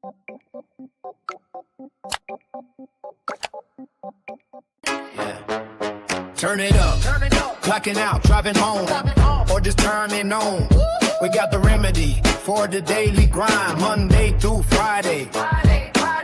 Yeah. Turn it up. Clocking out, driving home, or just turning on. We got the remedy for the daily grind, Monday through Friday.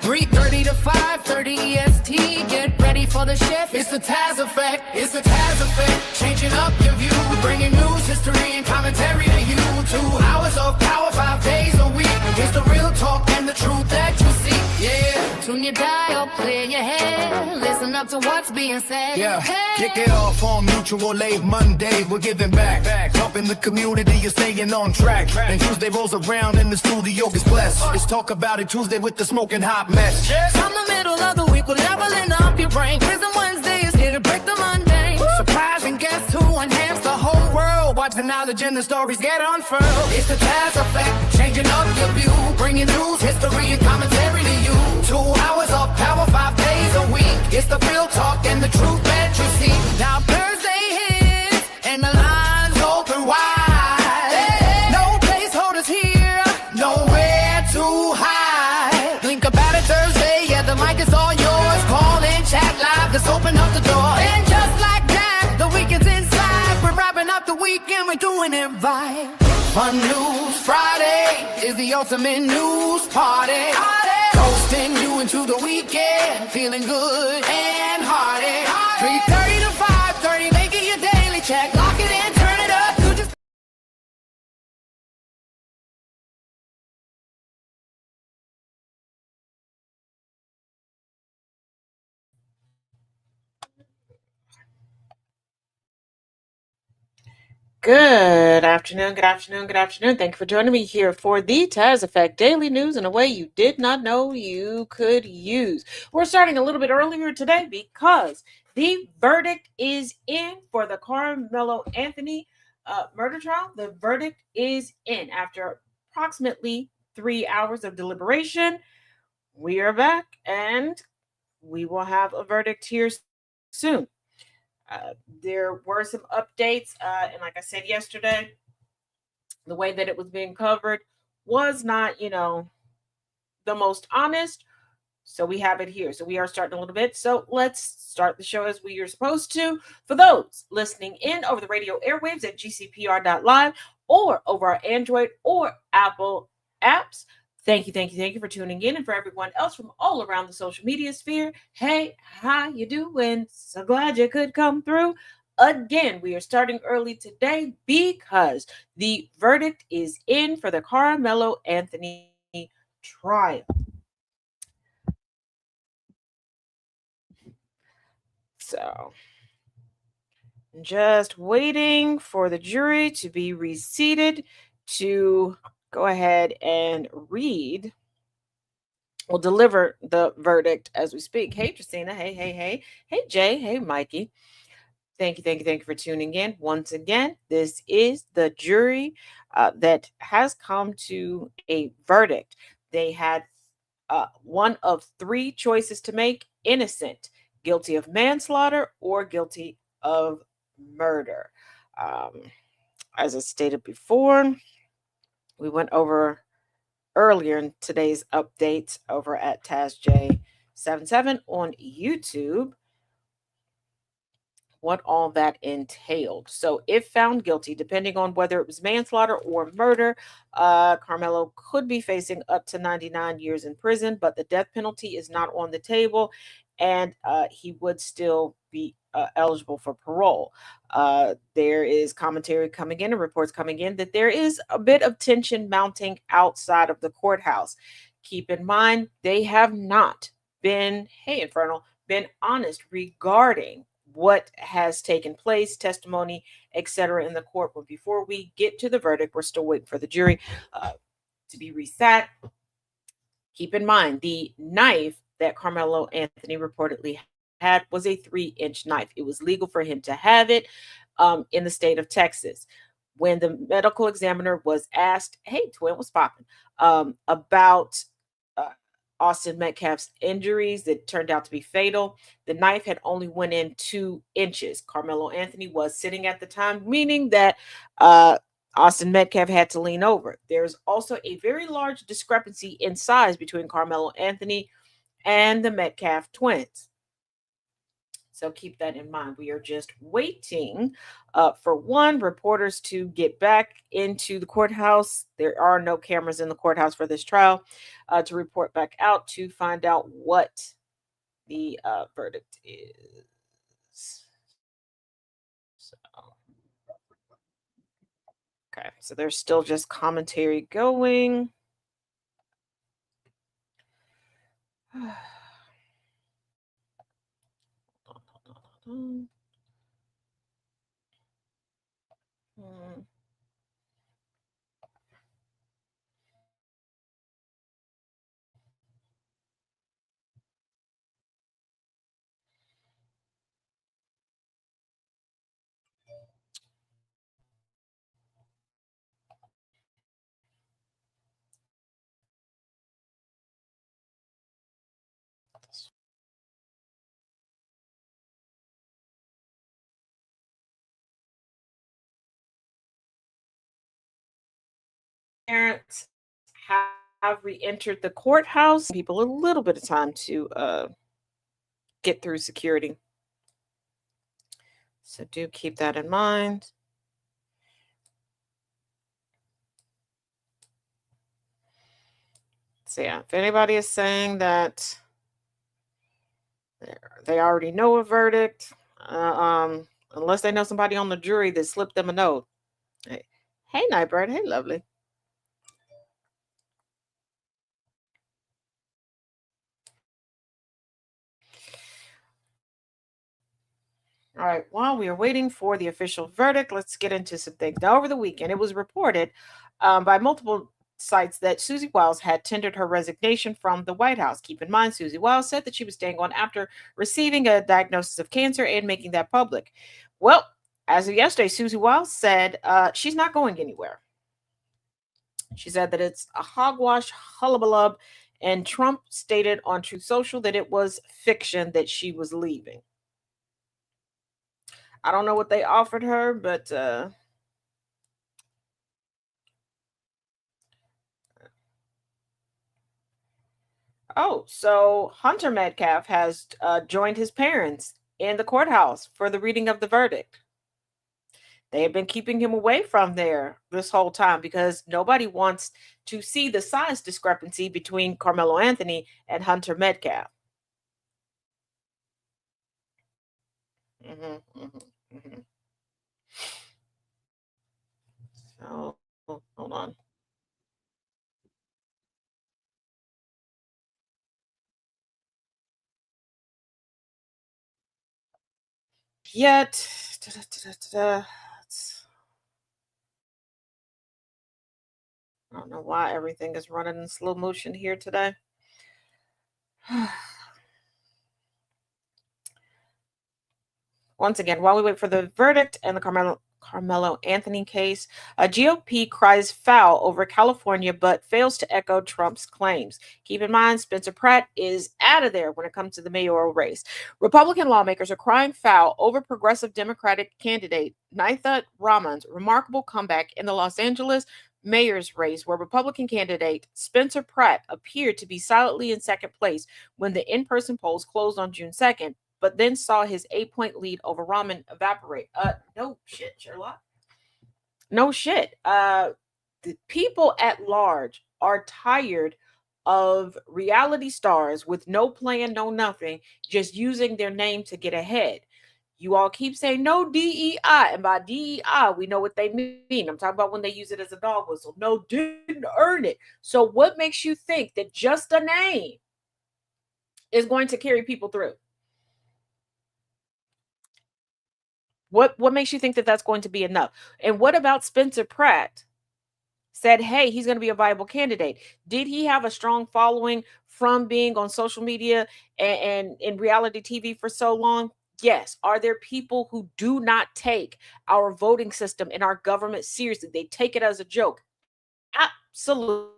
3:30 to 5:30 EST. Get ready for the shift. It's the Taz effect. It's the Taz effect. Changing up your view, bringing news, history, and commentary to you. 2 hours of power, 5 days a week. It's the real talk and the truth that you see. Yeah. Tune your dial, clear your head. Listen up to what's being said. Yeah. Kick it off on Mutual Aid Monday. We're giving back. Helping the community, you're staying on track. And Tuesday rolls around and the studio gets blessed. It's Talk About It Tuesday with the Smokin Hot Mess Jess. From the middle of the week, we're leveling up your brain. Prison Wednesday is here to break the mundane. Surprising guests who enhance the whole world. Watch the knowledge and the stories get unfurled. It's the Taz effect, changing up your view, bringing news, history, and commentary to you. 2 hours of power, 5 days a week. It's the real talk and the truth that you see. Now Thursday hits and the lines open wide. No placeholders here, nowhere to hide. Think about it Thursday, yeah, the mic is all yours. Call in, chat live, let's open up the door. And just like that, the weekend's inside. We're wrapping up the weekend, we're doing it right. Fun News Friday is the ultimate news party. Coasting you into the weekend, feeling good and hearty. 3:30 to 5:30, make it your daily check. Lock it in, turn it up. You just Good afternoon, good afternoon, good afternoon. Thank you for joining me here for the Taz Effect Daily News in a way you did not know you could use. We're starting a little bit earlier today because the verdict is in for the Carmelo Anthony murder trial. The verdict is in after approximately 3 hours of deliberation. We are back and we will have a verdict here soon. There were some updates, and like I said yesterday, the way that it was being covered was not, the most honest. So we have it here. So we are starting a little bit. So let's start the show as we are supposed to. For those listening in over the radio airwaves at GCPR.live or over our Android or Apple apps, thank you for tuning in. And for everyone else from all around the social media sphere, hey, how you doing? So glad you could come through. Again, we are starting early today because the verdict is in for the Carmelo Anthony trial. So, just waiting for the jury to be reseated to go ahead and read. We'll deliver the verdict as we speak. Hey, Tristina. Hey. Hey, Jay. Hey, Mikey. Thank you for tuning in. Once again, this is the jury that has come to a verdict. They had one of 3 choices to make: innocent, guilty of manslaughter, or guilty of murder. As I stated before, we went over earlier in today's updates over at TazJ77 on YouTube what all that entailed. So if found guilty, depending on whether it was manslaughter or murder, Carmelo could be facing up to 99 years in prison, but the death penalty is not on the table, and he would still be eligible for parole. There is commentary coming in and reports coming in that there is a bit of tension mounting outside of the courthouse. Keep in mind, they have not been, been honest regarding what has taken place, testimony, etc. in the court. But before we get to the verdict, we're still waiting for the jury to be resat. Keep in mind, the knife that Carmelo Anthony reportedly had was a 3-inch knife. It was legal for him to have it in the state of Texas. When the medical examiner was asked, hey, twin, what's popping, about Austin Metcalf's injuries that turned out to be fatal, the knife had only went in 2 inches. Carmelo Anthony was sitting at the time, meaning that Austin Metcalf had to lean over. There's also a very large discrepancy in size between Carmelo Anthony and the Metcalf twins. So keep that in mind. We are just waiting for one, reporters to get back into the courthouse. There are no cameras in the courthouse for this trial, to report back out to find out what the verdict is. So, okay, so there's still just commentary going. Hmm. Parents have re-entered the courthouse. People a little bit of time to get through security. So do keep that in mind. So yeah, if anybody is saying that they already know a verdict, unless they know somebody on the jury that slipped them a note. Hey, Nightbird. Hey, lovely. All right, while we are waiting for the official verdict, let's get into some things. Now, over the weekend, it was reported by multiple sites that Susie Wiles had tendered her resignation from the White House. Keep in mind, Susie Wiles said that she was staying on after receiving a diagnosis of cancer and making that public. Well, as of yesterday, Susie Wiles said she's not going anywhere. She said that it's a hogwash, hullabaloo, and Trump stated on Truth Social that it was fiction that she was leaving. I don't know what they offered her, but so Hunter Metcalf has joined his parents in the courthouse for the reading of the verdict. They have been keeping him away from there this whole time because nobody wants to see the size discrepancy between Carmelo Anthony and Hunter Metcalf. Hmm, hmm, hmm. So hold on. Yet, I don't know why everything is running in slow motion here today. Once again, while we wait for the verdict and the Carmelo Anthony case, a GOP cries foul over California but fails to echo Trump's claims. Keep in mind, Spencer Pratt is out of there when it comes to the mayoral race. Republican lawmakers are crying foul over progressive Democratic candidate Nitha Raman's remarkable comeback in the Los Angeles mayor's race, where Republican candidate Spencer Pratt appeared to be solidly in second place when the in person polls closed on June 2nd, but then saw his 8-point lead over Rahman evaporate. No shit, Sherlock. No shit. The people at large are tired of reality stars with no plan, no nothing, just using their name to get ahead. You all keep saying no DEI, and by DEI, we know what they mean. I'm talking about when they use it as a dog whistle. No, didn't earn it. So, what makes you think that just a name is going to carry people through? What makes you think that that's going to be enough? And what about Spencer Pratt? Said, hey, he's going to be a viable candidate. Did he have a strong following from being on social media and in reality TV for so long? Yes. Are there people who do not take our voting system and our government seriously? They take it as a joke. Absolutely.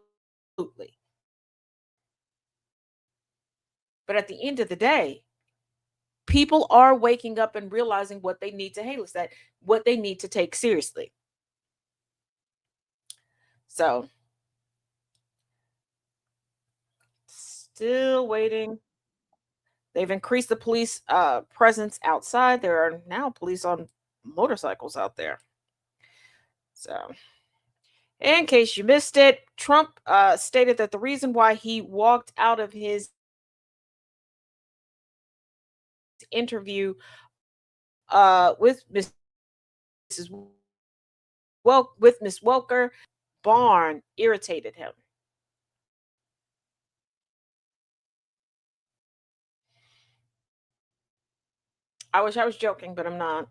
But at the end of the day, people are waking up and realizing what they need to, hey, what's that? What they need to take seriously. So still waiting. They've increased the police presence outside. There are now police on motorcycles out there. So, in case you missed it, Trump stated that the reason why he walked out of his interview with Mrs. with Miss Welker Barn irritated him. I wish I was joking, but I'm not.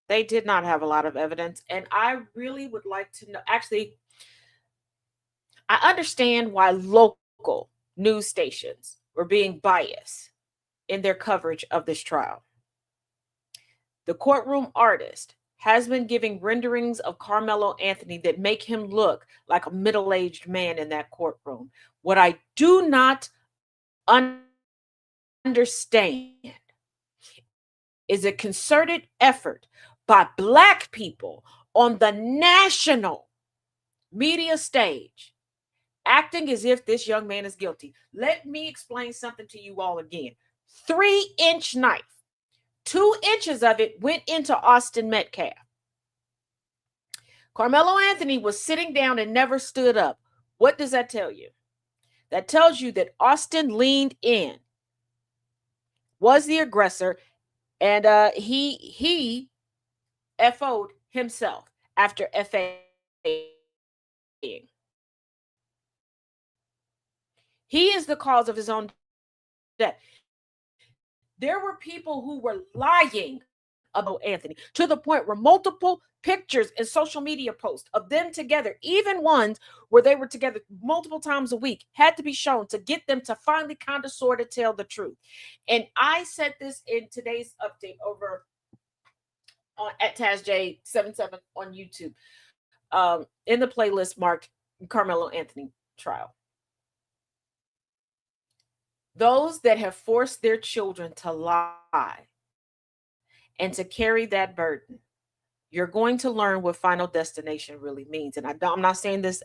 They did not have a lot of evidence, and I really would like to know. Actually, I understand why local news stations were being biased in their coverage of this trial. The courtroom artist has been giving renderings of Carmelo Anthony that make him look like a middle-aged man in that courtroom. What I do not understand is a concerted effort by Black people on the national media stage acting as if this young man is guilty. Let me explain something to you all again. 3-inch knife, 2 inches of it went into Austin Metcalf. Carmelo Anthony was sitting down and never stood up. What does that tell you? That tells you that Austin leaned in, was the aggressor, and he FO'd himself after FAing. He is the cause of his own death. There were people who were lying about Anthony to the point where multiple pictures and social media posts of them together, even ones where they were together multiple times a week, had to be shown to get them to finally kind of sort of tell the truth. And I said this in today's update over at TazJ77 on YouTube, in the playlist marked Carmelo Anthony trial. Those that have forced their children to lie and to carry that burden, you're going to learn what final destination really means. And I'm not saying this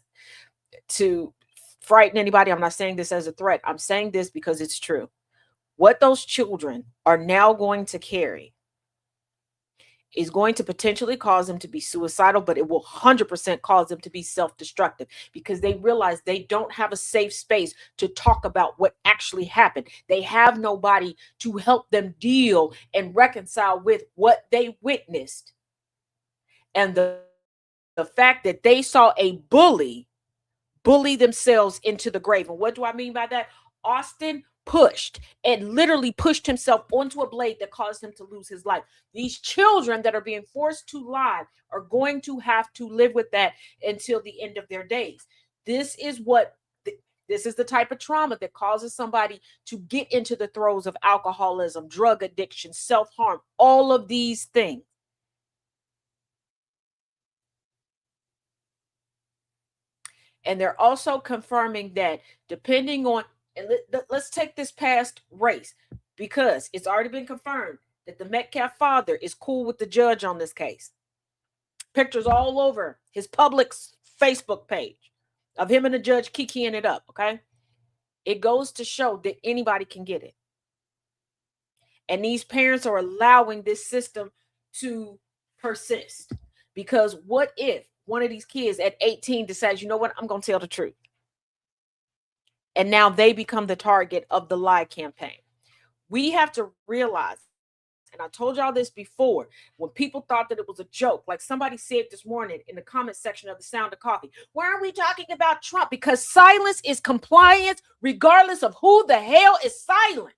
to frighten anybody. I'm not saying this as a threat. I'm saying this because it's true. What those children are now going to carry is going to potentially cause them to be suicidal, but it will 100% cause them to be self-destructive because they realize they don't have a safe space to talk about what actually happened. They have nobody to help them deal and reconcile with what they witnessed. And the fact that they saw a bully themselves into the grave. And what do I mean by that? Austin pushed and literally pushed himself onto a blade that caused him to lose his life. These children that are being forced to lie are going to have to live with that until the end of their days. This is the type of trauma that causes somebody to get into the throes of alcoholism, drug addiction, self-harm, all of these things. And they're also confirming that depending on, and let's take this past race, because it's already been confirmed that the Metcalf father is cool with the judge on this case. Pictures all over his public Facebook page of him and the judge kikiing it up, okay? It goes to show that anybody can get it. And these parents are allowing this system to persist. Because what if one of these kids at 18 decides, you know what, I'm going to tell the truth? And now they become the target of the lie campaign. We have to realize, and I told y'all this before, when people thought that it was a joke, like somebody said this morning in the comment section of The Sound of Coffee, why are we talking about Trump? Because silence is compliance, regardless of who the hell is silent.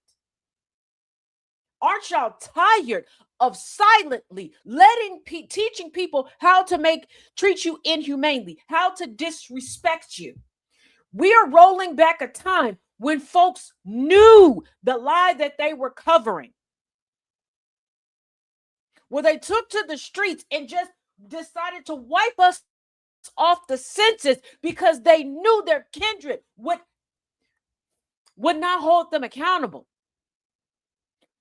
Aren't y'all tired of silently teaching people how to treat you inhumanely, how to disrespect you? We are rolling back a time when folks knew the lie that they were covering, where they took to the streets and just decided to wipe us off the census because they knew their kindred would not hold them accountable.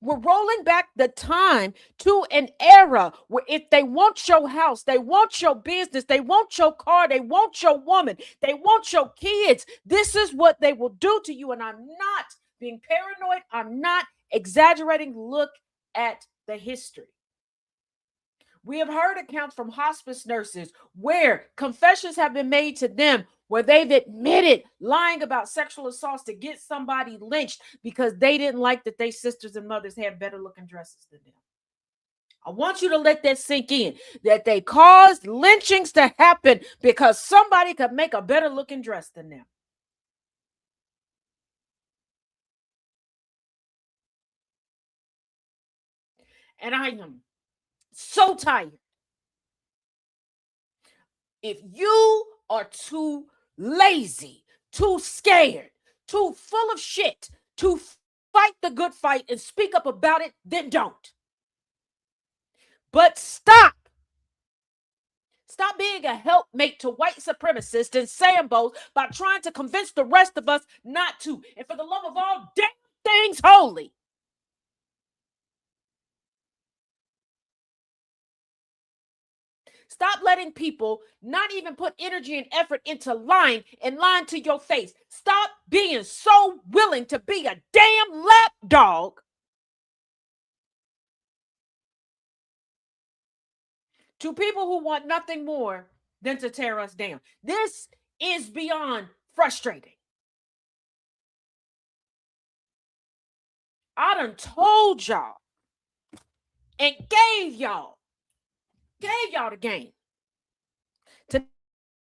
We're rolling back the time to an era where if they want your house, they want your business, they want your car, they want your woman, they want your kids, this is what they will do to you. And I'm not being paranoid. I'm not exaggerating. Look at the history. We have heard accounts from hospice nurses where confessions have been made to them where they've admitted lying about sexual assaults to get somebody lynched because they didn't like that their sisters and mothers had better looking dresses than them. I want you to let that sink in, that they caused lynchings to happen because somebody could make a better looking dress than them. And I am so tired. If you are too lazy, too scared, too full of shit to fight the good fight and speak up about it, then don't. But stop. Stop being a helpmate to white supremacists and Sambos by trying to convince the rest of us not to. And for the love of all damn things holy, stop letting people not even put energy and effort into lying to your face. Stop being so willing to be a damn lapdog to people who want nothing more than to tear us down. This is beyond frustrating. I done told y'all and gave y'all the game to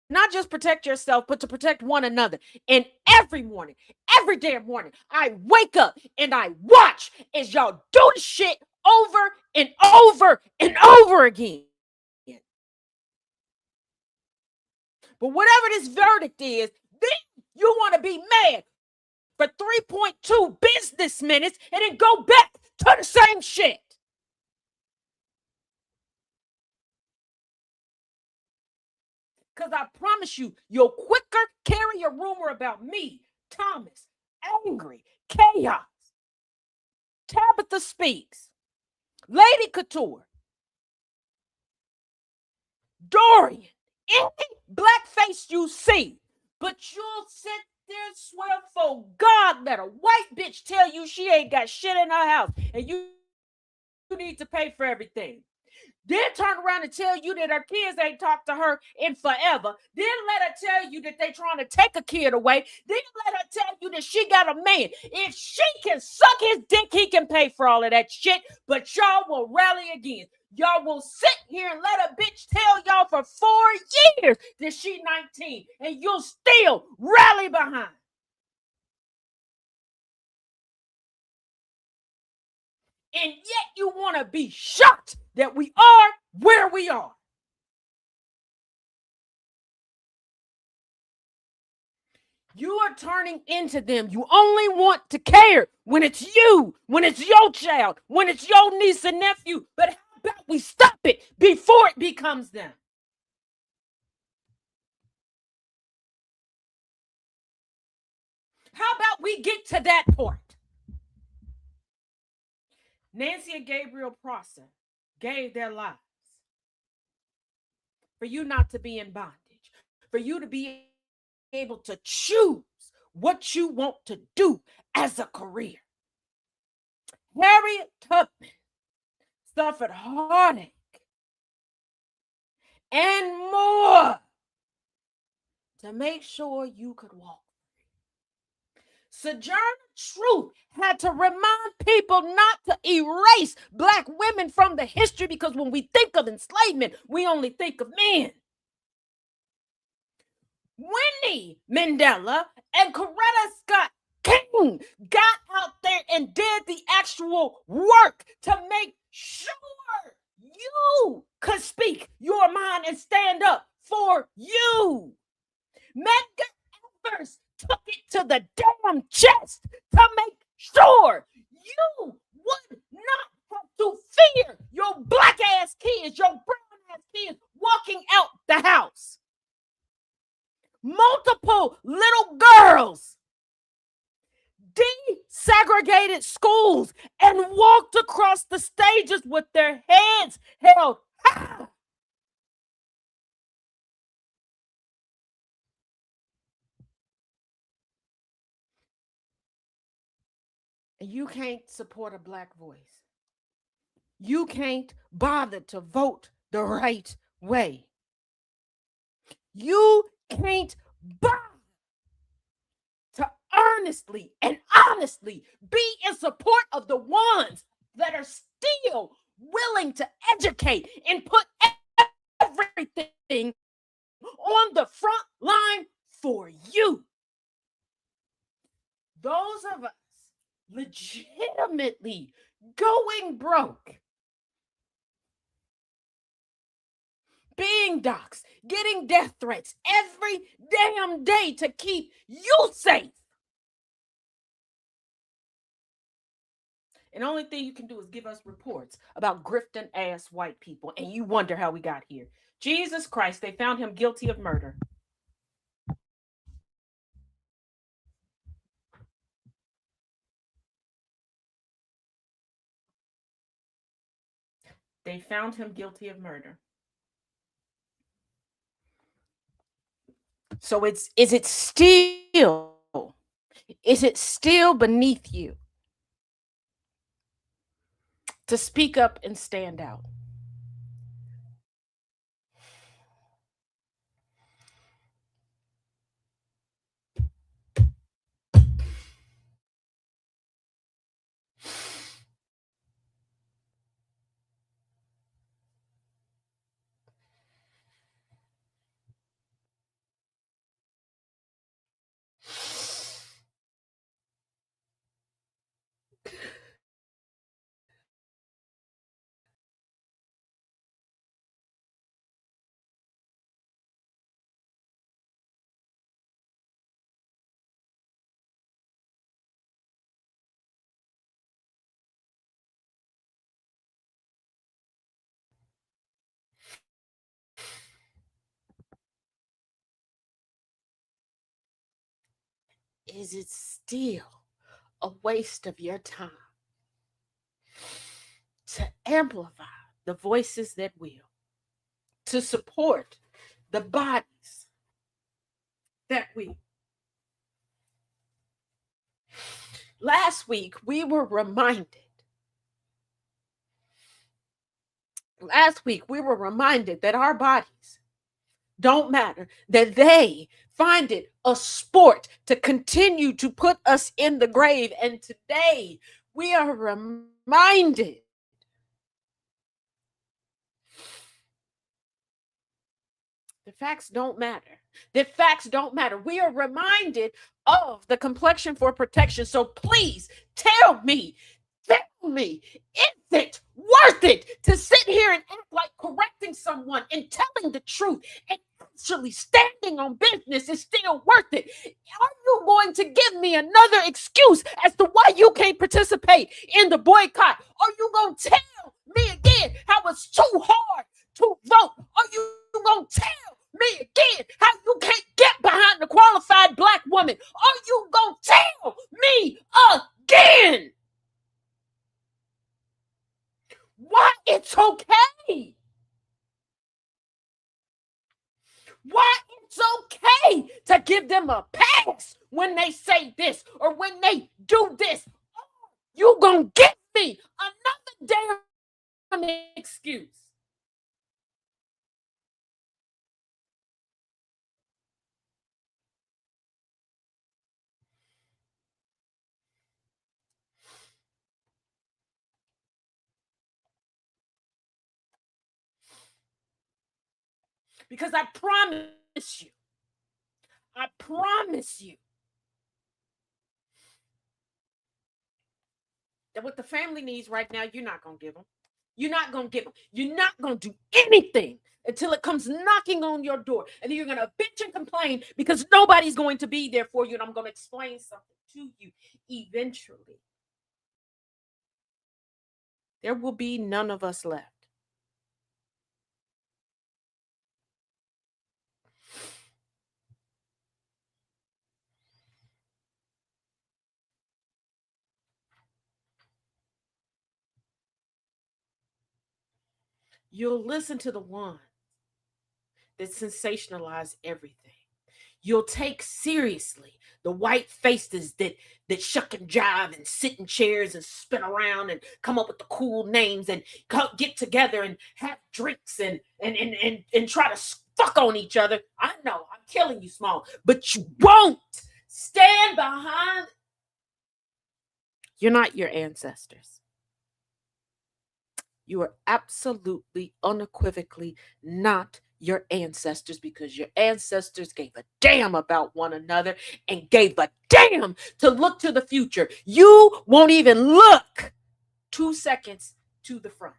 not just protect yourself, but to protect one another. And every morning, every damn morning, I wake up and I watch as y'all do the shit over and over and over again. But whatever this verdict is, then you want to be mad for 3.2 business minutes and then go back to the same shit. Because I promise you, you'll quicker carry a rumor about me, Thomas, Angry, Chaos, Tabitha Speaks, Lady Couture, Dorian, any blackface you see, but you'll sit there and swear for God that a white bitch tell you she ain't got shit in her house and you need to pay for everything. Then turn around and tell you that her kids ain't talked to her in forever. Then let her tell you that they trying to take a kid away. Then let her tell you that she got a man. If she can suck his dick, he can pay for all of that shit. But y'all will rally again. Y'all will sit here and let a bitch tell y'all for 4 years that she 19. And you'll still rally behind. And yet you want to be shocked that we are where we are. You are turning into them. You only want to care when it's you, when it's your child, when it's your niece and nephew. But how about we stop it before it becomes them? How about we get to that point? Nancy and Gabriel Prosser gave their lives for you not to be in bondage, for you to be able to choose what you want to do as a career. Harriet Tubman suffered heartache and more to make sure you could walk. Sojourner Truth had to remind people not to erase Black women from the history because when we think of enslavement, we only think of men. Winnie Mandela and Coretta Scott King got out there and did the actual work to make sure you could speak your mind and stand up for you. Medgar Evers took it to the damn chest across the stages with their heads held high. And you can't support a black voice. You can't bother to vote the right way. You can't bother to earnestly and honestly be in support of the ones that are still willing to educate and put everything on the front line for you. Those of us legitimately going broke, being doxxed, getting death threats every damn day to keep you safe. And the only thing you can do is give us reports about grifting ass white people, and you wonder how we got here. Jesus Christ, they found him guilty of murder. They found him guilty of murder. So is it still beneath you to speak up and stand out? Is it still a waste of your time to amplify the voices that will, to support the bodies that will? Last week, we were reminded that our bodies don't matter, that they find it a sport to continue to put us in the grave. And today, we are reminded the facts don't matter. That facts don't matter. We are reminded of the complexion for protection. So please tell me, is it worth it to sit here and act like correcting someone and telling the truth and actually standing on business is still worth it? Are you going to give me another excuse as to why you can't participate in the boycott? Are you going to tell me again how it's too hard to vote? Are you going to tell me again how you can't get behind a qualified black woman? Are you going to tell me again why it's okay? Why it's okay to give them a pass when they say this or when they do this? You gonna give me another damn excuse? Because I promise you that what the family needs right now, you're not going to give them. You're not going to give them. You're not going to do anything until it comes knocking on your door. And then you're going to bitch and complain because nobody's going to be there for you. And I'm going to explain something to you eventually. There will be none of us left. You'll listen to the one that sensationalize everything. You'll take seriously the white faces that shuck and jive and sit in chairs and spin around and come up with the cool names and get together and have drinks and try to fuck on each other. I know I'm killing you, Small, but you won't stand behind. You're not your ancestors. You are absolutely, unequivocally not your ancestors, because your ancestors gave a damn about one another and gave a damn to look to the future. You won't even look 2 seconds to the front.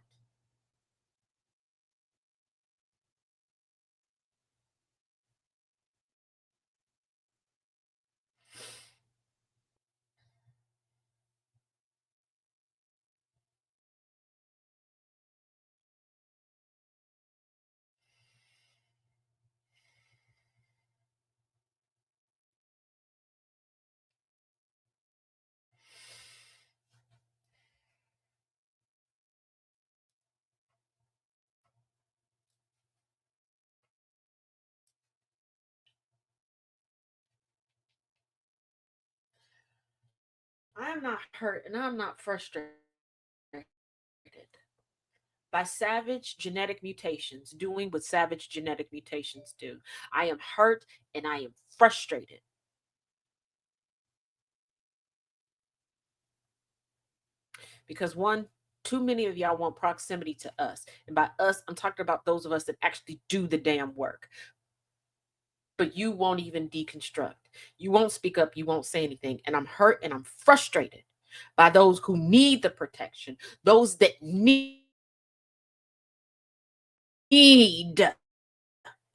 I am not hurt and I'm not frustrated by savage genetic mutations doing what savage genetic mutations do. I am hurt and I am frustrated because one, too many of y'all want proximity to us. And by us, I'm talking about those of us that actually do the damn work. But you won't even deconstruct. You won't speak up. You won't say anything. And I'm hurt and I'm frustrated by those who need the protection, those that need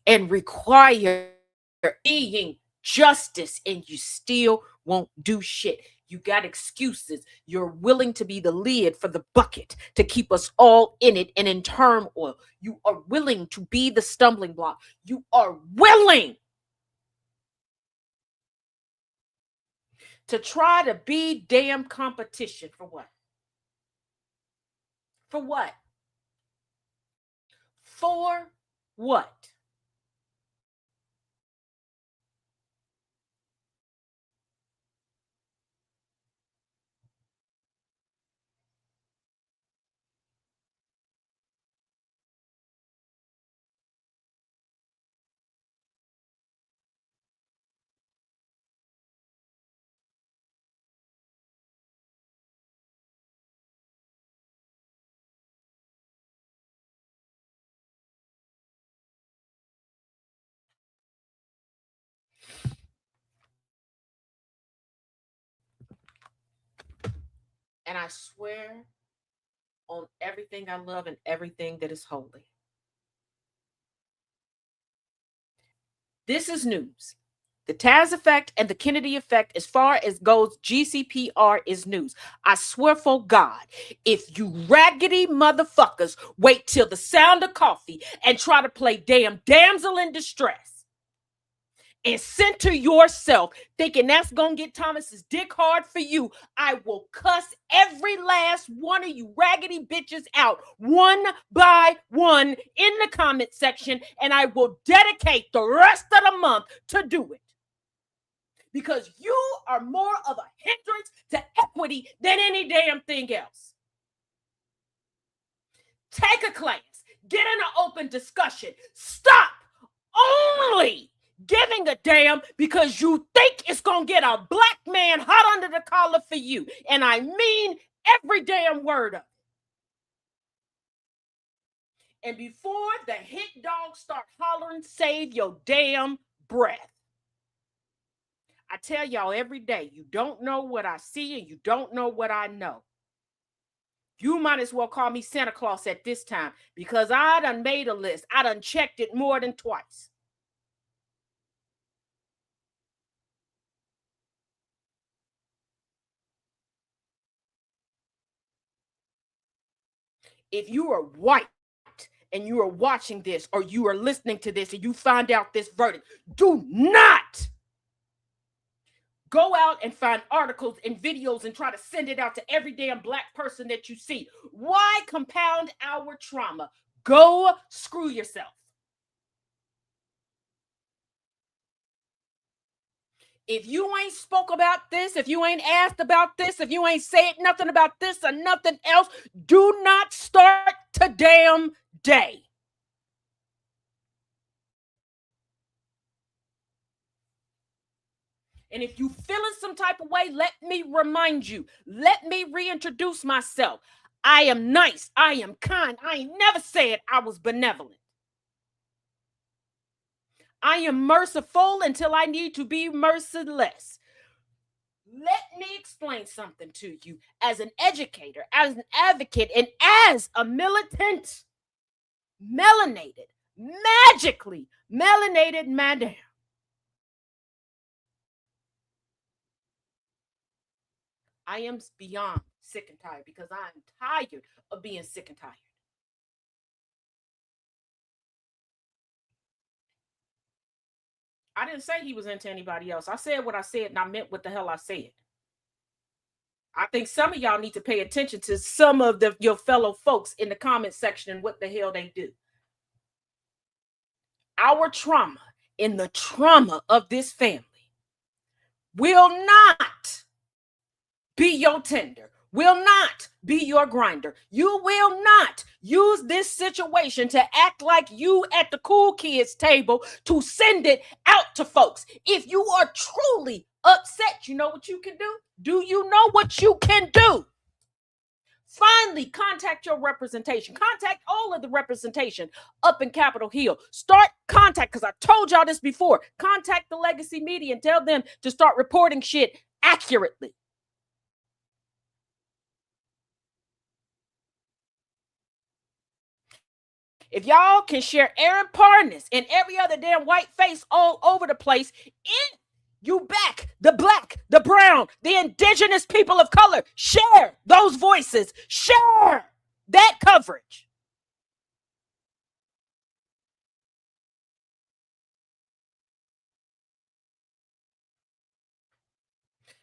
and require being justice, and you still won't do shit. You got excuses. You're willing to be the lid for the bucket to keep us all in it and in turmoil. You are willing to be the stumbling block. You are willing to try to be damn competition. For what? For what? For what? And I swear on everything I love and everything that is holy, this is news. The Taz effect and the Kennedy effect, as far as goes, GCPR is news. I swear for God, if you raggedy motherfuckers wait till the sound of coffee and try to play damn damsel in distress and center yourself thinking that's gonna get Thomas's dick hard for you, I will cuss every last one of you raggedy bitches out one by one in the comment section, and I will dedicate the rest of the month to do it. Because you are more of a hindrance to equity than any damn thing else. Take a class, get in an open discussion. Stop only giving a damn because you think it's gonna get a black man hot under the collar for you. And I mean every damn word of it. And before the hit dogs start hollering, save your damn breath. I tell y'all every day, you don't know what I see and you don't know what I know. You might as well call me Santa Claus at this time, because I done made a list. I done checked it more than twice. If you are white and you are watching this or you are listening to this and you find out this verdict, do not go out and find articles and videos and try to send it out to every damn black person that you see. Why compound our trauma? Go screw yourself. If you ain't spoke about this, if you ain't asked about this, if you ain't said nothing about this or nothing else, do not start to damn day. And if you feeling some type of way, let me remind you. Let me reintroduce myself. I am nice. I am kind. I ain't never said I was benevolent. I am merciful until I need to be merciless. Let me explain something to you. As an educator, as an advocate, and as a militant, melanated, magically melanated madam, I am beyond sick and tired because I'm tired of being sick and tired. I didn't say he was into anybody else. I said what I said and I meant what the hell I said. I think some of y'all need to pay attention to some of your fellow folks in the comment section and what the hell they do. Our trauma and the trauma of this family will not be your tender, will not be your grinder. You will not use this situation to act like you at the cool kids table to send it out to folks. If you are truly upset, you know what you can do? Do you know what you can do? Finally, contact your representation. Contact all of the representation up in Capitol Hill. Start contact, because I told y'all this before. Contact the legacy media and tell them to start reporting shit accurately. If y'all can share Aaron Parnas and every other damn white face all over the place, in you back the black, the brown, the indigenous people of color. Share those voices. Share that coverage.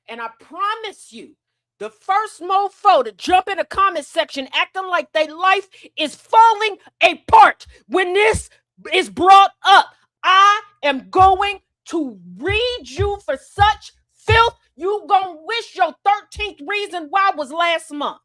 And I promise you, the first mofo to jump in the comment section acting like their life is falling apart when this is brought up, I am going to read you for such filth. You gonna wish your 13th reason why was last month.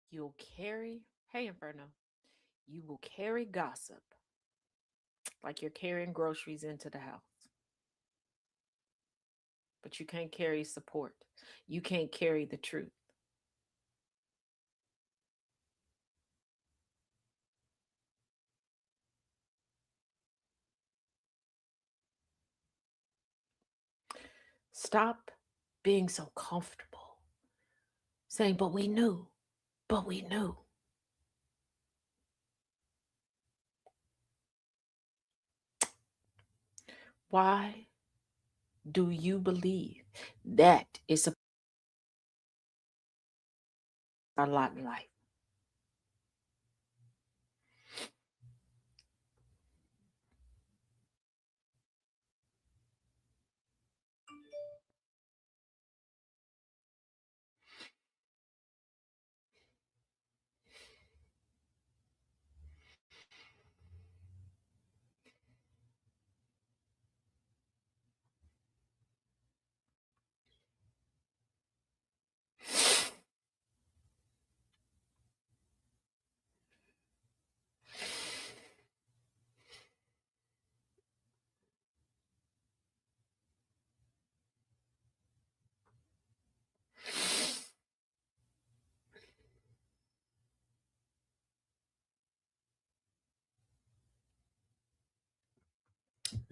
You'll carry, hey Inferno, you will carry gossip like you're carrying groceries into the house. But you can't carry support. You can't carry the truth. Stop being so comfortable saying, but we knew, but we knew. Why do you believe that is a lot in life?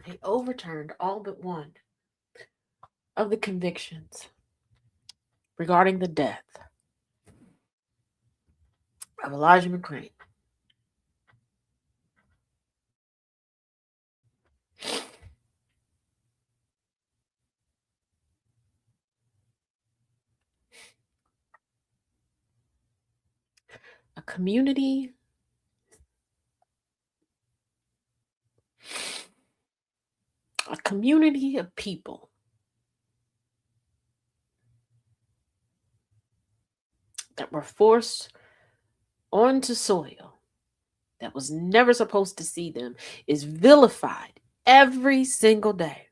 They overturned all but one of the convictions regarding the death of Elijah McClain. A community of people that were forced onto soil that was never supposed to see them is vilified every single day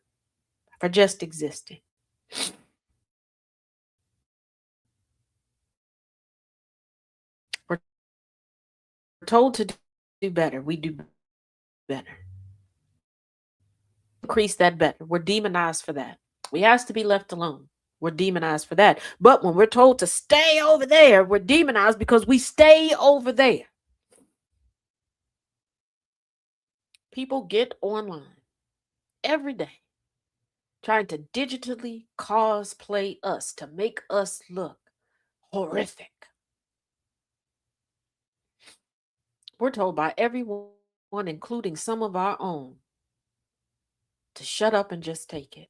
for just existing. We're told to do better. We do better. Increase that better. We're demonized for that. We ask to be left alone. We're demonized for that. But when we're told to stay over there, we're demonized because we stay over there. People get online every day trying to digitally cosplay us to make us look horrific. We're told by everyone, including some of our own, to shut up and just take it.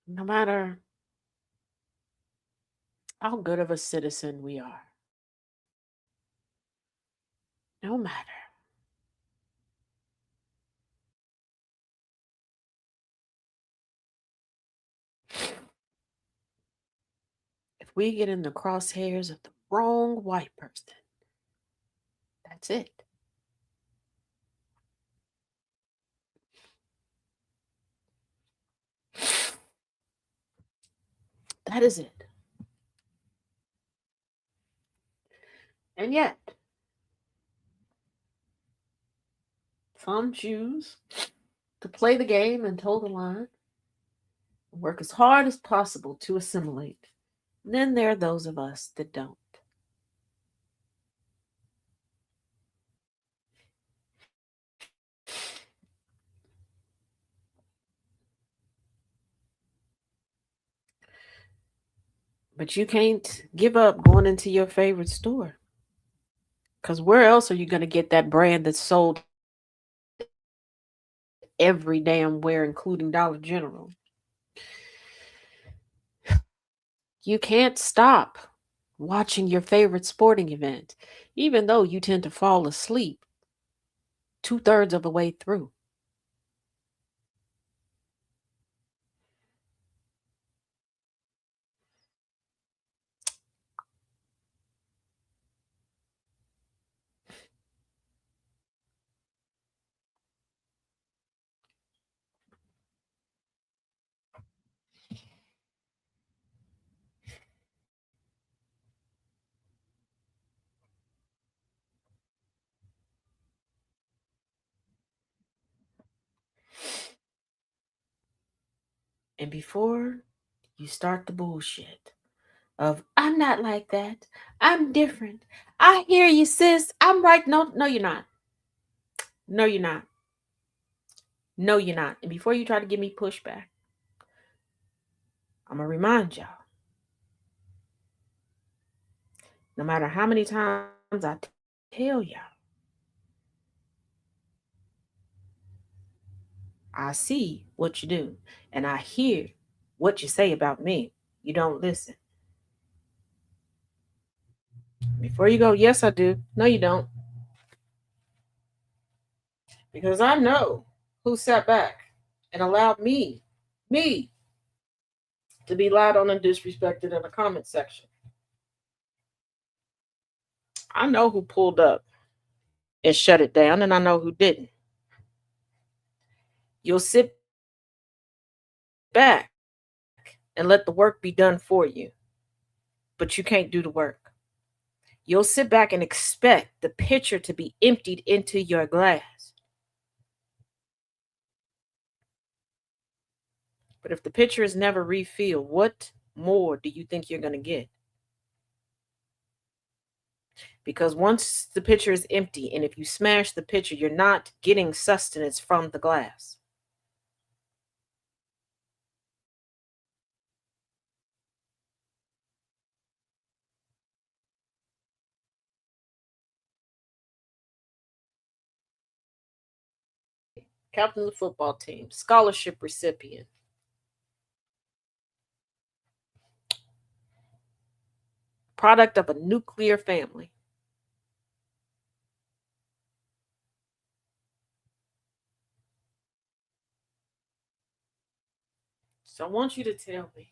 No matter how good of a citizen we are, no matter if we get in the crosshairs of the wrong white person, that's it. That is it. And yet, some choose to play the game and toe the line, and work as hard as possible to assimilate. And then there are those of us that don't. But you can't give up going into your favorite store. Because where else are you going to get that brand that's sold every damn where, including Dollar General? You can't stop watching your favorite sporting event, even though you tend to fall asleep 2/3 of the way through. And before you start the bullshit of, I'm not like that, I'm different, I hear you, sis, I'm right. No, you're not. No, you're not. No, you're not. And before you try to give me pushback, I'm going to remind y'all, no matter how many times I tell y'all, I see what you do and I hear what you say about me. You don't listen. Before you go, yes, I do. No, you don't. Because I know who sat back and allowed me, to be lied on and disrespected in the comment section. I know who pulled up and shut it down, and I know who didn't. You'll sit back and let the work be done for you, but you can't do the work. You'll sit back and expect the pitcher to be emptied into your glass. But if the pitcher is never refilled, what more do you think you're going to get? Because once the pitcher is empty, and if you smash the pitcher, you're not getting sustenance from the glass. Captain of the football team, scholarship recipient, product of a nuclear family. So I want you to tell me,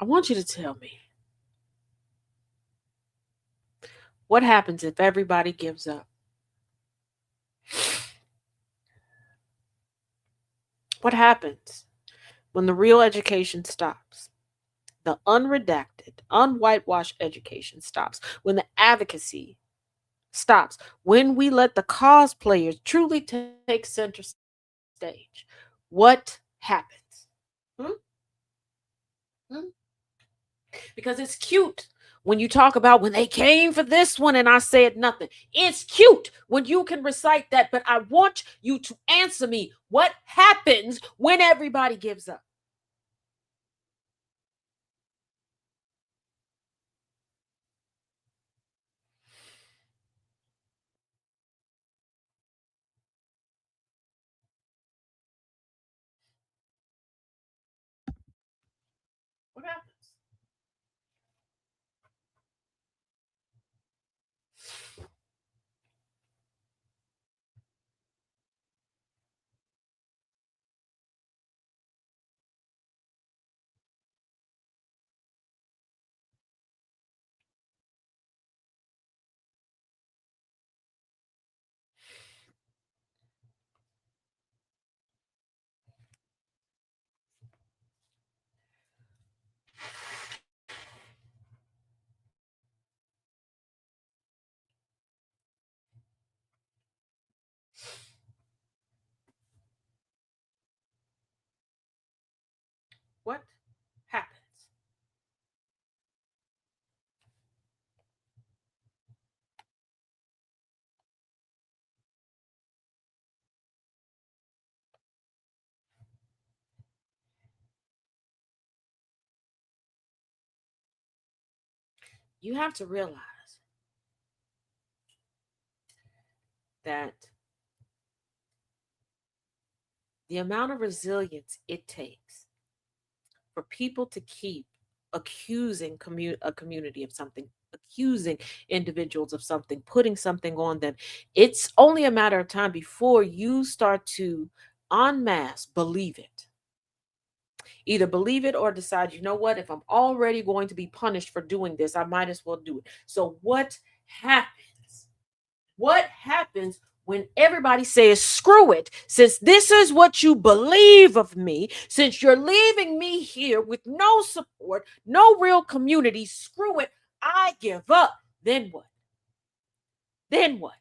I want you to tell me, what happens if everybody gives up? What happens when the real education stops? The unredacted, unwhitewashed education stops. When the advocacy stops. When we let the cosplayers truly take center stage. What happens? Hmm? Hmm? Because it's cute when you talk about when they came for this one and I said nothing. It's cute when you can recite that, but I want you to answer me. What happens when everybody gives up? What happens? What happens? You have to realize that the amount of resilience it takes for people to keep accusing a community of something, accusing individuals of something, putting something on them, it's only a matter of time before you start to en masse believe it. Either believe it or decide, you know what, if I'm already going to be punished for doing this, I might as well do it. So what happens? What happens when everybody says, screw it, since this is what you believe of me, since you're leaving me here with no support, no real community, screw it, I give up. Then what? Then what?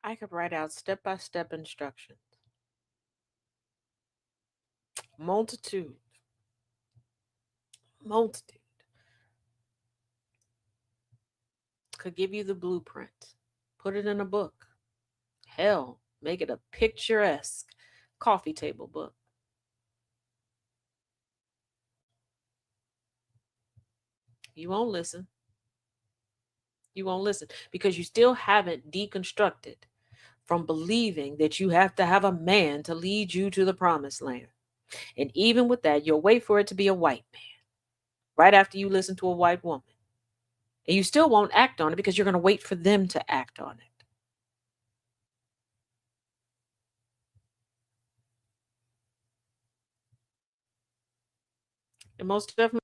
I could write out step-by-step instructions. Multitude. Multitude. Could give you the blueprint. Put it in a book. Hell, make it a picturesque coffee table book. You won't listen. You won't listen because you still haven't deconstructed from believing that you have to have a man to lead you to the promised land. And even with that, you'll wait for it to be a white man right after you listen to a white woman. And you still won't act on it because you're going to wait for them to act on it. And most definitely,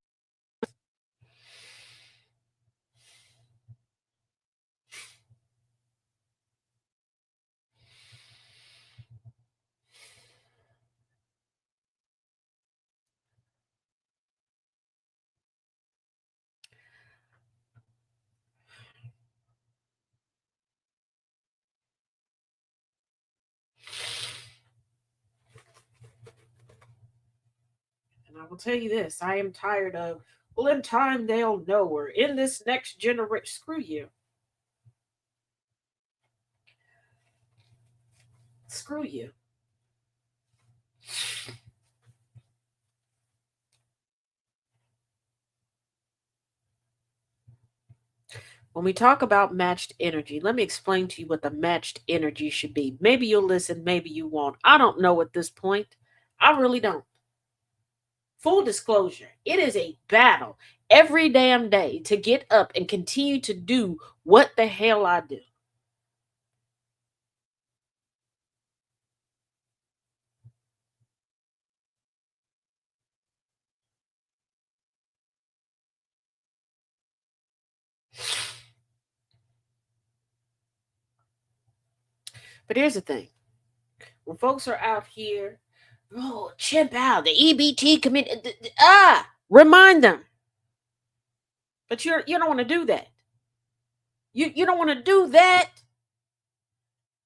and I will tell you this, I am tired of, well, in time they'll know, or in this next generation. Screw you. Screw you. When we talk about matched energy, let me explain to you what the matched energy should be. Maybe you'll listen, maybe you won't. I don't know at this point. I really don't. Full disclosure, it is a battle every damn day to get up and continue to do what the hell I do. But here's the thing. When folks are out here, oh, chimp out, the EBT committee, remind them. But you don't want to do that. You don't want to do that.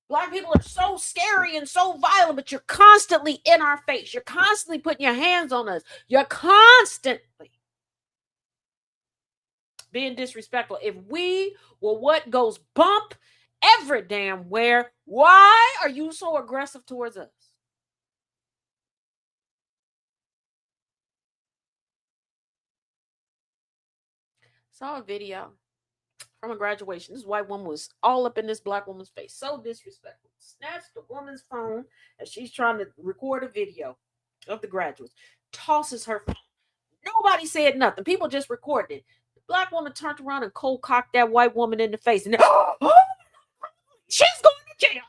Black people are so scary and so violent, but you're constantly in our face. You're constantly putting your hands on us. You're constantly being disrespectful. If we were what goes bump every damn where, why are you so aggressive towards us? Saw a video from a graduation. This white woman was all up in this black woman's face. So disrespectful. Snatched the woman's phone as she's trying to record a video of the graduates. Tosses her phone. Nobody said nothing. People just recorded it. The black woman turned around and cold cocked that white woman in the face. And she's going to jail.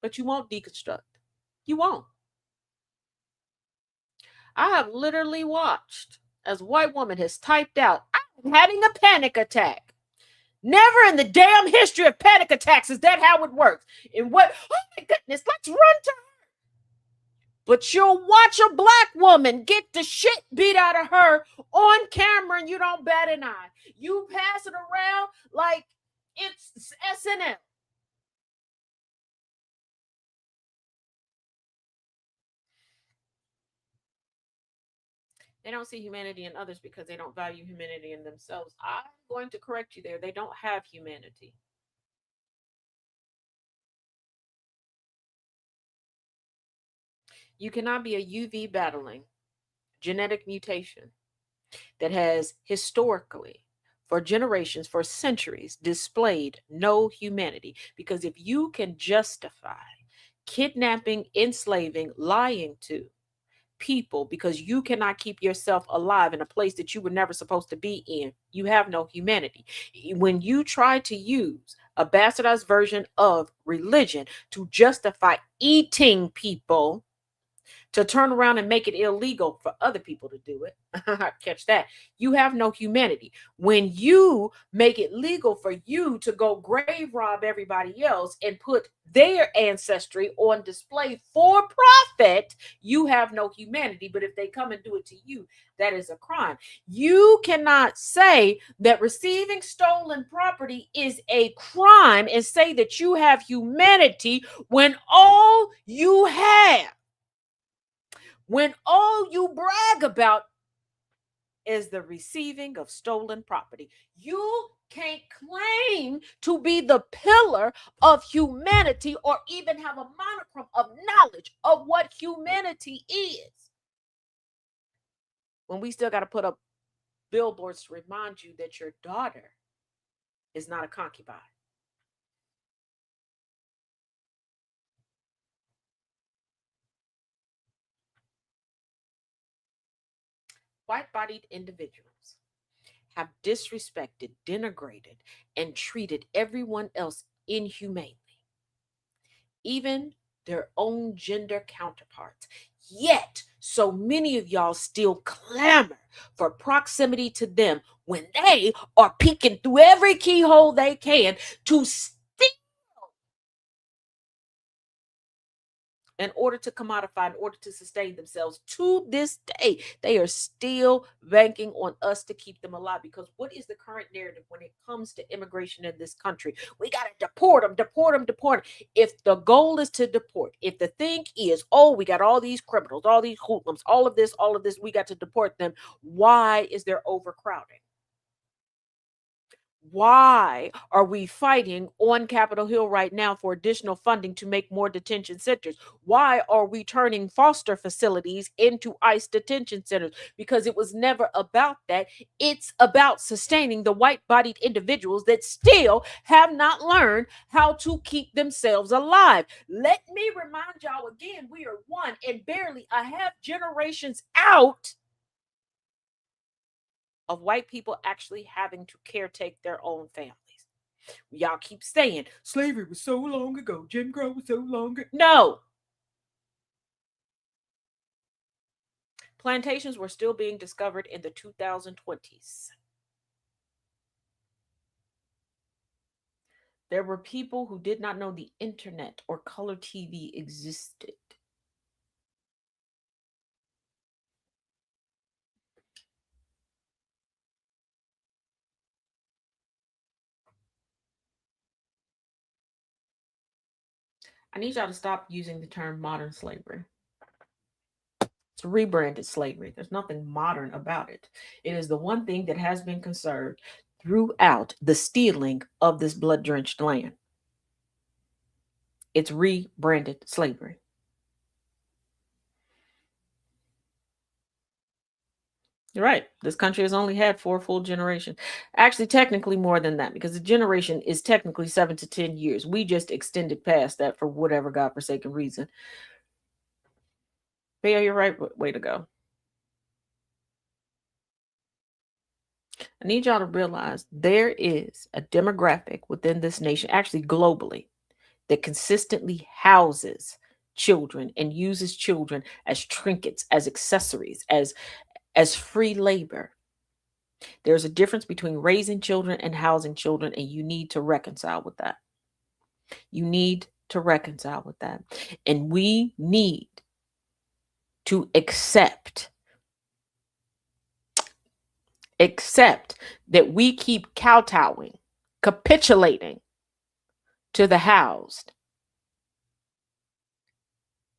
But you won't deconstruct. You won't. I have literally watched as a white woman has typed out, I'm having a panic attack. Never in the damn history of panic attacks is that how it works. And what, oh my goodness, let's run to her. But you'll watch a black woman get the shit beat out of her on camera and you don't bat an eye. You pass it around like it's SNL. They don't see humanity in others because they don't value humanity in themselves. I'm going to correct you there. They don't have humanity. You cannot be a UV battling genetic mutation that has historically, for generations, for centuries, displayed no humanity. Because if you can justify kidnapping, enslaving, lying to people because you cannot keep yourself alive in a place that you were never supposed to be in, you have no humanity. When you try to use a bastardized version of religion to justify eating people, to turn around and make it illegal for other people to do it. Catch that. You have no humanity. When you make it legal for you to go grave rob everybody else and put their ancestry on display for profit, you have no humanity. But if they come and do it to you, that is a crime. You cannot say that receiving stolen property is a crime and say that you have humanity when all you have, when all you brag about is the receiving of stolen property. You can't claim to be the pillar of humanity or even have a monochrome of knowledge of what humanity is when we still got to put up billboards to remind you that your daughter is not a concubine. White-bodied individuals have disrespected, denigrated, and treated everyone else inhumanely, even their own gender counterparts. Yet, so many of y'all still clamor for proximity to them when they are peeking through every keyhole they can to steal in order to commodify, in order to sustain themselves. To this day, they are still banking on us to keep them alive. Because what is the current narrative when it comes to immigration in this country? We got to deport them, deport them, deport them. If the goal is to deport, if the thing is, oh, we got all these criminals, all these hoodlums, all of this, we got to deport them. Why is there overcrowding? Why are we fighting on Capitol Hill right now for additional funding to make more detention centers? Why are we turning foster facilities into ICE detention centers? Because it was never about that. It's about sustaining the white-bodied individuals that still have not learned how to keep themselves alive. Let me remind y'all again, we are one and barely a half generations out of white people actually having to caretake their own families. Y'all keep saying slavery was so long ago, Jim Crow was so long ago. No. Plantations were still being discovered in the 2020s. There were people who did not know the internet or color TV existed. I need y'all to stop using the term modern slavery. It's rebranded slavery. There's nothing modern about it. It is the one thing that has been conserved throughout the stealing of this blood-drenched land. It's rebranded slavery. You're right. This country has only had 4 full generations. Actually, technically more than that, because the generation is technically 7 to 10 years. We just extended past that for whatever godforsaken reason. But yeah, you're right. Way to go. I need y'all to realize there is a demographic within this nation, actually globally, that consistently houses children and uses children as trinkets, as accessories, as free labor. There's a difference between raising children and housing children, and you need to reconcile with that. You need to reconcile with that. And we need to accept that we keep kowtowing, capitulating to the housed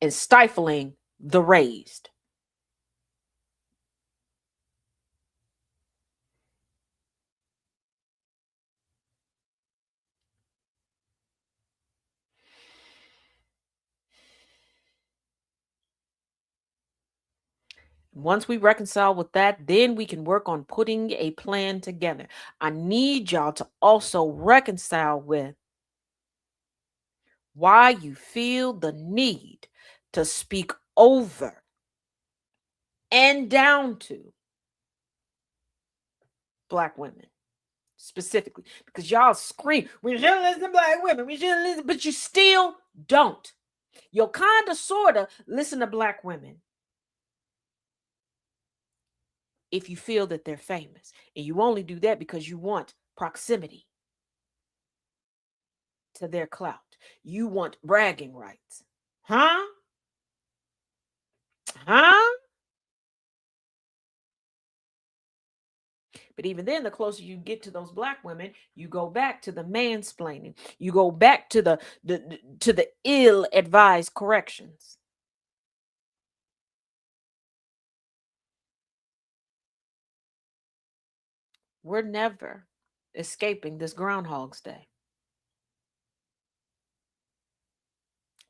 and stifling the raised. Once we reconcile with that, then we can work on putting a plan together. I need y'all to also reconcile with why you feel the need to speak over and down to Black women specifically, because y'all scream, we shouldn't listen to Black women, we shouldn't listen, but you still don't. You'll kind of, sort of listen to Black women if you feel that they're famous. And you only do that because you want proximity to their clout. You want bragging rights. Huh? Huh? But even then, the closer you get to those Black women, you go back to the mansplaining. You go back to the ill-advised corrections. We're never escaping this Groundhog's Day.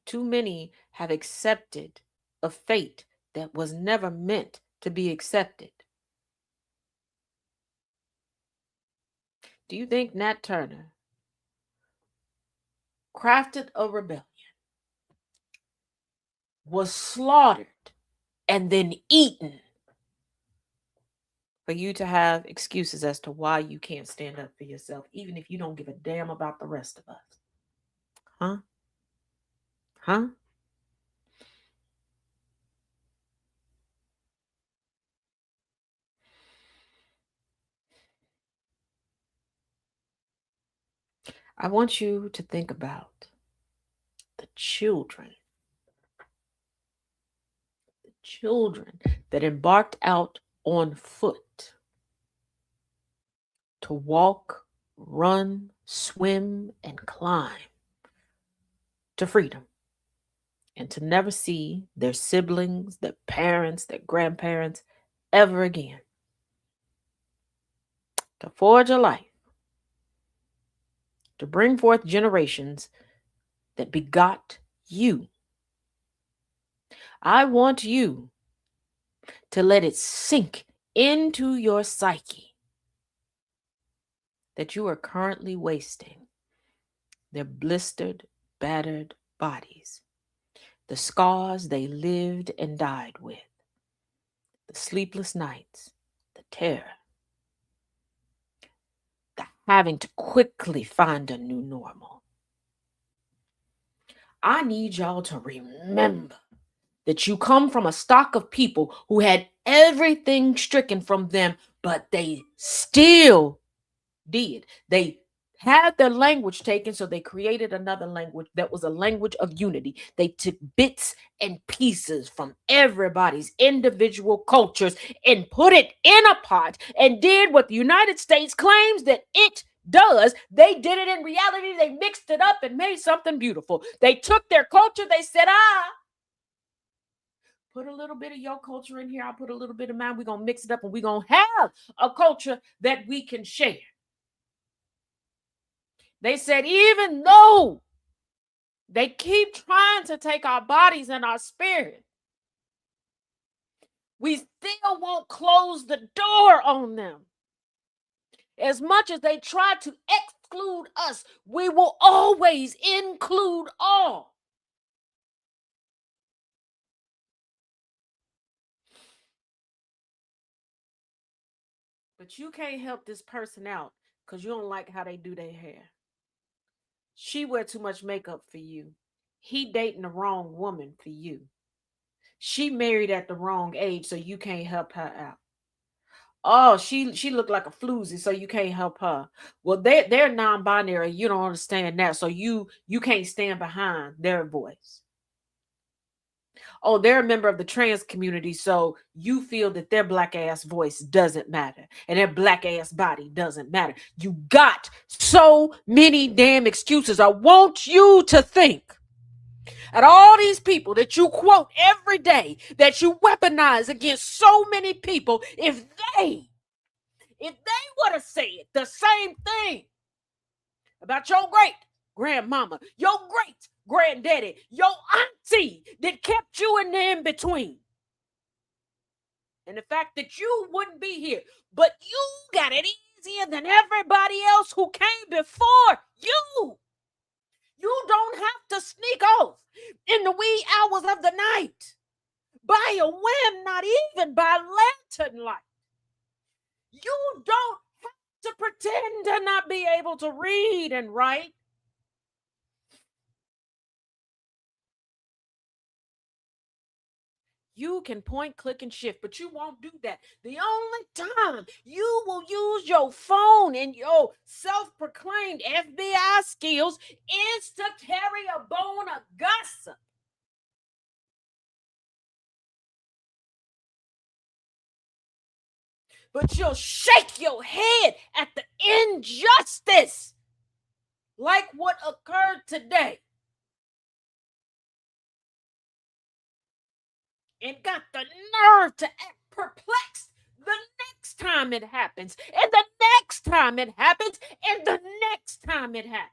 Too many have accepted a fate that was never meant to be accepted. Do you think Nat Turner crafted a rebellion, was slaughtered, and then eaten for you to have excuses as to why you can't stand up for yourself, even if you don't give a damn about the rest of us? Huh? Huh? I want you to think about the children that embarked out on foot to walk, run, swim, and climb to freedom, and to never see their siblings, their parents, their grandparents ever again. To forge a life, to bring forth generations that begot you. I want you to let it sink into your psyche that you are currently wasting their blistered, battered bodies, the scars they lived and died with, the sleepless nights, the terror, the having to quickly find a new normal. I need y'all to remember that you come from a stock of people who had everything stricken from them, but they still did. They had their language taken, so they created another language that was a language of unity. They took bits and pieces from everybody's individual cultures and put it in a pot and did what the United States claims that it does. They did it in reality. They mixed it up and made something beautiful. They took their culture. They said, put a little bit of your culture in here. I'll put a little bit of mine. We're going to mix it up and we're going to have a culture that we can share. They said, even though they keep trying to take our bodies and our spirit, we still won't close the door on them. As much as they try to exclude us, we will always include all. But you can't help this person out because you don't like how they do their hair. She wear too much makeup for you. He dating the wrong woman for you. She married at the wrong age, so you can't help her out. Oh, she looked like a floozy, so you can't help her. Well, they're non-binary. You don't understand that, so you can't stand behind their voice. Oh, they're a member of the trans community, so you feel that their black ass voice doesn't matter and their black ass body doesn't matter. You got so many damn excuses. I want you to think at all these people that you quote every day, that you weaponize against so many people. If they would have said the same thing about your great grandmama, your great granddaddy, your auntie that kept you in the in between, and the fact that you wouldn't be here, but you got it easier than everybody else who came before you. You don't have to sneak off in the wee hours of the night by a whim, not even by lantern light. You don't have to pretend to not be able to read and write. You can point, click, and shift, but you won't do that. The only time you will use your phone and your self-proclaimed FBI skills is to carry a bone of gossip. But you'll shake your head at the injustice like what occurred today. And got the nerve to act perplexed the next time it happens, and the next time it happens, and the next time it happens.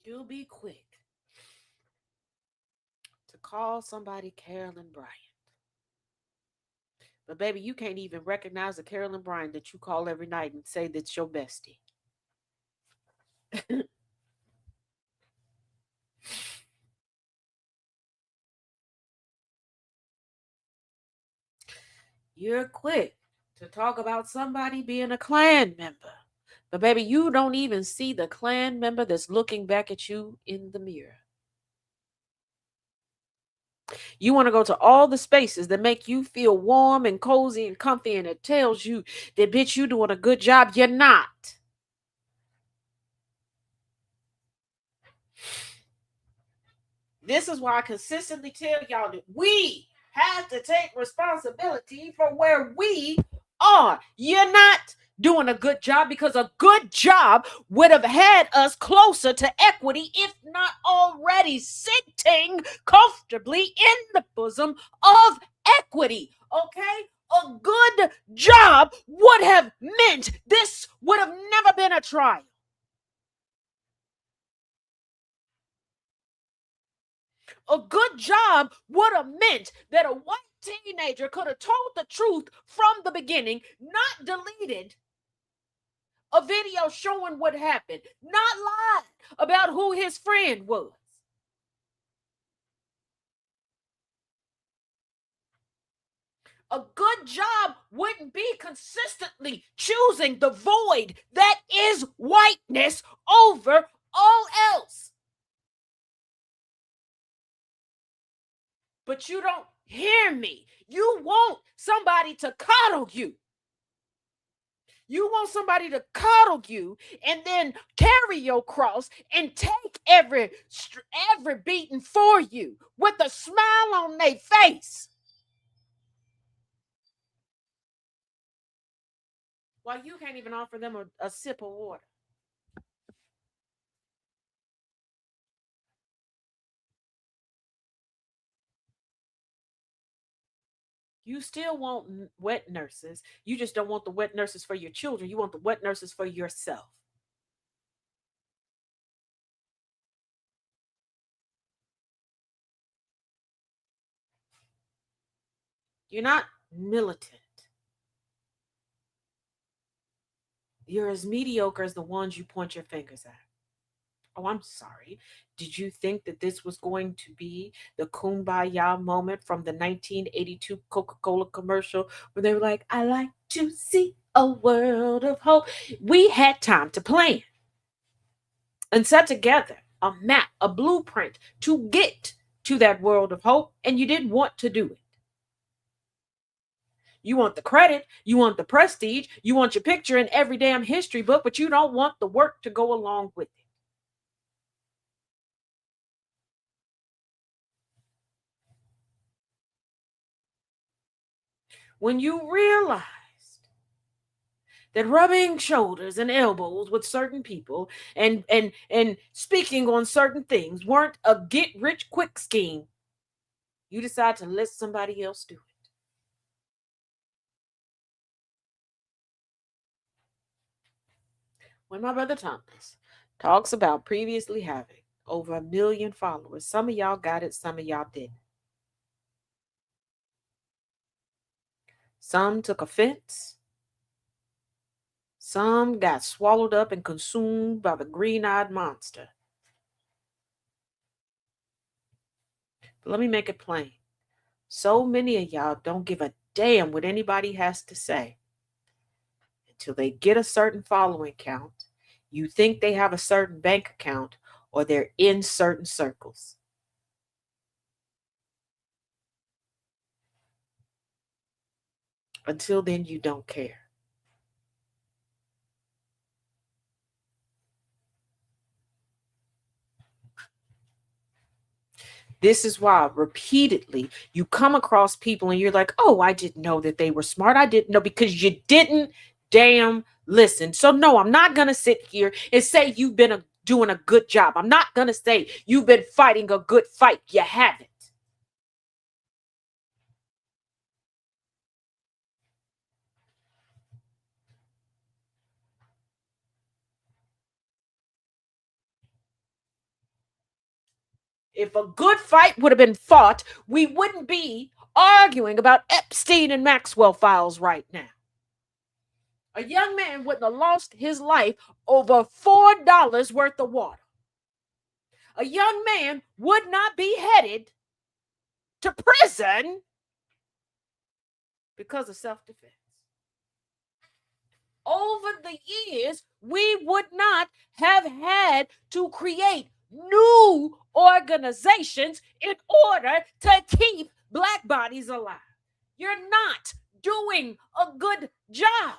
You'll be quick to call somebody Carolyn Bryant. But baby, you can't even recognize the Carolyn Bryant that you call every night and say that's your bestie. You're quick to talk about somebody being a Klan member. But baby, you don't even see the Klan member that's looking back at you in the mirror. You want to go to all the spaces that make you feel warm and cozy and comfy, and it tells you that, bitch, you doing a good job. You're not. This is why I consistently tell y'all that we have to take responsibility for where we are. You're not doing a good job, because a good job would have had us closer to equity, if not already sitting comfortably in the bosom of equity. Okay? A good job would have meant this would have never been a trial. A good job would have meant that a white teenager could have told the truth from the beginning, not deleted a video showing what happened, not lied about who his friend was. A good job wouldn't be consistently choosing the void that is whiteness over all else. But you don't hear me. You want somebody to coddle you. You want somebody to coddle you and then carry your cross and take every beating for you with a smile on their face, while you can't even offer them a sip of water. You still want wet nurses. You just don't want the wet nurses for your children. You want the wet nurses for yourself. You're not militant. You're as mediocre as the ones you point your fingers at. Oh, I'm sorry. Did you think that this was going to be the kumbaya moment from the 1982 Coca-Cola commercial where they were like, I like to see a world of hope? We had time to plan and set together a map, a blueprint to get to that world of hope, and you didn't want to do it. You want the credit, you want the prestige, you want your picture in every damn history book, but you don't want the work to go along with it. When you realized that rubbing shoulders and elbows with certain people and speaking on certain things weren't a get rich quick scheme, you decide to let somebody else do it. When my brother Thomas talks about previously having over 1 million followers, some of y'all got it, some of y'all didn't. Some took offense. Some got swallowed up and consumed by the green-eyed monster. But let me make it plain. So many of y'all don't give a damn what anybody has to say until they get a certain following count, you think they have a certain bank account, or they're in certain circles. Until then, you don't care. This is why repeatedly you come across people and you're like, oh, I didn't know that they were smart. I didn't know, because you didn't damn listen. So no, I'm not going to sit here and say you've been doing a good job. I'm not going to say you've been fighting a good fight. You haven't. If a good fight would have been fought, we wouldn't be arguing about Epstein and Maxwell files right now. A young man wouldn't have lost his life over $4 worth of water. A young man would not be headed to prison because of self-defense. Over the years, we would not have had to create new organizations in order to keep Black bodies alive. You're not doing a good job.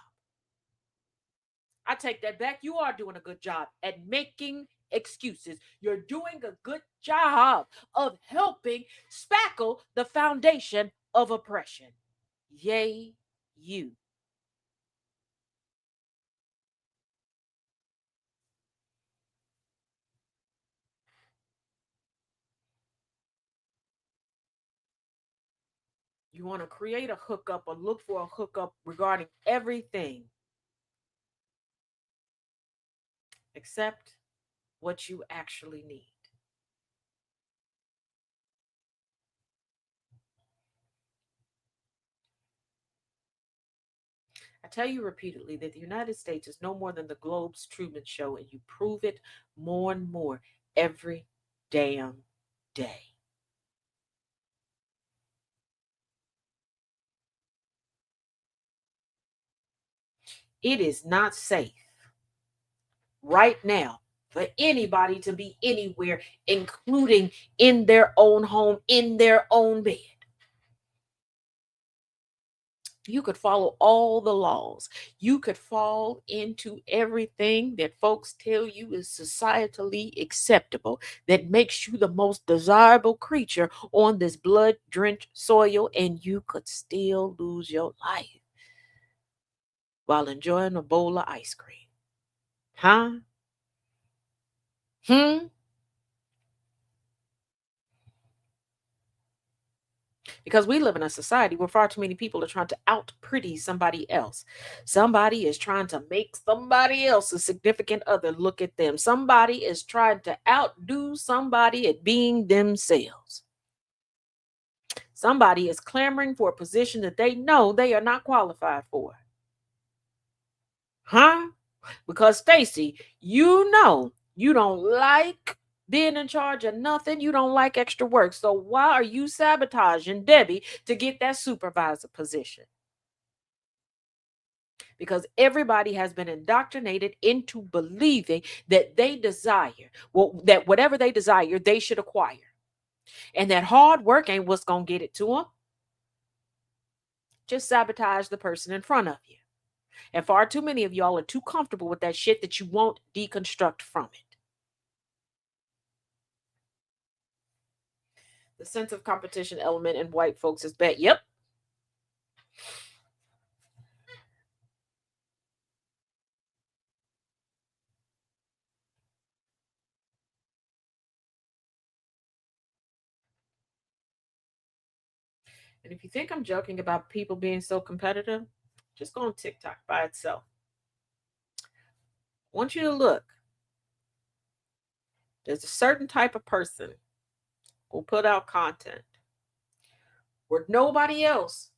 I take that back. You are doing a good job at making excuses. You're doing a good job of helping spackle the foundation of oppression. Yay, you. You want to create a hookup or look for a hookup regarding everything except what you actually need. I tell you repeatedly that the United States is no more than the globe's Truman Show, and you prove it more and more every damn day. It is not safe right now for anybody to be anywhere, including in their own home, in their own bed. You could follow all the laws. You could fall into everything that folks tell you is societally acceptable, that makes you the most desirable creature on this blood-drenched soil, and you could still lose your life while enjoying a bowl of ice cream. Huh? Because we live in a society where far too many people are trying to out pretty somebody else. Somebody is trying to make somebody else's significant other look at them. Somebody is trying to outdo somebody at being themselves. Somebody is clamoring for a position that they know they are not qualified for. Huh? Because Stacy, you know you don't like being in charge of nothing. You don't like extra work. So why are you sabotaging Debbie to get that supervisor position? Because everybody has been indoctrinated into believing that they desire, well, that whatever they desire, they should acquire. And that hard work ain't what's going to get it to them. Just sabotage the person in front of you. And far too many of y'all are too comfortable with that shit that you won't deconstruct from it. The sense of competition element in white folks is bad. Yep. And if you think I'm joking about people being so competitive, just go on TikTok by itself. I want you to look. There's a certain type of person who will put out content where nobody else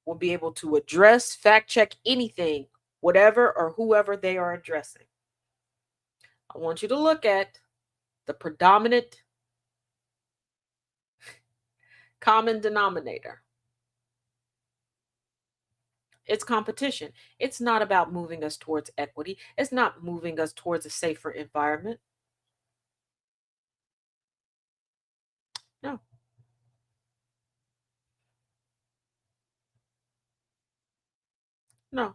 will be able to address, fact check anything, whatever or whoever they are addressing. I want you to look at the predominant common denominator. It's competition. It's not about moving us towards equity. It's not moving us towards a safer environment. No. No.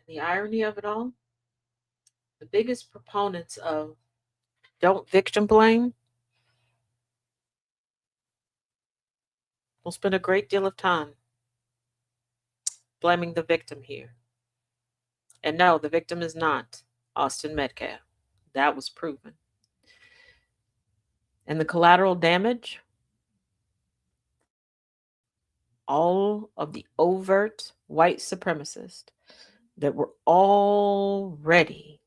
The irony of it all, the biggest proponents of don't victim blame will spend a great deal of time blaming the victim here. And no, the victim is not Austin Metcalf. That was proven. And the collateral damage, all of the overt white supremacists that were already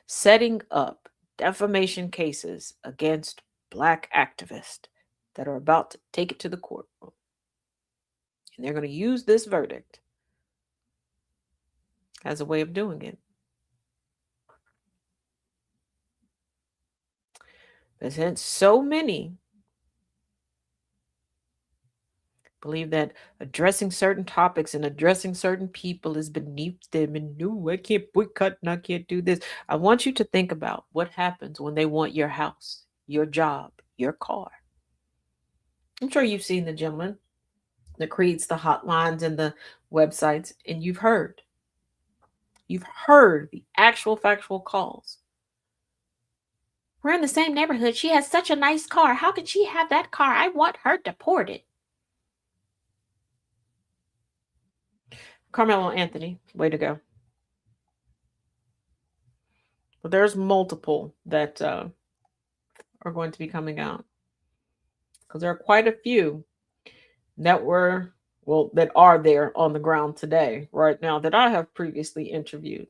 setting up defamation cases against Black activists that are about to take it to the courtroom. And they're going to use this verdict as a way of doing it. But since so many believe that addressing certain topics and addressing certain people is beneath them, and no, I can't boycott and I can't do this. I want you to think about what happens when they want your house, your job, your car. I'm sure you've seen the gentleman that creates the hotlines and the websites, and you've heard the actual factual calls. We're in the same neighborhood. She has such a nice car. How could she have that car? I want her deported. Carmelo Anthony, way to go. But there's multiple that are going to be coming out. Because there are quite a few that that are there on the ground today, right now, that I have previously interviewed.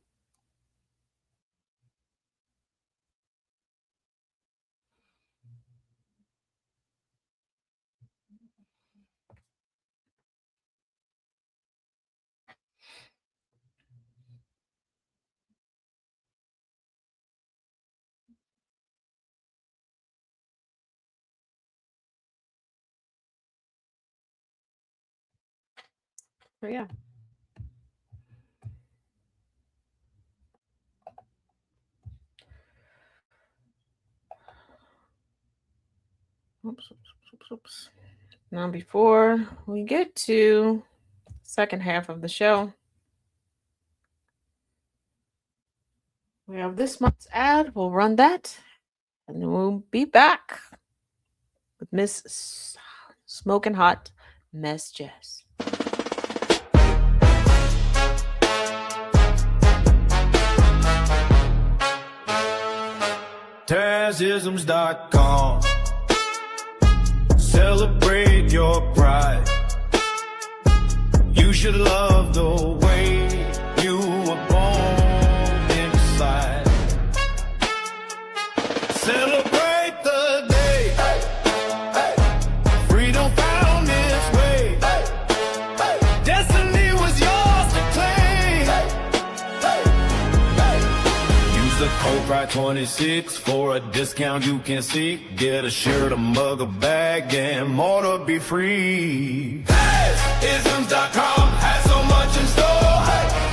So yeah. Oops. Now, before we get to the second half of the show, we have this month's ad. We'll run that, and then we'll be back with Miss Smokin Hot Mess Jess. Tazisms.com. Celebrate your pride. You should love the way you were born inside. Celebrate the day freedom found its way. Destiny was yours to claim. Use the code Pride26 for a discount you can seek. Get a shirt, a mug, a bag, and more to be free. Isms.com has so much in store.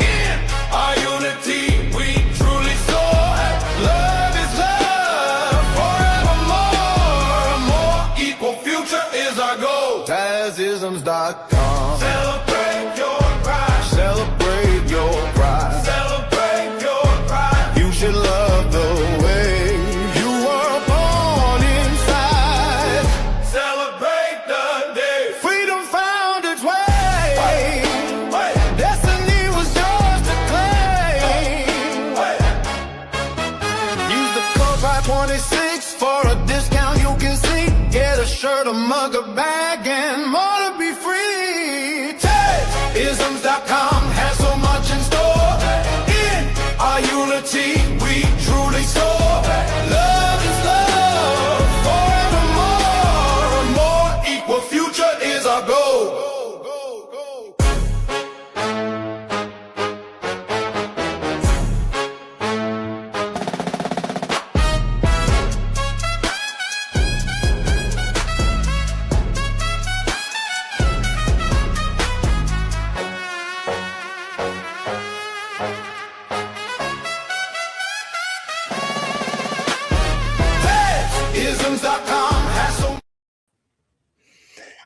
In our unity, we truly soar. Love is love forevermore. A more equal future is our goal. Tazisms.com. Celebrate your pride. Celebrate your pride. Celebrate your pride. You should love the way you were born inside. Celebrate the day freedom found its way. Destiny was yours to claim. Use the code Pride26 for a discount you can see. Get a shirt, a mug, a bag, and more to be free. Isms.com has so much in store. In our unity, we truly soar. Love is love forevermore. A more equal future is our goal. Isms.com has so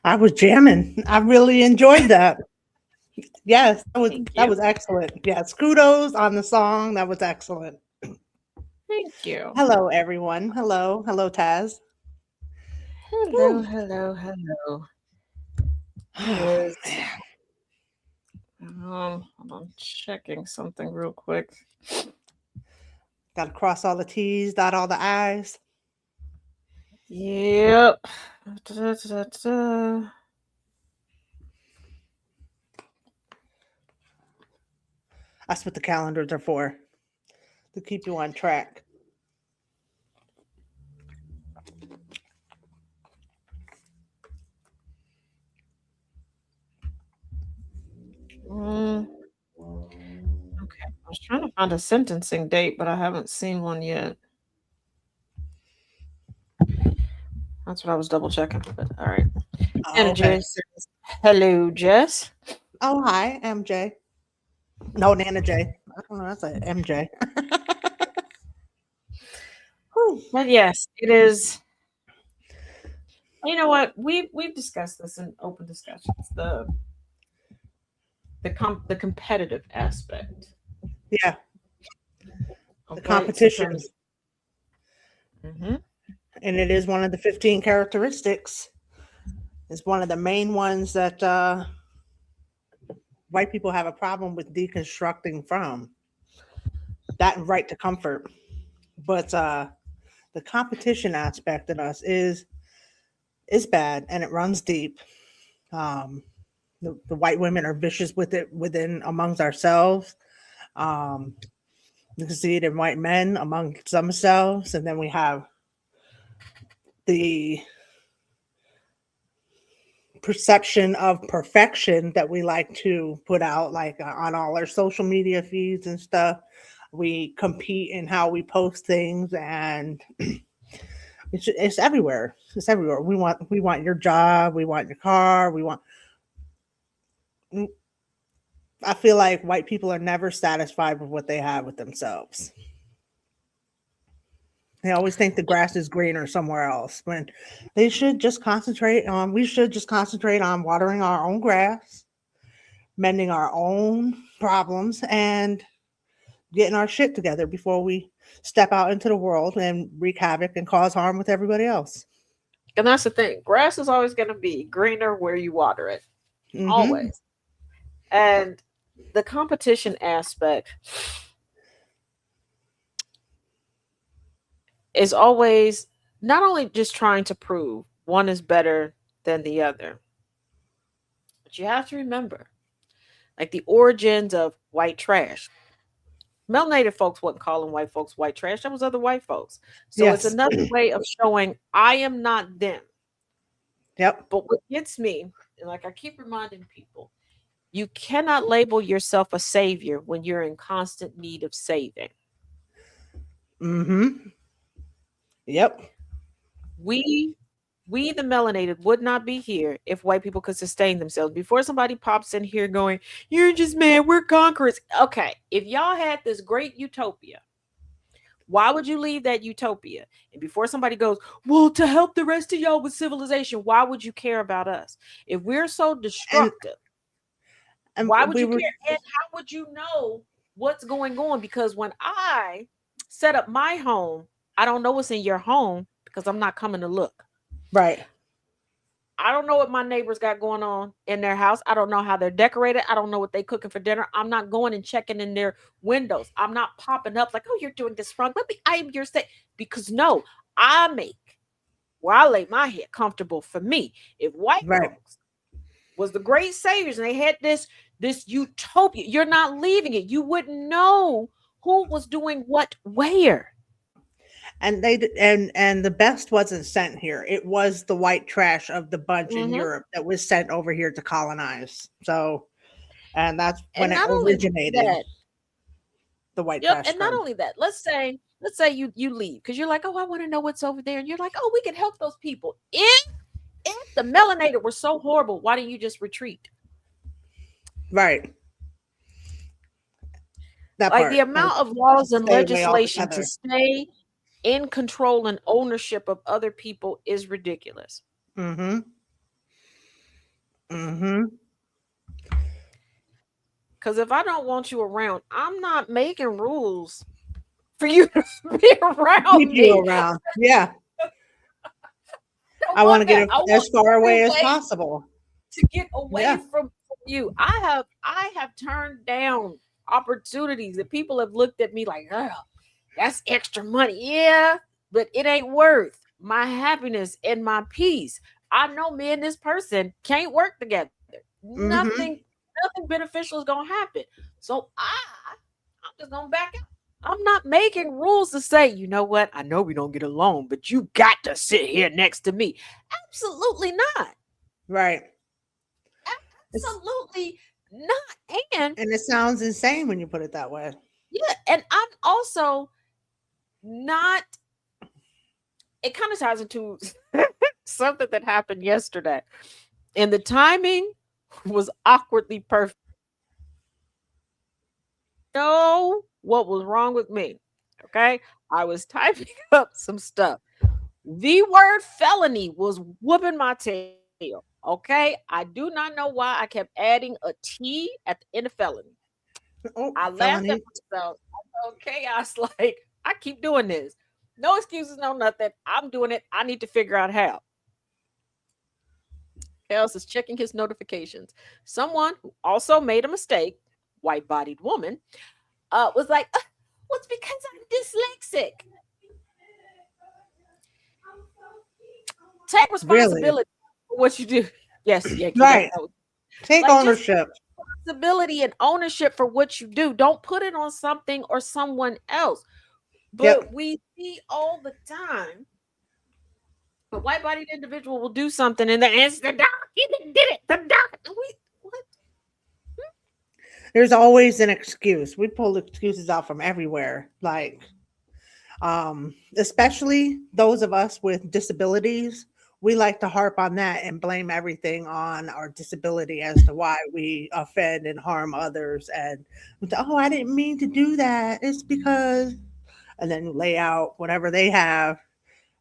I was jamming. I really enjoyed that. Yes, Thank that you. was excellent. Yes, kudos on the song. That was excellent. Thank you. Hello, everyone. Hello, Taz. Hello, Woo. hello. Yes. I'm checking something real quick. Got to cross all the T's, dot all the I's. Yep. Da-da-da-da-da. That's what the calendars are for, to keep you on track. Okay. I was trying to find a sentencing date, but I haven't seen one yet. That's what I was double checking. But all right. Oh, Anna okay. J says, hello, Jess. Oh, hi, MJ. No, Nana J. I don't know. That's a MJ. Whew. But yes, it is. You know what? We've discussed this in open discussions. The competitive aspect. Yeah, of the white competition. supremacy. Mhm. And it is one of the 15 characteristics. It's one of the main ones that white people have a problem with deconstructing from. That and right to comfort. But the competition aspect in us is bad, and it runs deep. Um, the white women are vicious with it within amongst ourselves. Um, you can see it in white men amongst themselves, and then we have the perception of perfection that we like to put out, like on all our social media feeds and stuff. We compete in how we post things, and it's everywhere. It's everywhere. We want your job. We want your car. We want. I feel like white people are never satisfied with what they have with themselves. They always think the grass is greener somewhere else when they should just concentrate on. We should just concentrate on watering our own grass, mending our own problems, and getting our shit together before we step out into the world and wreak havoc and cause harm with everybody else. And that's the thing. Grass is always going to be greener where you water it. Mm-hmm. Always. And the competition aspect is always not only just trying to prove one is better than the other, but you have to remember, like the origins of white trash. Melanated folks wasn't calling white folks white trash. That was other white folks. So Yes. it's another way of showing I am not them. Yep. But what gets me, and like I keep reminding people, you cannot label yourself a savior when you're in constant need of saving. Mm-hmm. Yep. We the melanated would not be here if white people could sustain themselves. Before somebody pops in here going, you're just mad, we're conquerors. Okay, if y'all had this great utopia, why would you leave that utopia? And before somebody goes, well, to help the rest of y'all with civilization, why would you care about us? If we're so destructive, and why would you care? And how would you know what's going on? Because when I set up my home, I don't know what's in your home because I'm not coming to look. Right. I don't know what my neighbors got going on in their house. I don't know how they're decorated. I don't know what they're cooking for dinner. I'm not going and checking in their windows. I'm not popping up like, oh, you're doing this wrong. I am your state. Because no, I make where I lay my head comfortable for me. If white folks was the great saviors and they had this utopia, you're not leaving it. You wouldn't know who was doing what where. And the best wasn't sent here. It was the white trash of the bunch in Europe that was sent over here to colonize. So, and that's when it originated. The white trash. And not only that, let's say you leave because you're like, oh, I want to know what's over there, and you're like, oh, we can help those people. If the melanated were so horrible, why didn't you just retreat? Right. That like part. The amount of laws and legislation to stay in control and ownership of other people is ridiculous. Mm-hmm. Mm-hmm. Because if I don't want you around, I'm not making rules for you to be around Keep me. You around. Yeah. I want to get as far away as possible. To get away from you. I have turned down opportunities that people have looked at me like, girl, that's extra money. Yeah, but it ain't worth my happiness and my peace. I know me and this person can't work together. Mm-hmm. Nothing beneficial is gonna happen. So I'm just gonna back out. I'm not making rules to say, you know what? I know we don't get along, but you got to sit here next to me. Absolutely not. Right. Absolutely not. And it sounds insane when you put it that way. Yeah, and I'm also not. It kind of ties into something that happened yesterday, and the timing was awkwardly perfect. Know what was wrong with me? Okay, I was typing up some stuff. The word felony was whooping my tail. Okay, I do not know why I kept adding a T at the end of felony. Oh, I laughed at myself. I told chaos, like, I keep doing this. No excuses, no nothing. I'm doing it. I need to figure out how. Chaos is checking his notifications. Someone who also made a mistake, white-bodied woman, was like, what's because I'm dyslexic? Take Really? responsibility for what you do. Yes, yeah, keep that. Right. Take Like just ownership. responsibility and ownership for what you do. Don't put it on something or someone else. Yep. But we see all the time a white-bodied individual will do something and it's the doc. He did it. The doc. What? There's always an excuse. We pull excuses out from everywhere. Like, especially those of us with disabilities, we like to harp on that and blame everything on our disability as to why we offend and harm others. And oh, I didn't mean to do that. It's because, and then lay out whatever they have.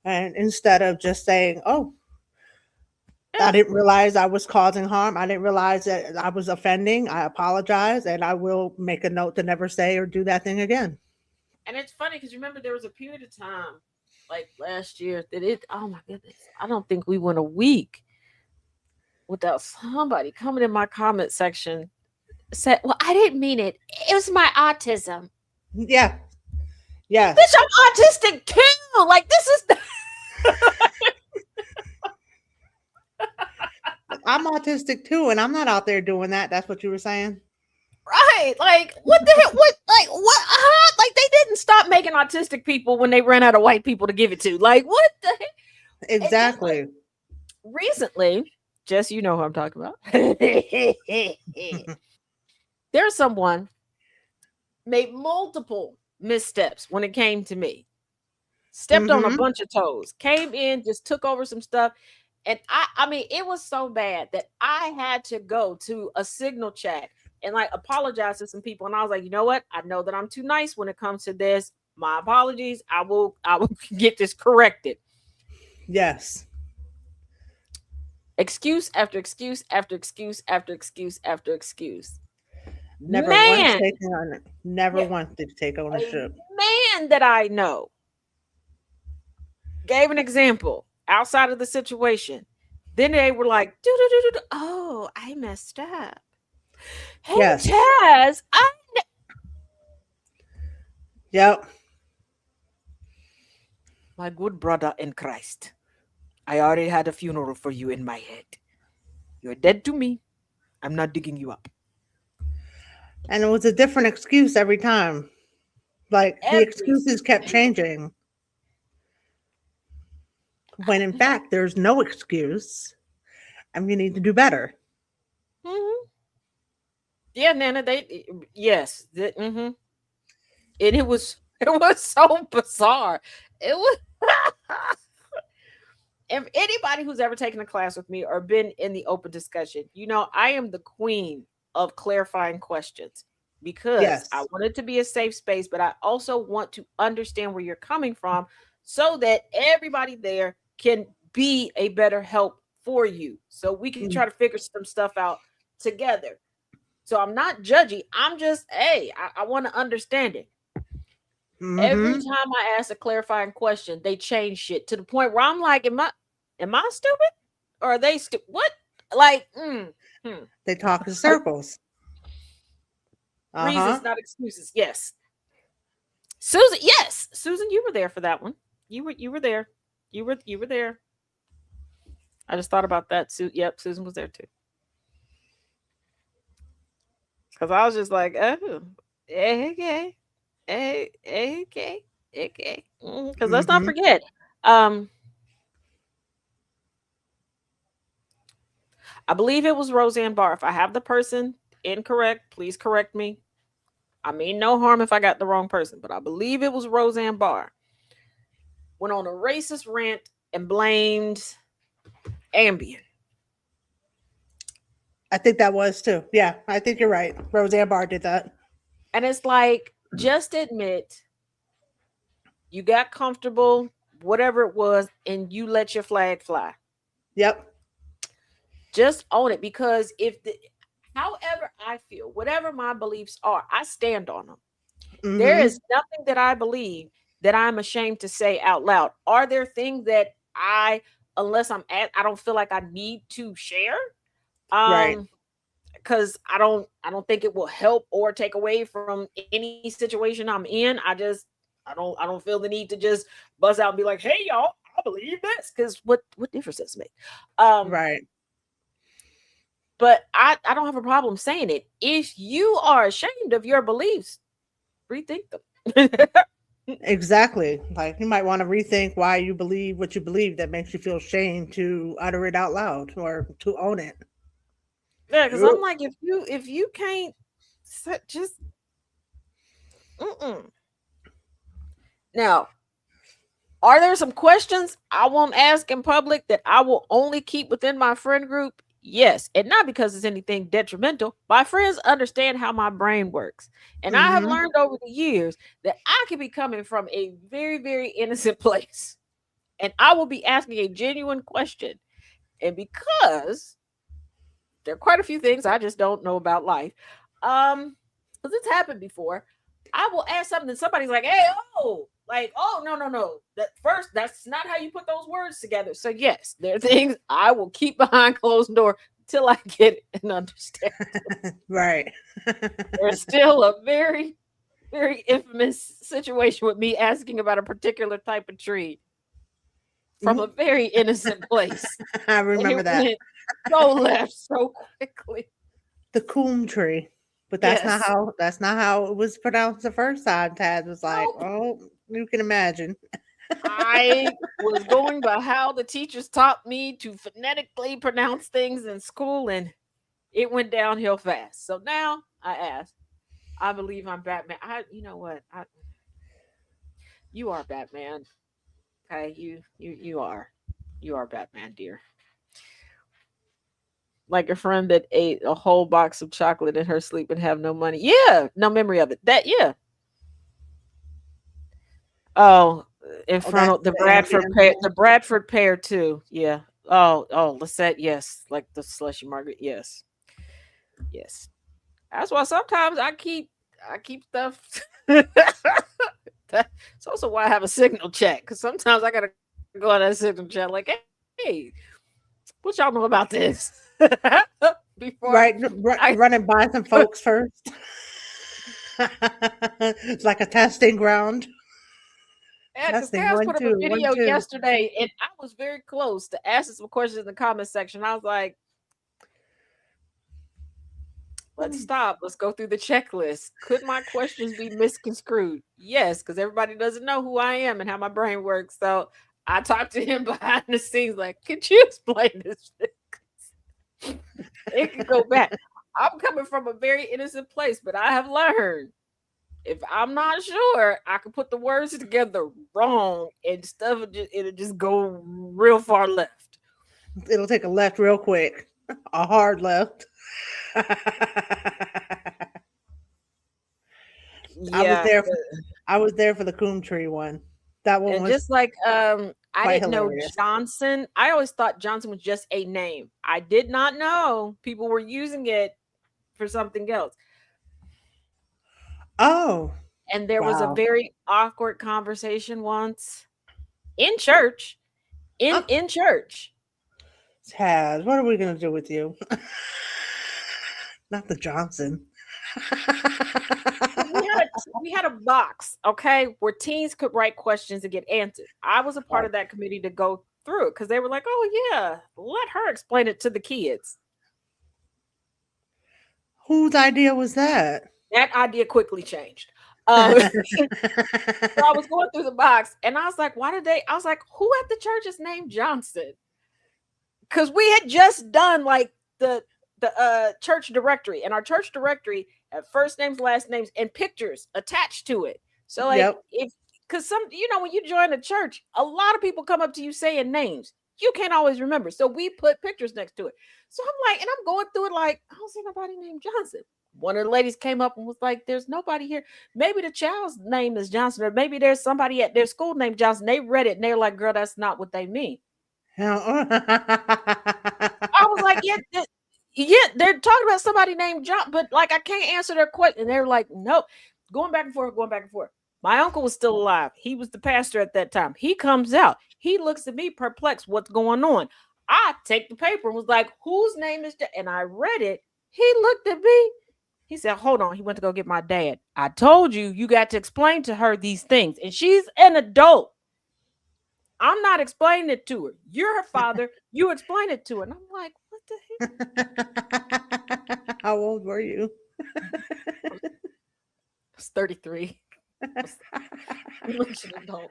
And instead of just saying, oh, I Yeah. didn't realize I was causing harm. I didn't realize that I was offending. I apologize, and I will make a note to never say or do that thing again. And it's funny because remember there was a period of time like last year that it, oh my goodness, I don't think we went a week without somebody coming in my comment section said, well, I didn't mean it. It was my autism. Yeah. Yes. Bitch, I'm autistic too. Like this is I'm autistic too, and I'm not out there doing that. That's what you were saying? right. Like what the hell? What like what? Like they didn't stop making autistic people when they ran out of white people to give it to. Like what the heck? Exactly. Like, recently, Jess, you know who I'm talking about. There's someone made multiple missteps when it came to me. Stepped on a bunch of toes. Came in, just took over some stuff. And I mean, it was so bad that I had to go to a signal chat and like apologize to some people. And I was like, you know what? I know that I'm too nice when it comes to this. My apologies. I will get this corrected. Yes. Excuse after excuse after excuse after excuse after excuse. Never Man, once did take ownership. man that I know gave an example outside of the situation. Then they were like, oh, I messed up. Hey, Yes. Taz, Yep. my good brother in Christ, I already had a funeral for you in my head. You're dead to me. I'm not digging you up. And it was a different excuse every time. Like the Every excuses kept changing. When in fact, there's no excuse. And we need to do better. Mm-hmm. Yeah, Nana, yes. Mm-hmm. And it was so bizarre. It was if anybody who's ever taken a class with me or been in the open discussion, you know, I am the queen of clarifying questions because Yes. I want it to be a safe space, but I also want to understand where you're coming from so that everybody there can be a better help for you. So we can try to figure some stuff out together. So I'm not judgy. I'm just, hey, I want to understand it. Every time I ask a clarifying question, they change shit to the point where I'm like, am I stupid? Or are they stupid? What? Like, They talk in circles. reasons, not excuses. Yes. Susan, yes. Susan, you were there for that one. You were there. You were there. I just thought about that. Yep, Susan was there too. Because I was just like, oh, okay. Okay. Because let's not forget. I believe it was Roseanne Barr. If I have the person incorrect, please correct me. I mean no harm if I got the wrong person, but I believe it was Roseanne Barr. Went on a racist rant and blamed Ambien. I think that was too. Yeah, I think you're right. Roseanne Barr did that. And it's like, just admit you got comfortable, whatever it was, and you let your flag fly. Yep. Just own it, because however I feel, whatever my beliefs are, I stand on them. There is nothing that I believe that I'm ashamed to say out loud. Are there things that unless I don't feel like I need to share? Right. Because I don't think it will help or take away from any situation I'm in. I don't feel the need to just buzz out and be like, hey y'all, I'm believe this because what difference does it make? Right. But I don't have a problem saying it. If you are ashamed of your beliefs, rethink them. Exactly. Like you might want to rethink why you believe what you believe that makes you feel shame to utter it out loud or to own it. Yeah, because I'm like, if you can't just now, are there some questions I won't ask in public that I will only keep within my friend group? Yes, and not because it's anything detrimental. My friends understand how my brain works, and I have learned over the years that I can be coming from a very, very innocent place, and I will be asking a genuine question. And because there are quite a few things I just don't know about life, because it's happened before, I will ask something and somebody's like, "Hey, oh." Like, oh, no. That's not how you put those words together. So, yes, there are things I will keep behind closed door till I get it and understand. Right. There's still a very, very infamous situation with me asking about a particular type of tree from a very innocent place. I remember it that. Went so left so quickly. The coom tree. But that's not how it was pronounced the first time. Taz was like, "Oh, you can imagine." I was going by how the teachers taught me to phonetically pronounce things in school, and it went downhill fast. So now I ask, I believe I'm Batman. You know what? You are Batman. Okay, you are Batman, dear. Like a friend that ate a whole box of chocolate in her sleep and have no money. Yeah, no memory of it. Yeah. Oh, in front of the Bradford pear too. Yeah. Oh, Lisette, yes. Like the slushy Margaret, yes. That's why sometimes I keep stuff. That's also why I have a signal check, because sometimes I gotta go on that signal check. Like, hey, what y'all know about this? Before running by some folks first. It's like a testing ground. Yeah, because Cass put up a video yesterday, and I was very close to asking some questions in the comment section. I was like, let's stop. Let's go through the checklist. Could my questions be misconstrued? Yes, because everybody doesn't know who I am and how my brain works. So I talked to him behind the scenes, like, could you explain this? It could go back. I'm coming from a very innocent place, but I have learned if I'm not sure, I can put the words together wrong and stuff. It'll just go real far left. It'll take a left real quick, a hard left. Yeah, I was there for the coom tree one. That one was just like I didn't hilarious. know Johnson. I always thought Johnson was just a name. I did not know people were using it for something else. Oh. And there was a very awkward conversation once in church. In church. Taz, what are we gonna do with you? Not the Johnson. we had a box, okay, where teens could write questions and get answered. I was a part of that committee to go through it because they were like, "Oh yeah, let her explain it to the kids." Whose idea was that? That idea quickly changed. So I was going through the box and I was like, I was like, who at the church is named Johnson? Because we had just done like the church directory, and our church directory had first names, last names, and pictures attached to it. So like because when you join a church, a lot of people come up to you saying names. You can't always remember. So we put pictures next to it. So I'm like, and I'm going through it like, I don't see nobody named Johnson. One of the ladies came up and was like, there's nobody here. Maybe the child's name is Johnson, or maybe there's somebody at their school named Johnson. They read it and they're like, girl, that's not what they mean. I was like, yeah, they're talking about somebody named John, but like I can't answer their question. And they're like, no, going back and forth. My uncle was still alive. He was the pastor at that time. He comes out. He looks at me perplexed. What's going on? I take the paper and was like, whose name is that? And I read it. He looked at me. He said, hold on. He went to go get my dad. I told you got to explain to her these things. And she's an adult. I'm not explaining it to her. You're her father. You explain it to her. And I'm like, what the heck? How old were you? I was 33. Much an adult.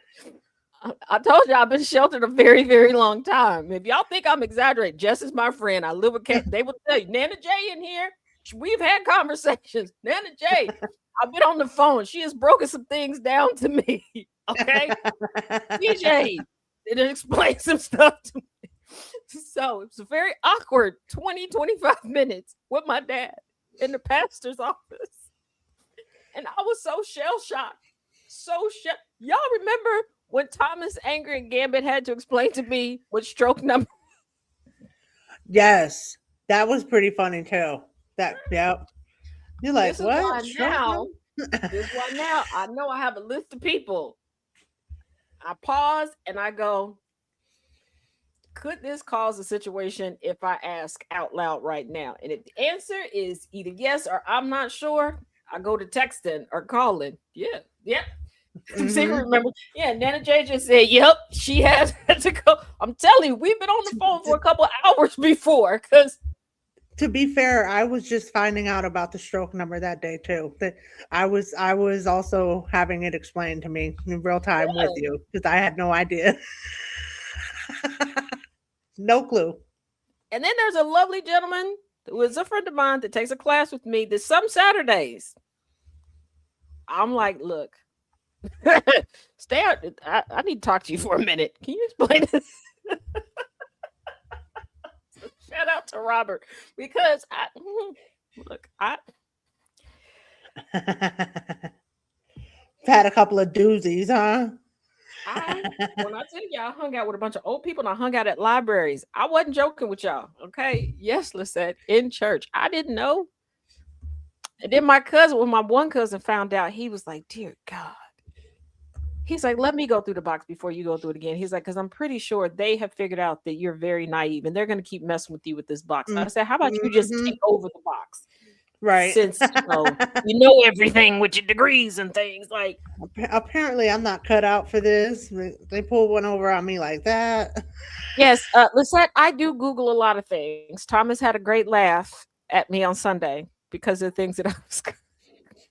I told you I've been sheltered a very, very long time. If y'all think I'm exaggerating, Jess is my friend. I live with Kate. They will tell you, Nana J in here. We've had conversations. Nana J, I've been on the phone. She has broken some things down to me. Okay. DJ, it explains some stuff to me. So it was a very awkward 20-25 minutes with my dad in the pastor's office. And I was so shell-shocked. Y'all remember when Thomas, Angry, and Gambit had to explain to me what stroke number? Yes, that was pretty funny too. Yep. You're like, This is what? why Stroke now. number? This is why now I know I have a list of people. I pause and I go, could this cause a situation if I ask out loud right now? And if the answer is either yes or I'm not sure, I go to texting or calling. Yeah. Mhm. Remember? Yeah, Nana J just said, yep, she had to go. I'm telling you, we've been on the phone for a couple of hours before because To be fair, I was just finding out about the stroke number that day too. That I was also having it explained to me in real time with you because I had no idea. No clue. and then there's a lovely gentleman who is a friend of mine that takes a class with me that some Saturdays. I'm like, look, stay out. I need to talk to you for a minute. Can you explain this? Shout out to Robert because I Had a couple of doozies, huh? when I tell you I hung out with a bunch of old people and I hung out at libraries, I wasn't joking with y'all. Okay. Yes, Lisette, in church. I didn't know. And then when my one cousin found out, he was like, dear God. He's like, let me go through the box before you go through it again. He's like, because I'm pretty sure they have figured out that you're very naive and they're going to keep messing with you with this box. I said, how about you just Mhm. take over the box? Right. Since you know everything with your degrees and things like. Apparently, I'm not cut out for this. They pulled one over on me like that. Yes, Lisette, I do Google a lot of things. Thomas had a great laugh at me on Sunday because of the things that I was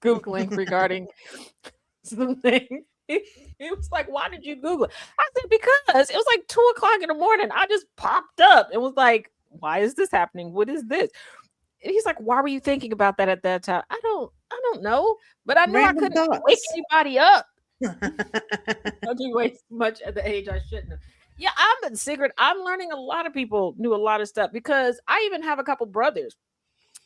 Googling regarding some things. He was like, why did you Google it? I said, because it was like 2:00 in the morning. I just popped up and was like, why is this happening? What is this? And he's like, why were you thinking about that at that time? I don't know, but I knew I Random couldn't wake thoughts. anybody up. I do way too much at the age I shouldn't have. Yeah, I'm a secret. I'm learning a lot of people knew a lot of stuff because I even have a couple brothers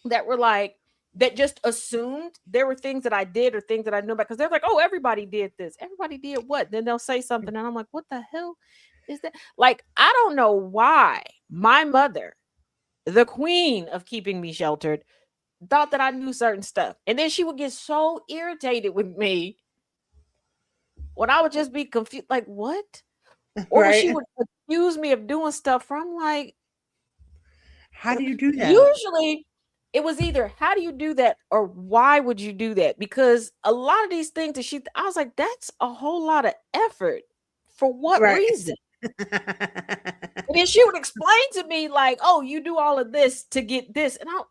that were like, that just assumed there were things that I did or things that I knew about because they're like, oh, everybody did this. Everybody did what? Then they'll say something and I'm like, what the hell is that? Like, I don't know why my mother, the queen of keeping me sheltered, thought that I knew certain stuff. And then she would get so irritated with me when I would just be confused, like, what? Or when she Right? would accuse me of doing stuff from like, How do you do that? usually it was either how do you do that or why would you do that? Because a lot of these things that I was like, that's a whole lot of effort. For what Right. reason? And then she would explain to me, like, oh, you do all of this to get this. And I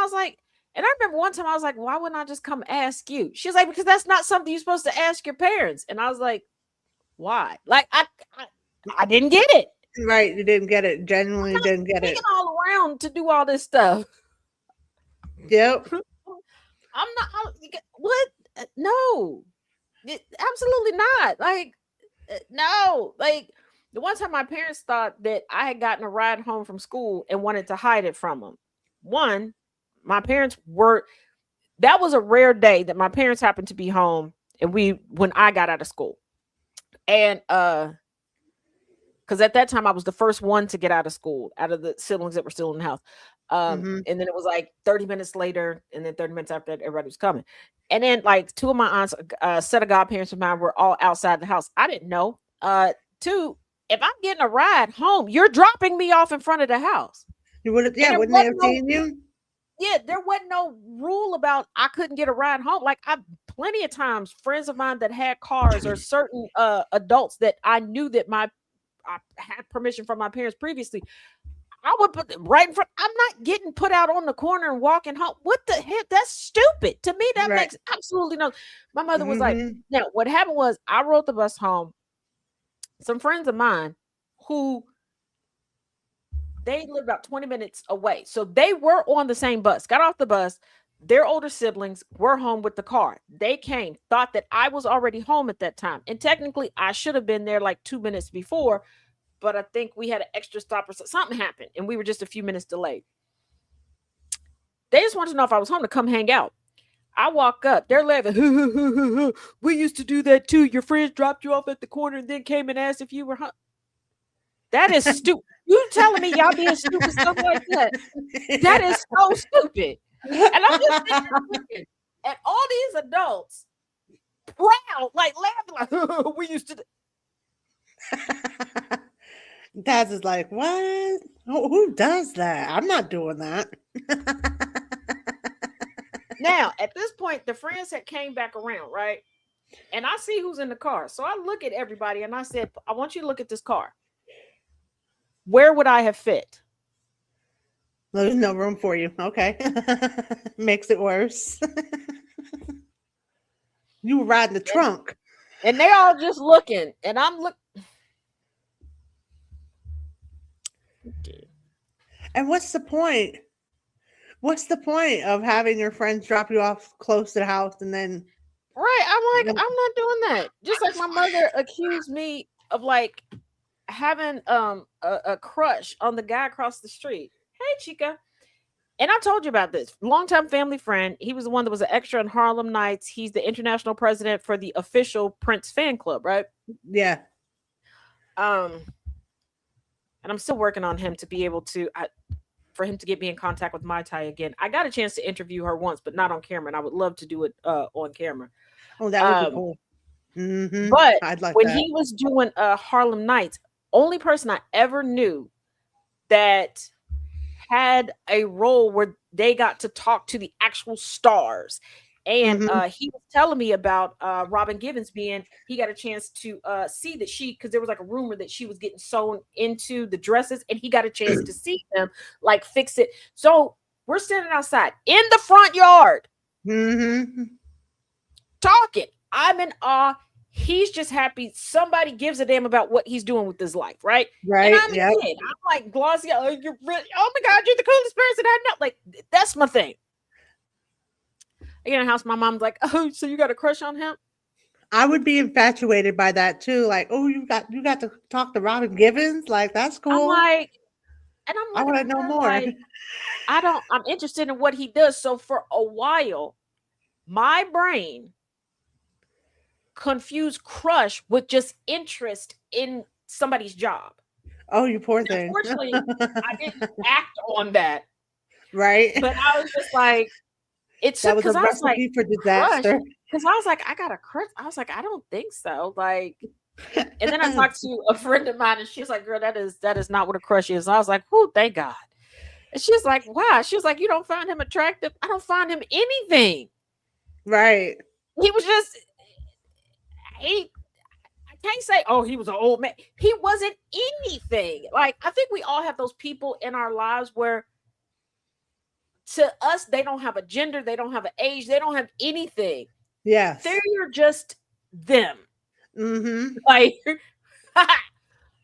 was like, and I remember one time I was like, why wouldn't I just come ask you? She was like, because that's not something you're supposed to ask your parents. And I was like, why? Like, I didn't get it. Right. You didn't get it. Genuinely didn't get it. Thinking all around to do all this stuff. Yep. What? No, absolutely not. Like, no. Like, the one time my parents thought that I had gotten a ride home from school and wanted to hide it from them. One, my parents that was a rare day that my parents happened to be home and when I got out of school. And because at that time I was the first one to get out of school out of the siblings that were still in the house. Mhm. And then it was like 30 minutes later, and then 30 minutes after that, everybody was coming. And then like two of my aunts, set of godparents of mine were all outside the house. I didn't know. Two, if I'm getting a ride home, you're dropping me off in front of the house. You would have, And there wouldn't they have wasn't no, seen you? yeah, there wasn't no rule about I couldn't get a ride home. Like, I plenty of times friends of mine that had cars or certain adults that I knew that I had permission from my parents previously. I would put them right in front. I'm not getting put out on the corner and walking home. What the heck? That's stupid. To me, that makes absolutely no. My mother was like, now what happened was I rode the bus home. Some friends of mine who they lived about 20 minutes away. So they were on the same bus, got off the bus. Their older siblings were home with the car. They came, thought that I was already home at that time. And technically, I should have been there like 2 minutes before. But I think we had an extra stop or something happened and we were just a few minutes delayed. They just wanted to know if I was home to come hang out. I walk up, they're laughing. We used to do that too. Your friends dropped you off at the corner and then came and asked if you were home. That is stupid. You telling me y'all being stupid stuff like that? That is so stupid. And I'm just sitting there looking at all these adults proud, like laughing, like we used to. Daz is like, what? Who does that? I'm not doing that. Now, at this point, the friends had came back around, right? And I see who's in the car. So I look at everybody and I said, I want you to look at this car. Where would I have fit? There's no room for you. Okay. Makes it worse. You were riding the trunk. And they all just looking. And I'm looking. And what's the point? What's the point of having your friends drop you off close to the house and then? Right. I'm like, I'm not doing that. Just like my mother accused me of like having a crush on the guy across the street. Hey, Chica. And I told you about this. Longtime family friend. He was the one that was an extra in Harlem Nights. He's the international president for the official Prince fan club, right? Yeah. And I'm still working on him to be able to, for him to get me in contact with Mai Tai again. I got a chance to interview her once, but not on camera. And I would love to do it on camera. Oh, that would be cool. Mm-hmm. But I'd like when that. he was doing Harlem Nights, only person I ever knew that had a role where they got to talk to the actual stars. And he was telling me about Robin Givens he got a chance to see that because there was like a rumor that she was getting sewn into the dresses and he got a chance to see them, like fix it. So we're standing outside in the front yard talking. I'm in awe. He's just happy somebody gives a damn about what he's doing with his life, right? Right. And I'm a kid. I'm like glossy. Oh, you're really, oh my God, you're the coolest person I know. Like, that's my thing. I get in the house, my mom's like, oh, so you got a crush on him? I would be infatuated by that too. Like, oh, you got to talk to Robin Givens. Like, that's cool. I'm like, and I want to know more. Like, I'm interested in what he does. So for a while, my brain confused crush with just interest in somebody's job. Oh, you poor thing. Unfortunately, I didn't act on that. Right. But I was just like, that was a recipe for disaster. Because I was like, I got a crush. I was like, I don't think so. Like, and then I talked to a friend of mine, and she's like, "Girl, that is not what a crush is." And I was like, "Oh, thank God." And she's like, "Why?" She was like, "You don't find him attractive?" I don't find him anything. Right. He was just I can't say, oh, he was an old man. He wasn't anything. Like, I think we all have those people in our lives where to us, they don't have a gender, they don't have an age, they don't have anything. Yeah. They're just them. Like,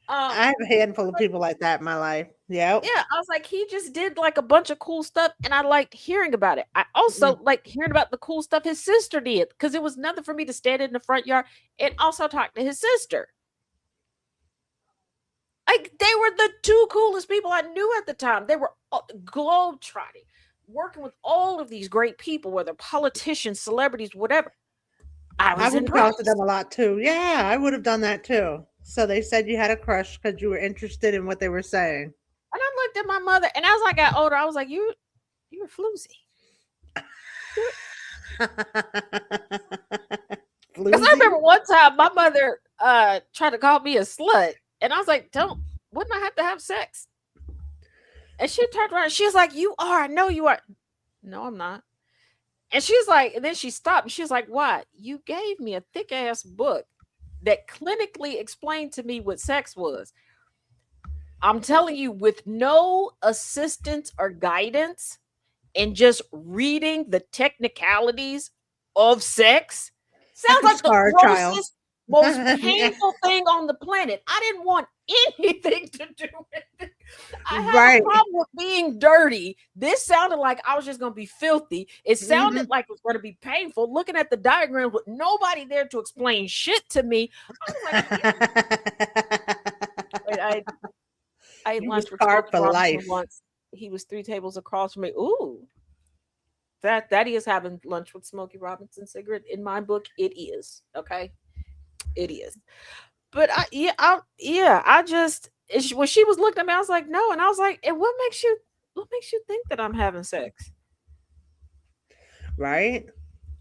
I have a handful of people like that in my life. Yeah. Yeah. I was like, he just did like a bunch of cool stuff, and I liked hearing about it. I also like hearing about the cool stuff his sister did, because it was nothing for me to stand in the front yard and also talk to his sister. Like, they were the two coolest people I knew at the time. They were globe-trotting, working with all of these great people, whether politicians, celebrities, whatever. I would talk to them a lot too. Yeah, I would have done that too. So they said you had a crush because you were interested in what they were saying. And I looked at my mother, and as I got older, I was like, you were floozy. Because I remember one time my mother tried to call me a slut, and I was like, wouldn't I have to have sex? And she turned around and she was like, you are. I know you are. No, I'm not. And she's like, and then she stopped and she was like, "What? You gave me a thick ass book that clinically explained to me what sex was. I'm telling you, with no assistance or guidance and just reading the technicalities of sex sounds like the Scar child. grossest, most painful thing on the planet. I didn't want anything to do with it. I have Right. a problem with being dirty. This sounded like I was just going to be filthy. It sounded like it was going to be painful. Looking at the diagrams with nobody there to explain shit to me, I was like, I ate You lunch was with scarred Smokey for Robinson life. once. He was 3 tables across from me. Ooh, that is having lunch with Smokey Robinson cigarette. In my book, it is. Okay, it is. But I just when she was looking at me, I was like, no, and I was like, and what makes you think that I'm having sex? Right?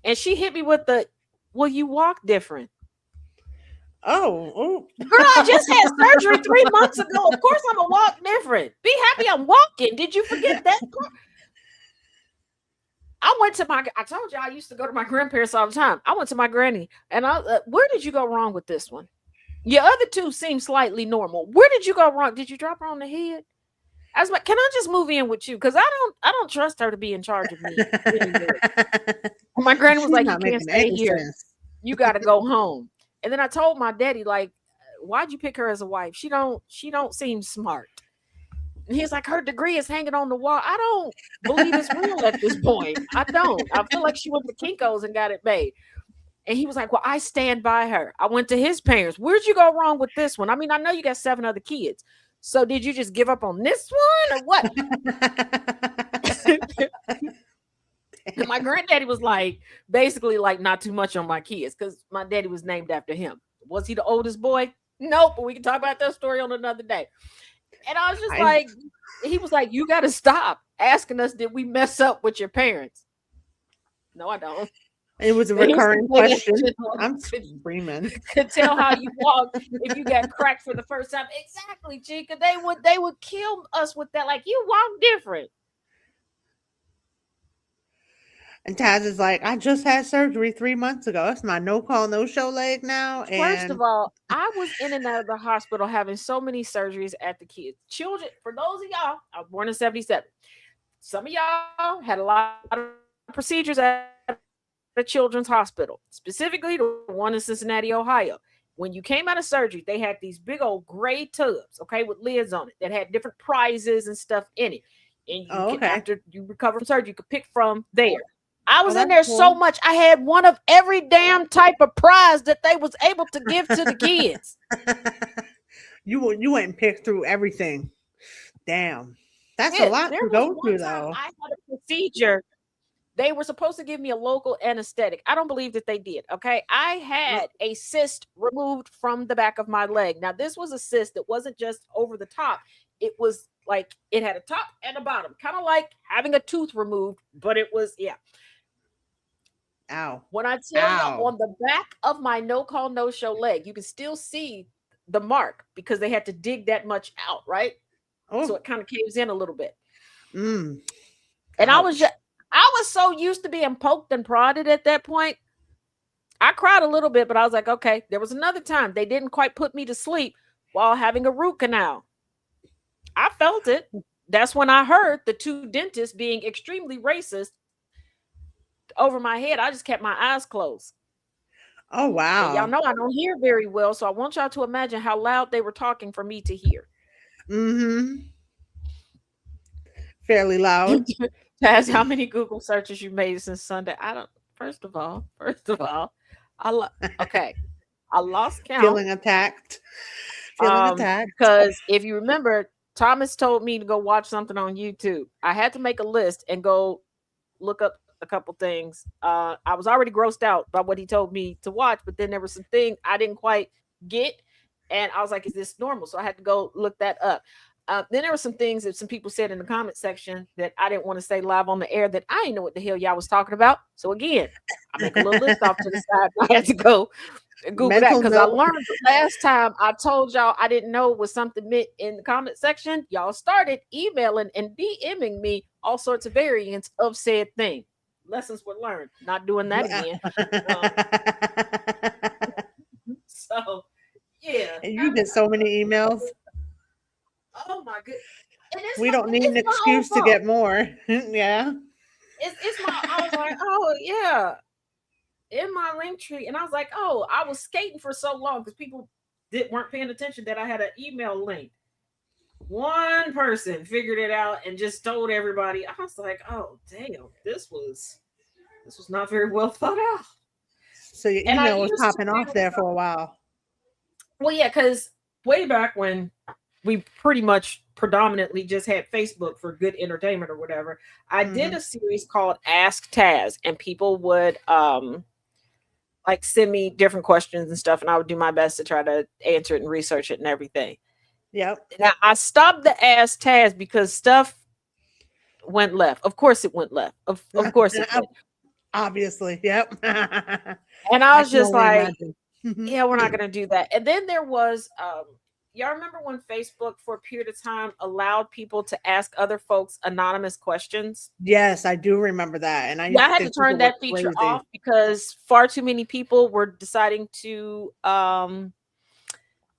And she hit me with the, well, you walk different. Oh. Girl, I just had surgery 3 months ago. Of course I'm gonna walk different. Be happy I'm walking. Did you forget that part? I told you I used to go to my grandparents all the time. I went to my granny and where did you go wrong with this one? Your other two seem slightly normal. Where did you go wrong? Did you drop her on the head? I was like, can I just move in with you? Because I don't trust her to be in charge of me anymore. My granny was She's like, you not can't making stay any here. sense. You got to go home. And then I told my daddy, like, why'd you pick her as a wife? She don't seem smart. And he's like, her degree is hanging on the wall. I don't believe it's real at this point. I don't. I feel like she went to Kinko's and got it made. And he was like, well, I stand by her. I went to his parents. Where'd you go wrong with this one? I mean, I know you got 7 other kids. So did you just give up on this one or what? And my granddaddy was like, basically like, not too much on my kids because my daddy was named after him. Was he the oldest boy? Nope, but we can talk about that story on another day. And I was just like, he was like, you got to stop asking us, did we mess up with your parents? No, I don't. It was a recurring question. I'm screaming. Could tell how you walk if you got cracked for the first time. Exactly, Chica. They would kill us with that. Like, you walk different. And Taz is like, I just had surgery 3 months ago. That's my no call, no show leg now. First of all, I was in and out of the hospital having so many surgeries at the kids. Children, for those of y'all, I was born in 77. Some of y'all had a lot of procedures at the children's hospital, specifically the one in Cincinnati, Ohio. When you came out of surgery, they had these big old gray tubs, okay, with lids on it that had different prizes and stuff in it. And you after you recover from surgery, you could pick from there. I was in there so much, I had one of every damn type of prize that they was able to give to the kids. You went and picked through everything. Damn. That's a lot to go through, though. I had a procedure. They were supposed to give me a local anesthetic. I don't believe that they did. Okay. I had a cyst removed from the back of my leg. Now, this was a cyst that wasn't just over the top. It was like it had a top and a bottom, kind of like having a tooth removed, but it was, yeah. Ow. When I tell you on the back of my no call, no show leg, you can still see the mark because they had to dig that much out, right? Oh. So it kind of caves in a little bit. And I was so used to being poked and prodded at that point. I cried a little bit, but I was like, okay. There was another time they didn't quite put me to sleep while having a root canal. I felt it. That's when I heard the 2 dentists being extremely racist over my head. I just kept my eyes closed. Oh, wow. And y'all know I don't hear very well, so I want y'all to imagine how loud they were talking for me to hear. Fairly loud. Taz, how many Google searches you made since Sunday? I don't. First of all, I lost count. Feeling attacked. Because if you remember, Thomas told me to go watch something on YouTube. I had to make a list and go look up a couple things. I was already grossed out by what he told me to watch, but then there were some things I didn't quite get, and I was like, "Is this normal?" So I had to go look that up. Then there were some things that some people said in the comment section that I didn't want to say live on the air that I didn't know what the hell y'all was talking about. So again, I make a little list off to the side. I had to go Google that because I learned the last time I told y'all I didn't know what something meant in the comment section. Y'all started emailing and DMing me all sorts of variants of said thing. lessons were learned. Not doing that again. Um, so yeah, And you get so many emails. oh my good, and We don't need an it's my own excuse to fault. get more. Yeah. It's my. I was like, oh yeah, in my link tree, and I was like, oh, I was skating for so long because people weren't paying attention that I had an email link. One person figured it out and just told everybody. I was like, oh damn, this was not very well thought out. So your And I email was used to popping off do there for a while. well, yeah, because way back when we pretty much predominantly just had Facebook for good entertainment or whatever, I did Hmm. a series called Ask Taz, and people would like send me different questions and stuff, and I would do my best to try to answer it and research it and everything. Yep. Now I stopped the Ask Taz because stuff went left. Of course it went left. Of course it did. Obviously. Yep. I And I was can just only like, imagine. yeah, we're not gonna do that. And then there was y'all remember when Facebook for a period of time allowed people to ask other folks anonymous questions? Yes, I do remember that. And I Yeah, used I to had to think people turn were that feature crazy. off because far too many people were deciding to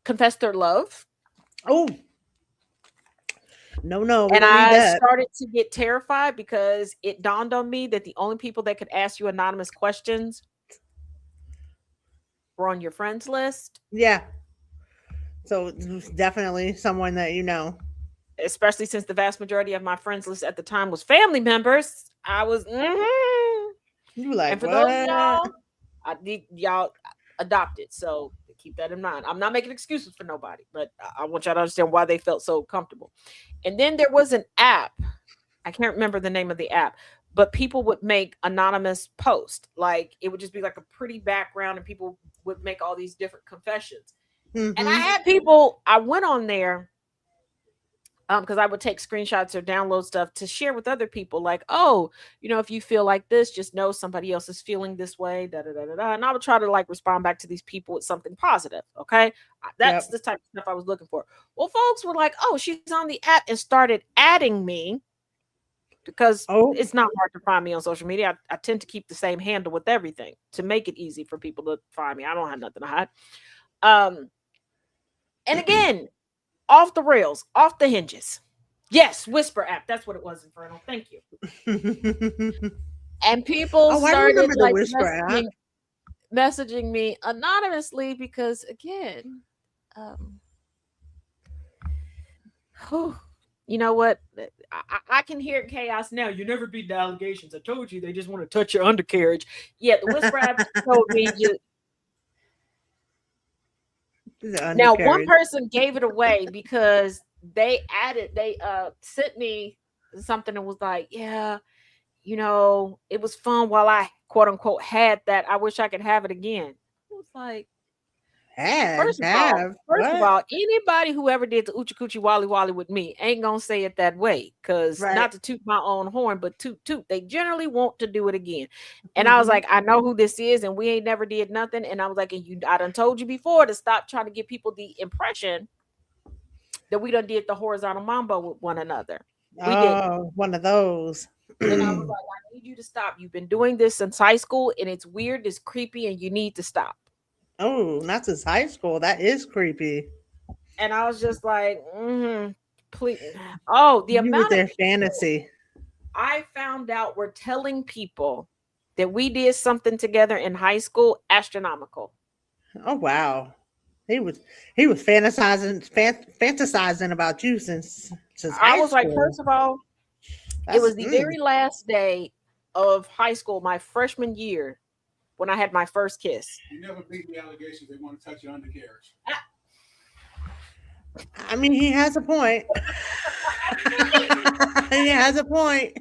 confess their love. Oh, no, we And don't need I that. started to get terrified because it dawned on me that the only people that could ask you anonymous questions were on your friends list, Yeah. So it's definitely someone that you know. especially since the vast majority of my friends list at the time was family members. I was, You were and like, for those of what? y'all, I need y'all adopted. So keep that in mind. I'm not making excuses for nobody, but I want y'all to understand why they felt so comfortable. And then there was an app. I can't remember the name of the app, but people would make anonymous posts. Like it would just be like a pretty background, and people would make all these different confessions. And I Mm-hmm. had people, I went on there because I would take screenshots or download stuff to share with other people, like, oh, if you feel like this, just know somebody else is feeling this way, da da da da da. And I would try to like respond back to these people with something positive. Okay. That's Yep. the type of stuff I was looking for. Well, folks were like, oh, she's on the app and started adding me because Oh, it's not hard to find me on social media. I tend to keep the same handle with everything to make it easy for people to find me. I don't have nothing to hide. Um, and again, off the rails, off the hinges. Yes, Whisper app. That's what it was, Infernal. Thank you. And people oh, I started remember the like Whisper app. messaging me anonymously because again, um, whew, you know what? I can hear chaos now. You never beat the allegations. I told you they just want to touch your undercarriage. Yeah, the Whisper app told me you. The Now, one undercarriage. person gave it away because they sent me something and was like, yeah, it was fun while I quote unquote had that. I wish I could have it again. It was like, Had, first of all, have. first of What? all, anybody who ever did the Oochie Coochie Wally Wally with me ain't gonna say it that way. Cause Right. not to toot my own horn, but toot toot. They generally want to do it again. And I was Hmm. like, I know who this is, and we ain't never did nothing. And I was like, and I done told you before to stop trying to give people the impression that we done did the horizontal mambo with one another. We didn't. Oh, one of those. And I was like, I need you to stop. You've been doing this since high school, and it's weird, it's creepy, and you need to stop. Oh, not since high school. That is creepy. And I was just like, please. Oh, the You with amount of their people fantasy. I found out were telling people that we did something together in high school, astronomical. Oh wow. He was fantasizing about you since I high was like, school. first of all, it That's was the very last day of high school, my freshman year, when I had my first kiss. You never beat the allegations they want to touch your undercarriage. I mean, he has a point. He has a point.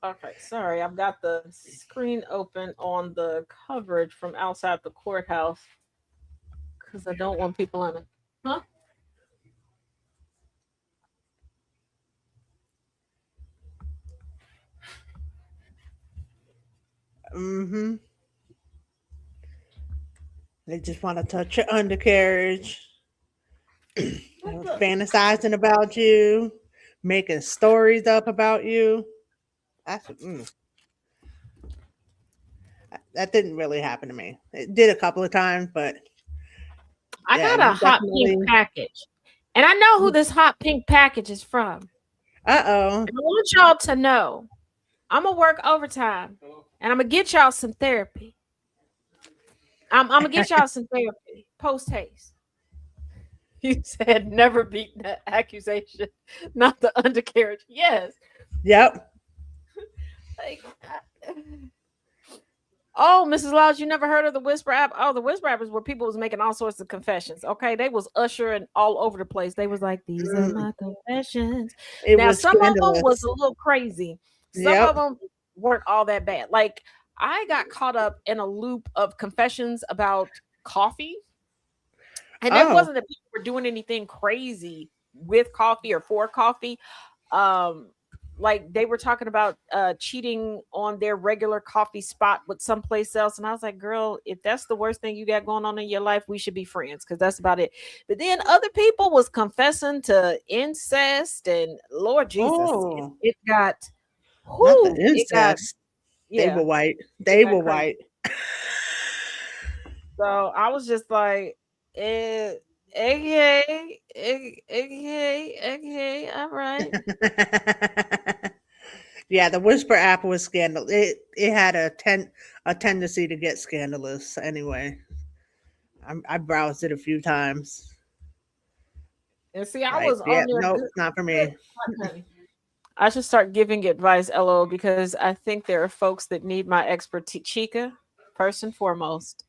Okay, sorry, I've got the screen open on the coverage from outside the courthouse because I don't want people on it. Huh? Mm-hmm. They just want to touch your undercarriage, fantasizing about you, making stories up about you. That's that didn't really happen to me. It did a couple of times, but I yeah, got a you hot pink definitely. package, and I know who this hot pink package is from. Uh And I want y'all to know I'm gonna work overtime, and I'm gonna get y'all some therapy. I'm gonna get y'all some therapy post haste. You said never beat that accusation, not the undercarriage. Yes, Yep. like, oh, Mrs. Loud, you never heard of the Whisper app? Oh, the Whisper app is where people was making all sorts of confessions. Okay, they was ushering all over the place. They was like, "These are Mm, my confessions." it Now, was some of them was scandalous. a little crazy. Some of Yep. them weren't all that bad. Like I got caught up in a loop of confessions about coffee, and it Oh. wasn't that people were doing anything crazy with coffee or for coffee. Um, like they were talking about cheating on their regular coffee spot with someplace else, and I was like, girl, if that's the worst thing you got going on in your life, we should be friends because that's about it. But then other people was confessing to incest, and Lord Jesus, it, Oh. it got Not the it got incest. They yeah, were white. it They got were crazy. white. So I was just like, eh, okay, okay, all right. Yeah, the Whisper app was scandal. It had a tendency to get scandalous. Anyway, I browsed it a few times. And see, I Like, was yeah, on there nope, good, not for good me. content. I should start giving advice, LO, because I think there are folks that need my expertise. Chica, first and foremost.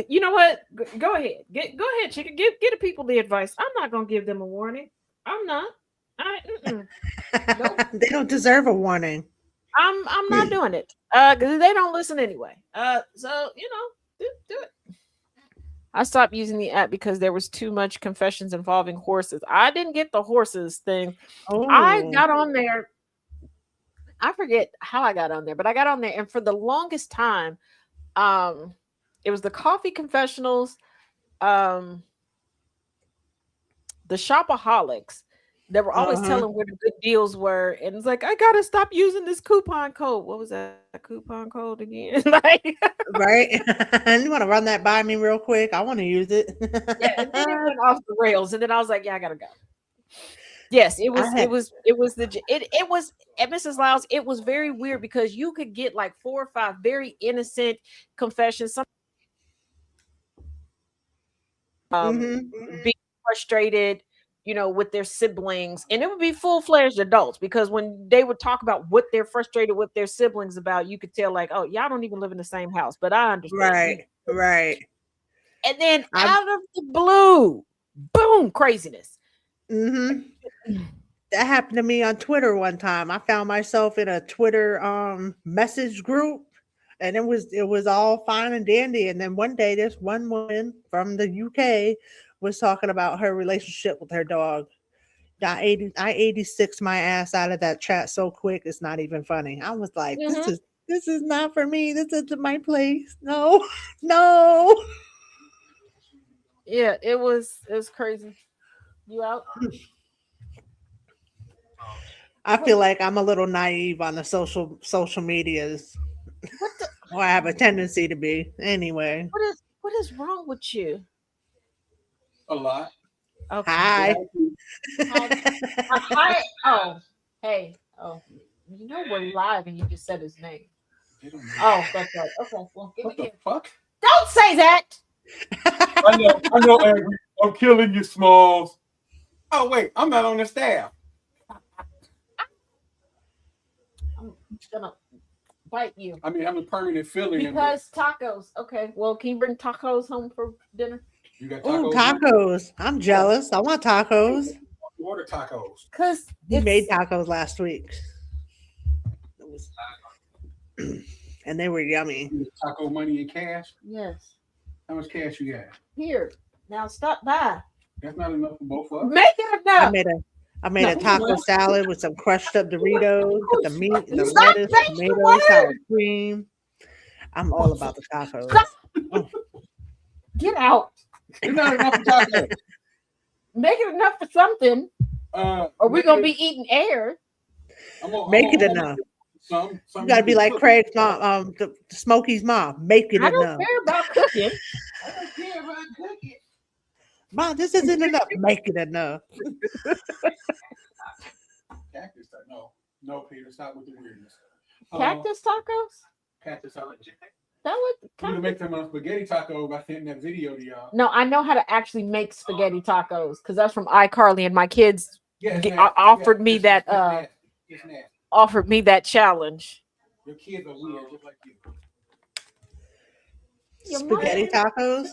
You know what? Go ahead. Go ahead, Chica. Give the people the advice. I'm not gonna give them a warning. I'm not. I nope. They don't deserve a warning. I'm not doing it. Because they don't listen anyway. So do it. I stopped using the app because there was too much confessions involving horses. I didn't get the horses thing. I Oh, got on there. I forget how I got on there, but I got on there, and for the longest time, um, it was the coffee confessionals, um, the shopaholics that were always uh-huh. telling where the good deals were, and it's like I gotta stop using this coupon code. What was that coupon code again? Like, Right? You want to run that by me real quick? I want to use it. yeah, and then it went off the rails, and then I was like, yeah, I gotta go. Yes, it I was. It had. was. It was the. It was at Mrs. Lyles. It was very weird because you could get like 4 or 5 very innocent confessions. Some Hmm. being frustrated, with their siblings, and it would be full fledged adults because when they would talk about what they're frustrated with their siblings about, you could tell like, oh, y'all don't even live in the same house, but I understand. Right. Right. And then I. out of the blue, boom, craziness. Hmm. That happened to me on Twitter one time. I found myself in a Twitter message group, and it was all fine and dandy. And then one day, this one woman from the UK was talking about her relationship with her dog. I 86 my ass out of that chat so quick. It's not even funny. I was like, Mhm. this is not for me. This isn't my place. No, no. Yeah, it was crazy. You out? I What feel like I'm a little naive on the social medias, what the or I have a tendency to be. Anyway, what is wrong with you? A lot. Okay. hi. Hi. Hi. Oh, hey. Oh, we're live and you just said his name. They don't know. Oh, that's right. Okay. Well, give me What the here. fuck? Don't say that. I know, Angry. I'm killing you, Smalls. Oh wait, I'm not on the staff. I'm gonna bite you I mean, I'm a permanent filling. because tacos. Okay. Well, can you bring tacos home for dinner? You got Oh, tacos. tacos. I'm Yeah. jealous. I want tacos. You order tacos. Cause We made it's tacos last week. It was, and they were yummy. You get taco money in cash. yes. How much cash you got? Here. Now stop by. That's not enough for both of us. Make it I enough. made a I made No, a taco salad with some crushed up Doritos, with the meat, the Stop lettuce, saying the tomatoes, sour word. cream. I'm all about the tacos. Stop. Get out. It's not enough for tacos. Make it enough for something. Or we're gonna be eating air. Make it enough. You gotta be like Craig's mom, the Smokey's mom. Make it I don't enough. care about cooking. I don't care about cooking. Mom, this isn't enough. Make it enough. Cactus, no, Peter, stop with the weirdness. Cactus tacos? Cactus, I like That would you to make them on spaghetti taco by sending that video to y'all. No, I know how to actually make spaghetti tacos because that's from iCarly, and my kids offered me that offered me that challenge. Your kids are weird, just like you. Spaghetti tacos?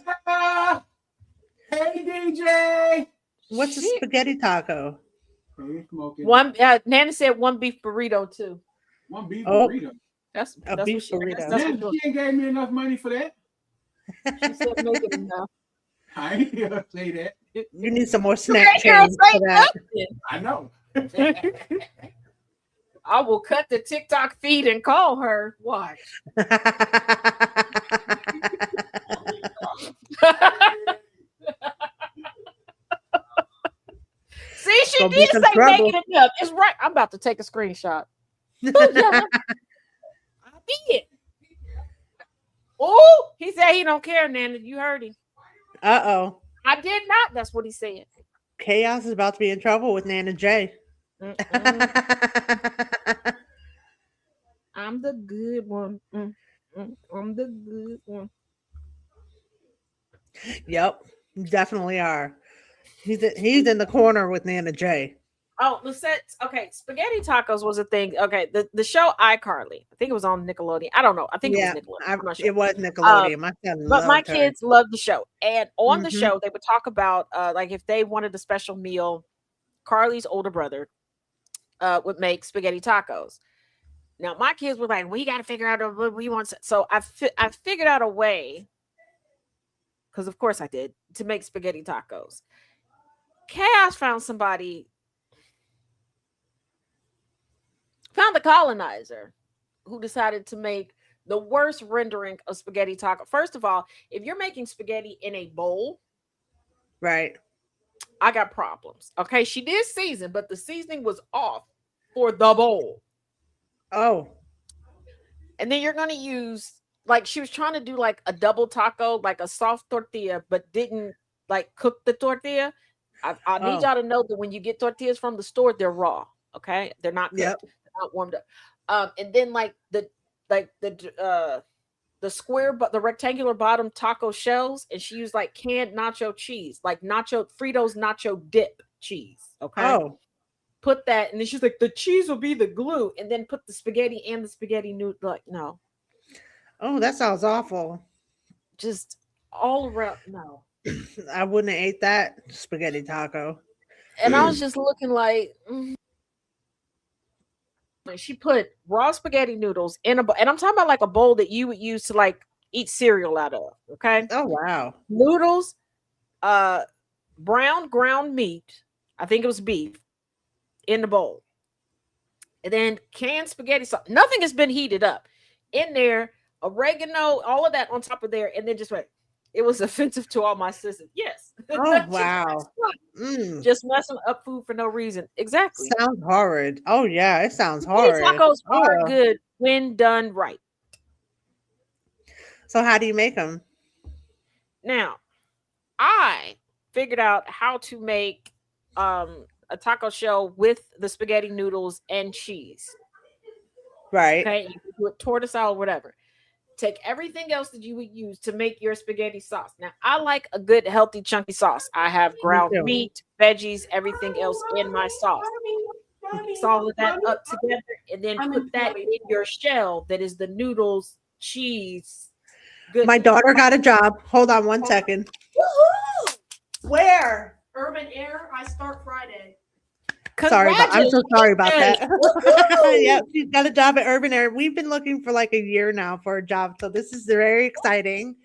Hey DJ. What's a spaghetti taco? Hey, Smokin. One Nana said one beef burrito too. One beef Oh. burrito. That's A beef burrito. Man, she ain't gave me enough money for that. She said make it enough. I ain't gonna say that. You need some more snack change for that. I know. I will cut the TikTok feed and call her. Watch. See, she Gonna be did some say trouble. make it enough. It's right. I'm about to take a screenshot. I did. Oh, he said he don't care, Nana. You heard him. Uh-oh. I did not. That's what he said. Chaos is about to be in trouble with Nana J. Mm-mm. I'm the good one. I'm the good one. Yep, you definitely are. He's in the corner with Nana J. Oh, Lisette. Okay, spaghetti tacos was a thing. Okay, the show iCarly. I think it was on Nickelodeon. I don't know. I think it was Nickelodeon. I'm not sure. It was Nickelodeon. My son But my loved her. kids loved the show, and on the Mhm. show they would talk about like if they wanted a special meal, Carly's older brother would make spaghetti tacos. Now my kids were like, "We got to figure out what we want." So I figured out a way, because of course I did, to make spaghetti tacos. Chaos found the colonizer who decided to make the worst rendering of spaghetti taco. First of all, if you're making spaghetti in a bowl, Right. I got problems. Okay, she did season, but the seasoning was off for the bowl. Oh. And then you're going to use, like, she was trying to do like a double taco, like a soft tortilla, but didn't like cook the tortilla. I need y'all to know that when you get tortillas from the store, they're raw. Okay, they're not cooked. Yep. They're not warmed up. And then like the square, but the rectangular bottom taco shells, and she used like canned nacho cheese, like Fritos nacho dip cheese. Okay. Oh. Put that, and then she's like, the cheese will be the glue, and then put the spaghetti and the spaghetti noodle. Like, no, Oh, that sounds awful. just all around. No. I wouldn't have ate that spaghetti taco. And I was just looking like, Like, she put raw spaghetti noodles in a bowl, and I'm talking about like a bowl that you would use to like eat cereal out of. Okay, Oh, wow. noodles, brown ground meat. I think it was beef in the bowl, and then canned spaghetti sauce. Nothing has been heated up in there. Oregano, all of that on top of there, and then just wait. It was offensive to all my sisters. Yes. Oh, wow. Mm. Just messing up food for no reason. Exactly. Sounds horrid. Oh, yeah, it sounds These horrid. tacos are Oh. good when done right. So how do you make them? Now, I figured out how to make a taco shell with the spaghetti noodles and cheese. Right. Okay, you can do it tortoise-style or whatever. Take everything else that you would use to make your spaghetti sauce. Now, I like a good, healthy, chunky sauce. I have ground too. meat, veggies, everything else in my sauce. Mix all of that up together, and then put that in your shell. That is the noodles, cheese. Good. My daughter got a job. Hold on one second. Where? Urban Air, I start Friday. I'm so sorry about that. Woohoo! Yeah, she's got a job at Urban Air. We've been looking for like a year now for a job, so this is very exciting.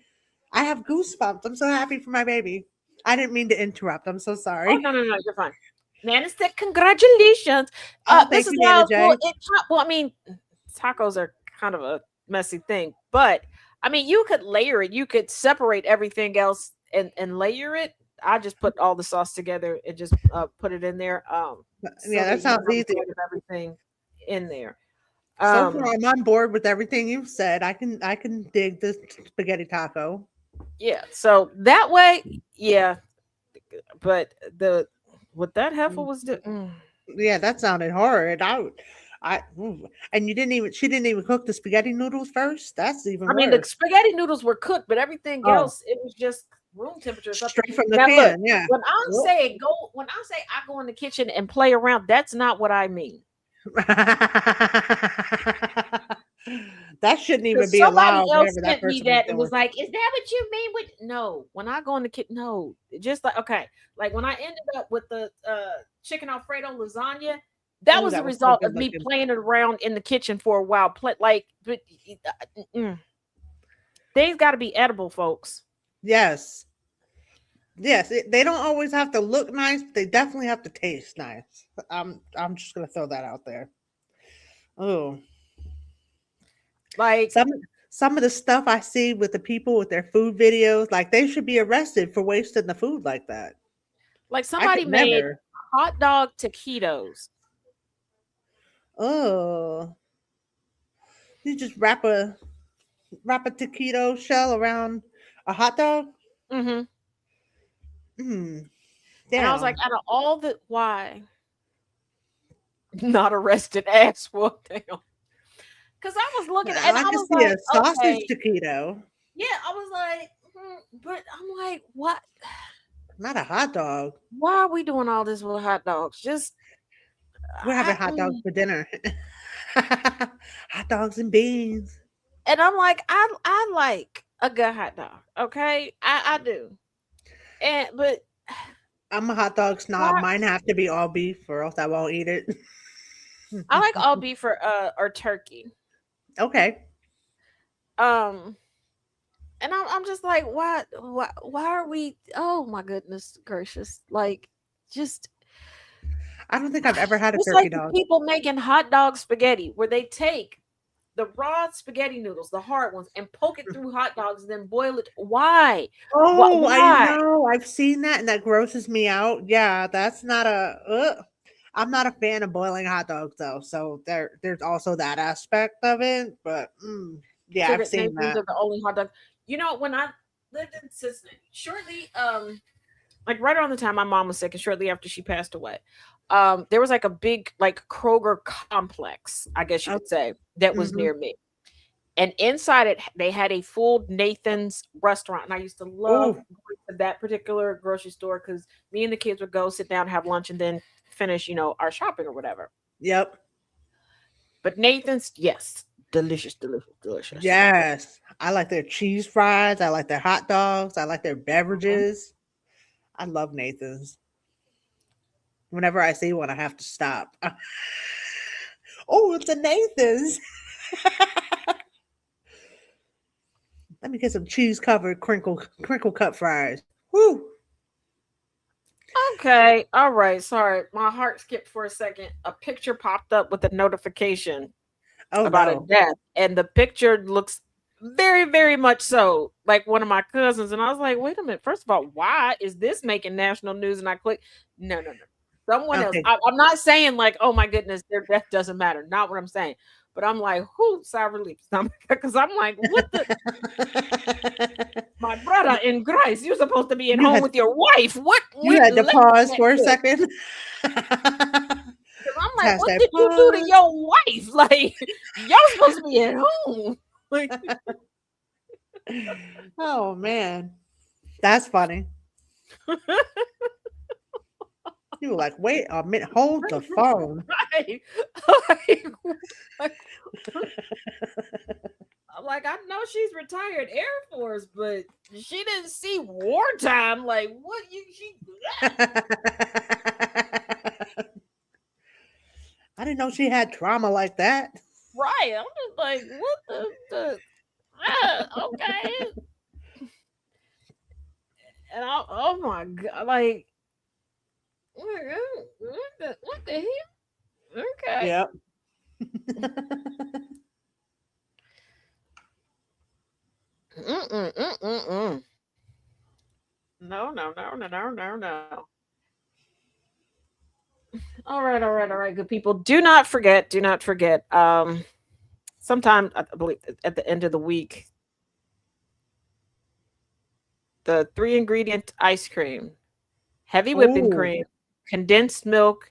I have goosebumps. I'm so happy for my baby. I didn't mean to interrupt. I'm so sorry. Oh, no, you're fine. Nana said, "Congratulations." Oh, This thank is you, Nana how. J. Well, I mean, tacos are kind of a messy thing. But I mean, you could layer it. You could separate everything else and layer it. I just put all the sauce together and just put it in there. So Yeah, that that you sounds have a easy. bite of everything in there. So far, Um, I'm on board with everything you've said. I can dig this spaghetti taco. yeah. So that way, yeah. But the what that heifer Mm, was doing. Yeah, that sounded horrid. And you didn't even. She didn't even cook the spaghetti noodles first. That's even I mean, the worse. spaghetti noodles were cooked, but everything Oh, else, it was just room temperature stuff. straight from the Now, look, can. Yeah. when I say I go in the kitchen and play around, that's not what I mean. That shouldn't even Because be somebody allowed. else Whatever that sent me person was that and doing. was like, "Is that what you mean with?" No, when I go in the kitchen, no, just like okay, like when I ended up with the chicken Alfredo lasagna, that Oh, was the that was so result good of me looking. playing it around in the kitchen for a while. They've got to be edible, folks. Yes. Yes, they don't always have to look nice, but they definitely have to taste nice. I'm just gonna throw that out there. Oh, Like, some some of the stuff I see with the people with their food videos, like they should be arrested for wasting the food like that. like I somebody could made never. hot dog taquitos. Oh, you just wrap a taquito shell around a hot dog. Hmm. Mm, And I was like, damn. out of all the why not arrested ass well damn. Because I was looking and I I can was see a like, sausage okay, taquito, yeah, I was like, but I'm like, what? not a hot dog. Why are we doing all this with hot dogs? Just We're having I, hot dogs for dinner. Hot dogs and beans. and I'm like, I like a good hot dog. Okay, I do. And but I'm a hot dog snob. why? Mine have to be all beef, or else I won't eat it. I like all beef or turkey. Okay. Um, and I'm just like, why are we? Oh my goodness gracious! Like, just I don't think I've ever had a it's turkey like the dog. people making hot dog spaghetti, where they take the raw spaghetti noodles, the hard ones, and poke it through hot dogs, and then boil it. Why? Oh, I Why? know. I've seen that, and that grosses me out. Yeah, that's not a. I'm not a fan of boiling hot dogs, though. So there's also that aspect of it. But yeah, I've Sugar seen Nathan's that. are the only hot dogs. You know, when I lived in Cincinnati, shortly, like right around the time my mom was sick, and shortly after she passed away, there was like a big like Kroger complex, I guess you Oh, could say, that was hmm near me. And inside it, they had a full Nathan's restaurant. And I used to love Oh, going to that particular grocery store because me and the kids would go sit down, have lunch, and then finish, our shopping or whatever. yep. But Nathan's, yes, delicious, delicious, delicious. Yes. I like their cheese fries. I like their hot dogs. I like their Mhm. beverages. I love Nathan's. Whenever I see one, I have to stop. Oh, it's a Nathan's. Let me get some cheese covered crinkle cut fries. Woo! Okay, all right. Sorry, my heart skipped for a second. A picture popped up with a notification Oh about a no. death, and the picture looks very, very much so like one of my cousins. And I was like, wait a minute. First of all, why is this making national news? And I click, no, no, no. Someone else. Okay. I'm not saying like, oh my goodness, their death doesn't matter. Not what I'm saying. But I'm like, who sigh relief? Because I'm like, what the my brother in Christ, you're supposed to be at you home had with your wife. What you went had to left pause in for a that second. because I'm like, what Hashtag did you do to pause. your wife? Like, y'all supposed to be at home. Like, Oh man, that's funny. You were like, wait a minute, hold the phone. right. like, like, I'm like, I know she's retired Air Force, but she didn't see wartime. Like, what she I didn't know she had trauma like that. right? I'm just like, what the okay. And oh my god, like, what the hell? Okay. Yep. no. All right, good people. Do not forget. Sometime I believe at the end of the week, the 3-ingredient ice cream, heavy whipping Oh, cream, condensed milk.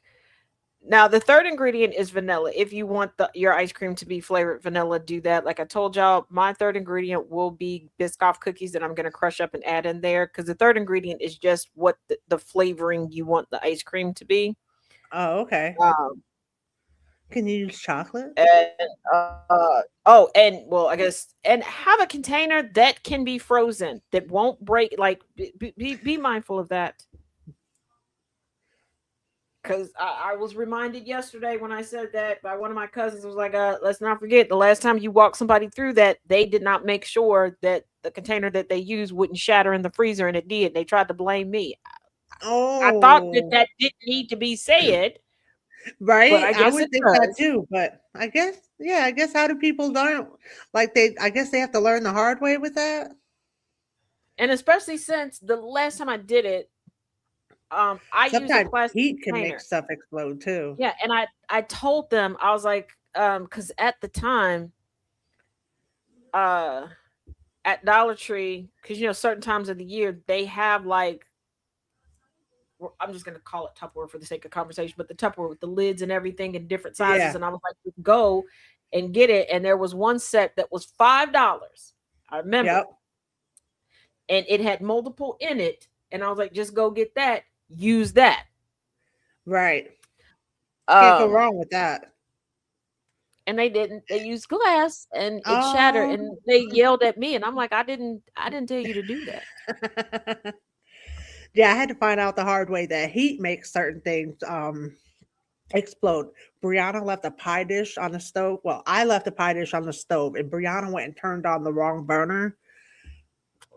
Now the third ingredient is vanilla. If you want your ice cream to be flavored vanilla, do that. Like I told y'all, my third ingredient will be Biscoff cookies that I'm going to crush up and add in there, because the third ingredient is just what the flavoring you want the ice cream to be. oh, okay. Um, Can you use chocolate? and oh, and well, I guess, and have a container that can be frozen that won't break. Like be mindful of that, because I was reminded yesterday when I said that by one of my cousins. Was like, let's not forget the last time you walked somebody through that, they did not make sure that the container that they used wouldn't shatter in the freezer, and it did. They tried to blame me. I thought that Oh, that didn't need to be said, but right. I I guess would it think that does. too, but I guess, yeah, I guess how do people learn? Like I guess they have to learn the hard way with that. And especially since the last time I did it, I used a Sometimes plastic heat can make container. stuff explode too. Yeah, and I told them, I was like, because at the time, uh, at Dollar Tree, because certain times of the year they have like, I'm just gonna call it Tupperware for the sake of conversation, but the Tupperware with the lids and everything in different sizes, Yeah. and I was like, go and get it, and there was one set that was $5. I remember, Yep. and it had multiple in it, and I was like, just go get that, use that. Right. Can't go Um, wrong with that. and they didn't. They used glass, and it shattered, Oh. and they yelled at me, and I'm like, I didn't tell you to do that. Yeah, I had to find out the hard way that heat makes certain things explode. Brianna left a pie dish on the stove. Well, I left a pie dish on the stove, and Brianna went and turned on the wrong burner.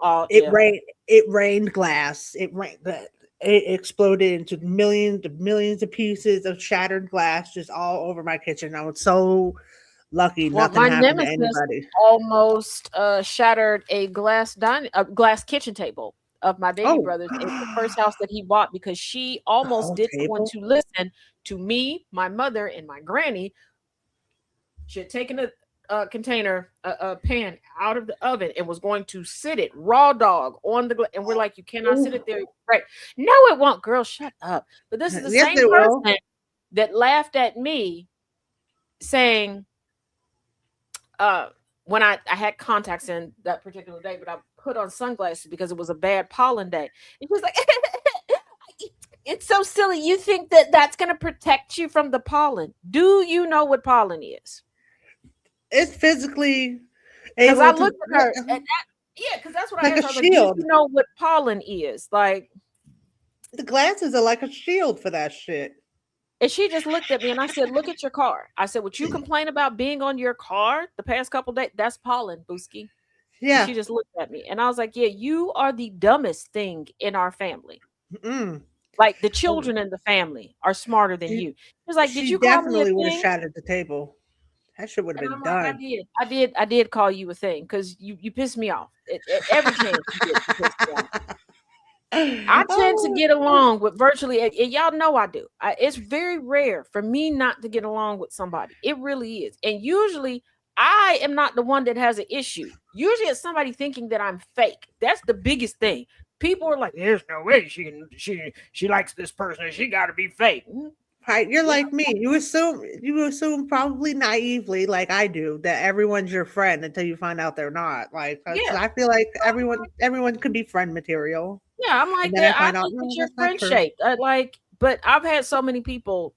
Oh It yeah. rained. It rained glass. It rained. It exploded into millions of pieces of shattered glass just all over my kitchen. I was so lucky Well, nothing my happened to nemesis anybody. almost shattered a glass kitchen table of my baby Oh, brother's. It was the first house that he bought, because she the almost whole didn't want table. to listen to me, my mother, and my granny. She had taken a container, a pan out of the oven, and was going to sit it raw dog on the and we're like, you cannot sit it Oh, there. Right? No, it won't. Girl, shut up. But this is the yes, same it will. person that laughed at me, saying, when I had contacts in that particular day, but I put on sunglasses because it was a bad pollen day. And she was like, it's so silly. You think that that's going to protect you from the pollen? Do you know what pollen is? It's physically Because I able to, looked at her, and yeah, because that's what I like a asked her. I was like, do you shield. know what pollen is? Like, The glasses are like a shield for that shit. and she just looked at me, and I said, look at your car. I said, what you complain about being on your car the past couple days, that's pollen, Booski. And Yeah. she just looked at me, and I was like, yeah, you are the dumbest thing in our family. Mm. Like, the Oh, children in the family are smarter than she you. She was like, did she you call me a definitely would have thing? shattered the table. That shit would have And been I'm like, done. I did call you a thing, because you pissed me off. At every chance you get, you piss me off. I tend to Oh, get along with virtually, and y'all know I do. It's very rare for me not to get along with somebody. It really is. And usually I am not the one that has an issue. Usually it's somebody thinking that I'm fake. That's the biggest thing. People are like, there's no way she likes this person. She got to be fake. right. You're Yeah, like me. You assume probably naively, like I do, that everyone's your friend until you find out they're not. Like, 'cause yeah. I feel like everyone could be friend material, Yeah, I'm and like then I that. I find out think that no, you're that's not friend true. shaped. But I've had so many people,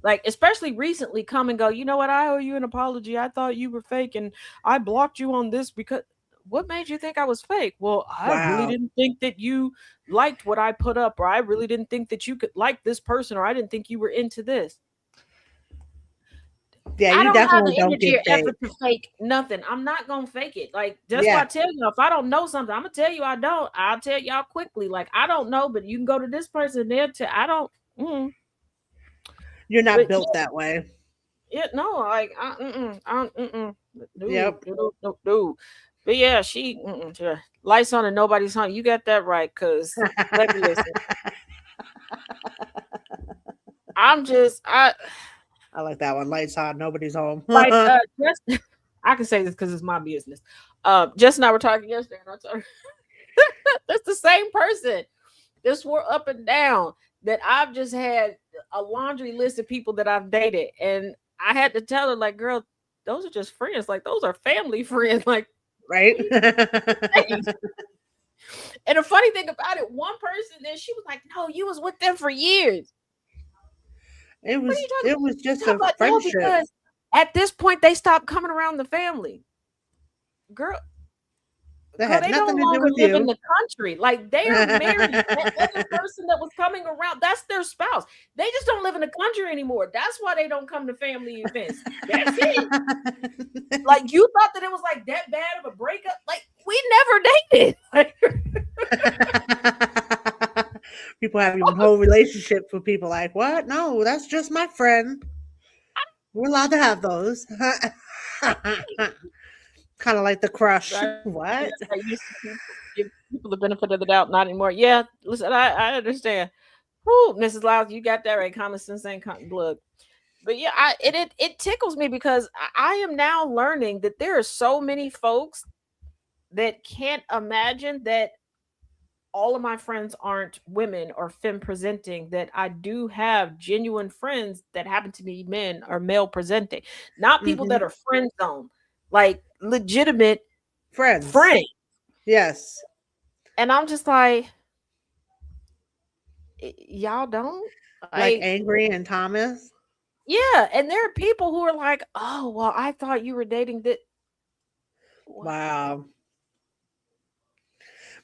like, especially recently, come and go, you know what? I owe you an apology. I thought you were fake, and I blocked you on this because what made you think I was fake? Well, I really Wow. didn't think that you liked what I put up, or I really didn't think that you could like this person, or I didn't think you were into this. Yeah, I you don't have definitely the don't energy get or bait. effort to fake nothing. I'm not gonna fake it. Like, that's why I Yeah, tell you, if I don't know something, I'm gonna tell you I don't. I'll tell y'all quickly. Like, I don't know, but you can go to this person there to I don't. you're not But built that way. yeah, no, like, no, Yep. no, no, no. But yeah, sure. Lights on and nobody's home. You got that right, cause let me listen. I I like that one. Lights on, nobody's home. like just I can say this because it's my business. Jess and I were talking yesterday, and I told her that's the same person that swore up and down that I've just had a laundry list of people that I've dated, and I had to tell her, like, girl, those are just friends. Like, those are family friends. Like, Right? hey. And the funny thing about it, one person, then she was like, "No, you was with them for years." It What are was you talking it about? was just No, a but no, friendship. because at this point they stopped coming around the family. Girl, That girl, had they no nothing to do longer with live in you. the country. Like, they are married. That other person that was coming around, that's their spouse. They just don't live in the country anymore. That's why they don't come to family events. That's it. Like, you thought that it was like that bad of a breakup? Like, we never dated. Like, People have even whole relationships with people like, what? No, that's just my friend. We're allowed to have those. Kind of like the crush. I What? I used to give people the benefit of the doubt, not anymore. Yeah, listen, I understand. Whoo, Mrs. Lyles, you got that right. Common sense ain't blood. But yeah, it tickles me because I am now learning that there are so many folks that can't imagine that all of my friends aren't women or femme presenting, that I do have genuine friends that happen to be men or male presenting, not people that Hmm. are friend zone, like legitimate Friends. friends. Yes. And I'm just like, y'all don't Like like, Angry and Thomas. yeah. And there are people who are like, oh, well, I thought you were dating that. What? Wow.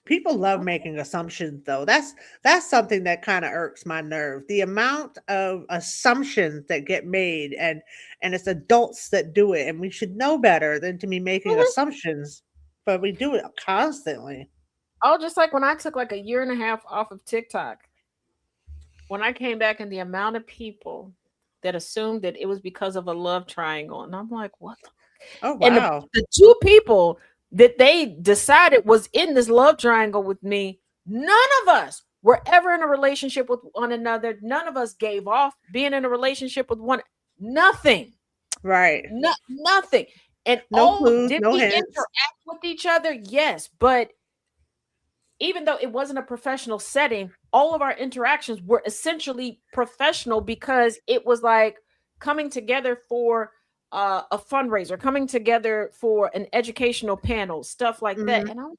People love making assumptions though. That's something that kind of irks my nerve. The amount of assumptions that get made, and it's adults that do it, and we should know better than to be making Mhm. assumptions, but we do it constantly. Oh, just like when I took like a year and a half off of TikTok, when I came back, and the amount of people that assumed that it was because of a love triangle. And I'm like, what? Oh And wow. the two people that they decided was in this love triangle with me, none of us were ever in a relationship with one another. None of us gave off being in a relationship with one. Nothing. Right. Nothing. And No all clues, did no we hints. interact with each other? Yes, but even though it wasn't a professional setting, all of our interactions were essentially professional because it was like coming together for a fundraiser, coming together for an educational panel, stuff like that. Mhm. And I'm like,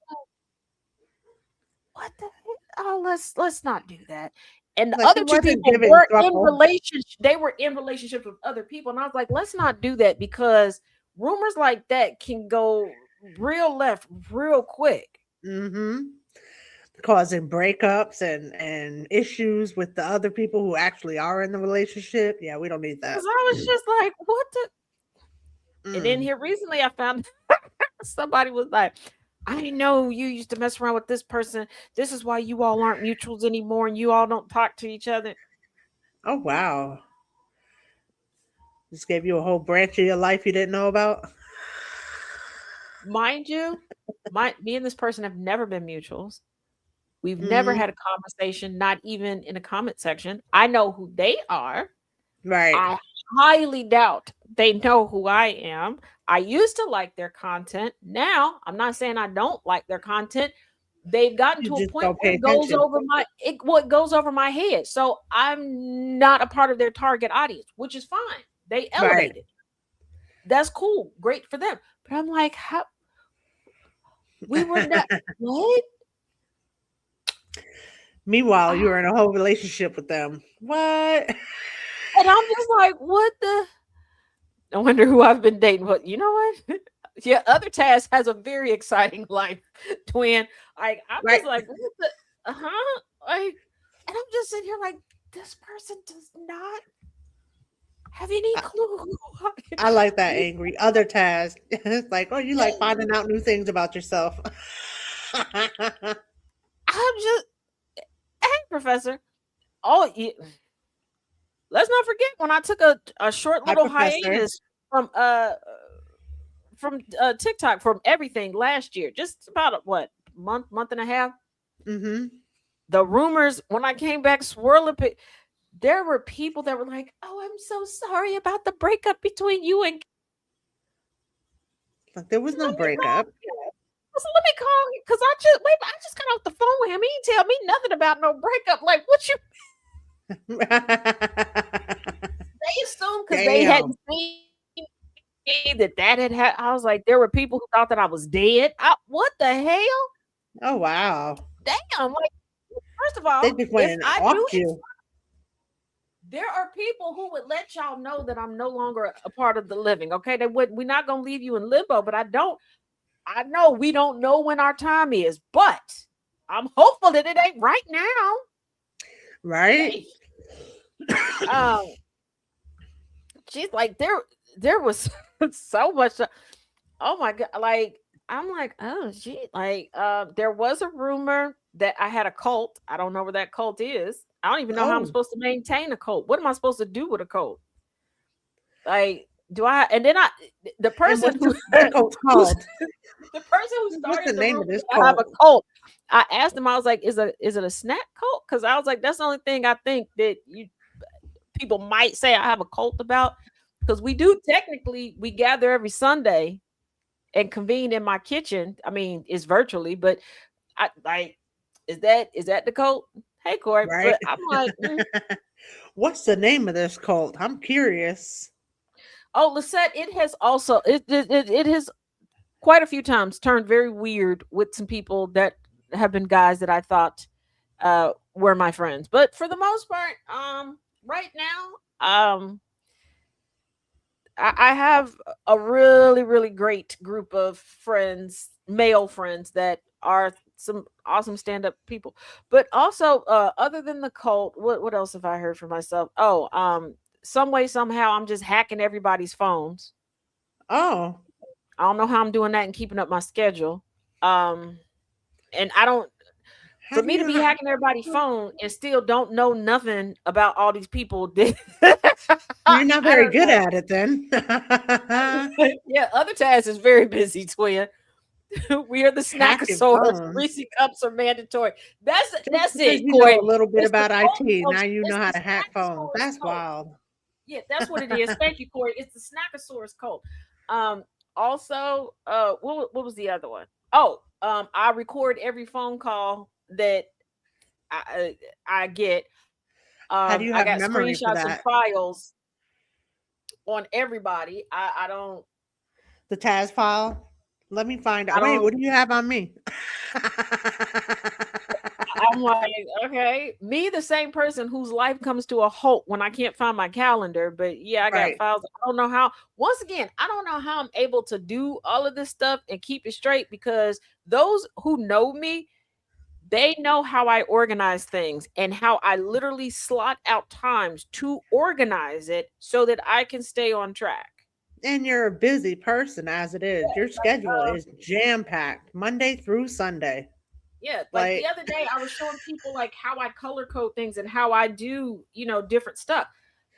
what the heck? Oh, let's not do that. And the Like other it two wasn't people giving were in thruple. relationship, they were in relationships with other people. And I was like, let's not do that because rumors like that can go real left real quick. Mhm. Causing breakups and issues with the other people who actually are in the relationship. Yeah, we don't need that. Because I was just like, what the? And then Mm. here recently, I found somebody was like, I didn't know you used to mess around with this person. This is why you all aren't mutuals anymore and you all don't talk to each other. Oh wow. Just gave you a whole branch of your life you didn't know about. Mind you, me and this person have never been mutuals. We've never Mhm. had a conversation, not even in a comment section. I know who they are. Right. I highly doubt they know who I am. I used to like their content. Now, I'm not saying I don't like their content. They've gotten You to a just point don't where pay it goes attention. over it goes over my head. So I'm not a part of their target audience, which is fine. They Right. elevated. That's cool. Great for them. But I'm like, how we were not what? Meanwhile, Ah, you're in a whole relationship with them. What? and I'm just like, what the? I wonder who I've been dating. What you know what? Yeah, other task has a very exciting life, twin. Like, I'm Right. just like, what the Like, and I'm just sitting here like, this person does not have any I, clue who I like that who angry. Other task. It's like, oh, you like finding out new things about yourself. I'm just, hey, professor. Oh, yeah. Let's not forget when I took a short Hi, little professor. hiatus from from TikTok from everything last year, just about what month and a half. Mm-hmm. The rumors when I came back swirling, there were people that were like, "Oh, I'm so sorry about the breakup between you and." Like there was no Let me call. breakup. So let me call you because I just got off the phone with him. He didn't tell me nothing about no breakup. Like what you they assumed because they Damn. hadn't seen that had happened. I was like, there were people who thought that I was dead. What the hell? Oh wow. Damn! Like first of They all, just if went I off knew you. there are people who would let y'all know that I'm no longer a part of the living. Okay, we're not gonna leave you in limbo, but I know we don't know when our time is, but I'm hopeful that it ain't right now. Right? She's like there was so much. Oh my god! Like I'm like, oh gee, like there was a rumor that I had a cult. I don't know where that cult is. I don't even know how I'm Oh. supposed to maintain a cult. What am I supposed to do with a cult? Like, do I? And then the And person what's the cult called? the person who What's started the the name rumor of this that I have a cult? cult. I asked him. I was like, is it a snack cult? Because I was like, that's the only thing I think that people might say I have a cult about. Because we do technically we gather every Sunday and convene in my kitchen. I mean, it's virtually, but I like is that the cult? Hey Corey, Right? but I'm like, What's the name of this cult? I'm curious. oh, Lisette, it has also it has quite a few times turned very weird with some people that have been guys that I thought were my friends. But for the most part, right now, I have a really, really great group of friends, male friends that are some awesome stand-up people. But also, other than the cult, what else have I heard for myself? Oh, some way, somehow, I'm just hacking everybody's phones. Oh. I don't know how I'm doing that and keeping up my schedule. And I don't How for do me you to be know how hacking everybody's phone and still don't know nothing about all these people. you're not I very don't good know. at it then? Yeah, other task is very busy, twin. We are the Hacking snackosaurus. phones. Reese cups are mandatory. That's Just because it, you know Corey. a little bit It's the about cult IT, now culture. you know It's how the to hack phones. snackosaurus That's cult. wild. Yeah, that's what it is. Thank you, Corey. It's the snackosaurus cult. Also, what was the other one? Oh, I record every phone call that I get. How do you I have got memory for screenshots and that? files on everybody. I don't. The Taz file? Let me find I out. Wait, don't. what do you have on me? I'm like, okay, me, the same person whose life comes to a halt when I can't find my calendar. But yeah, I got Right. files. I don't know how. Once again, I don't know how I'm able to do all of this stuff and keep it straight because those who know me, they know how I organize things and how I literally slot out times to organize it so that I can stay on track. And you're a busy person as it is. Your schedule is jam-packed Monday through Sunday. Yeah, like the Like, other day, I was showing people like how I color code things and how I do, different stuff.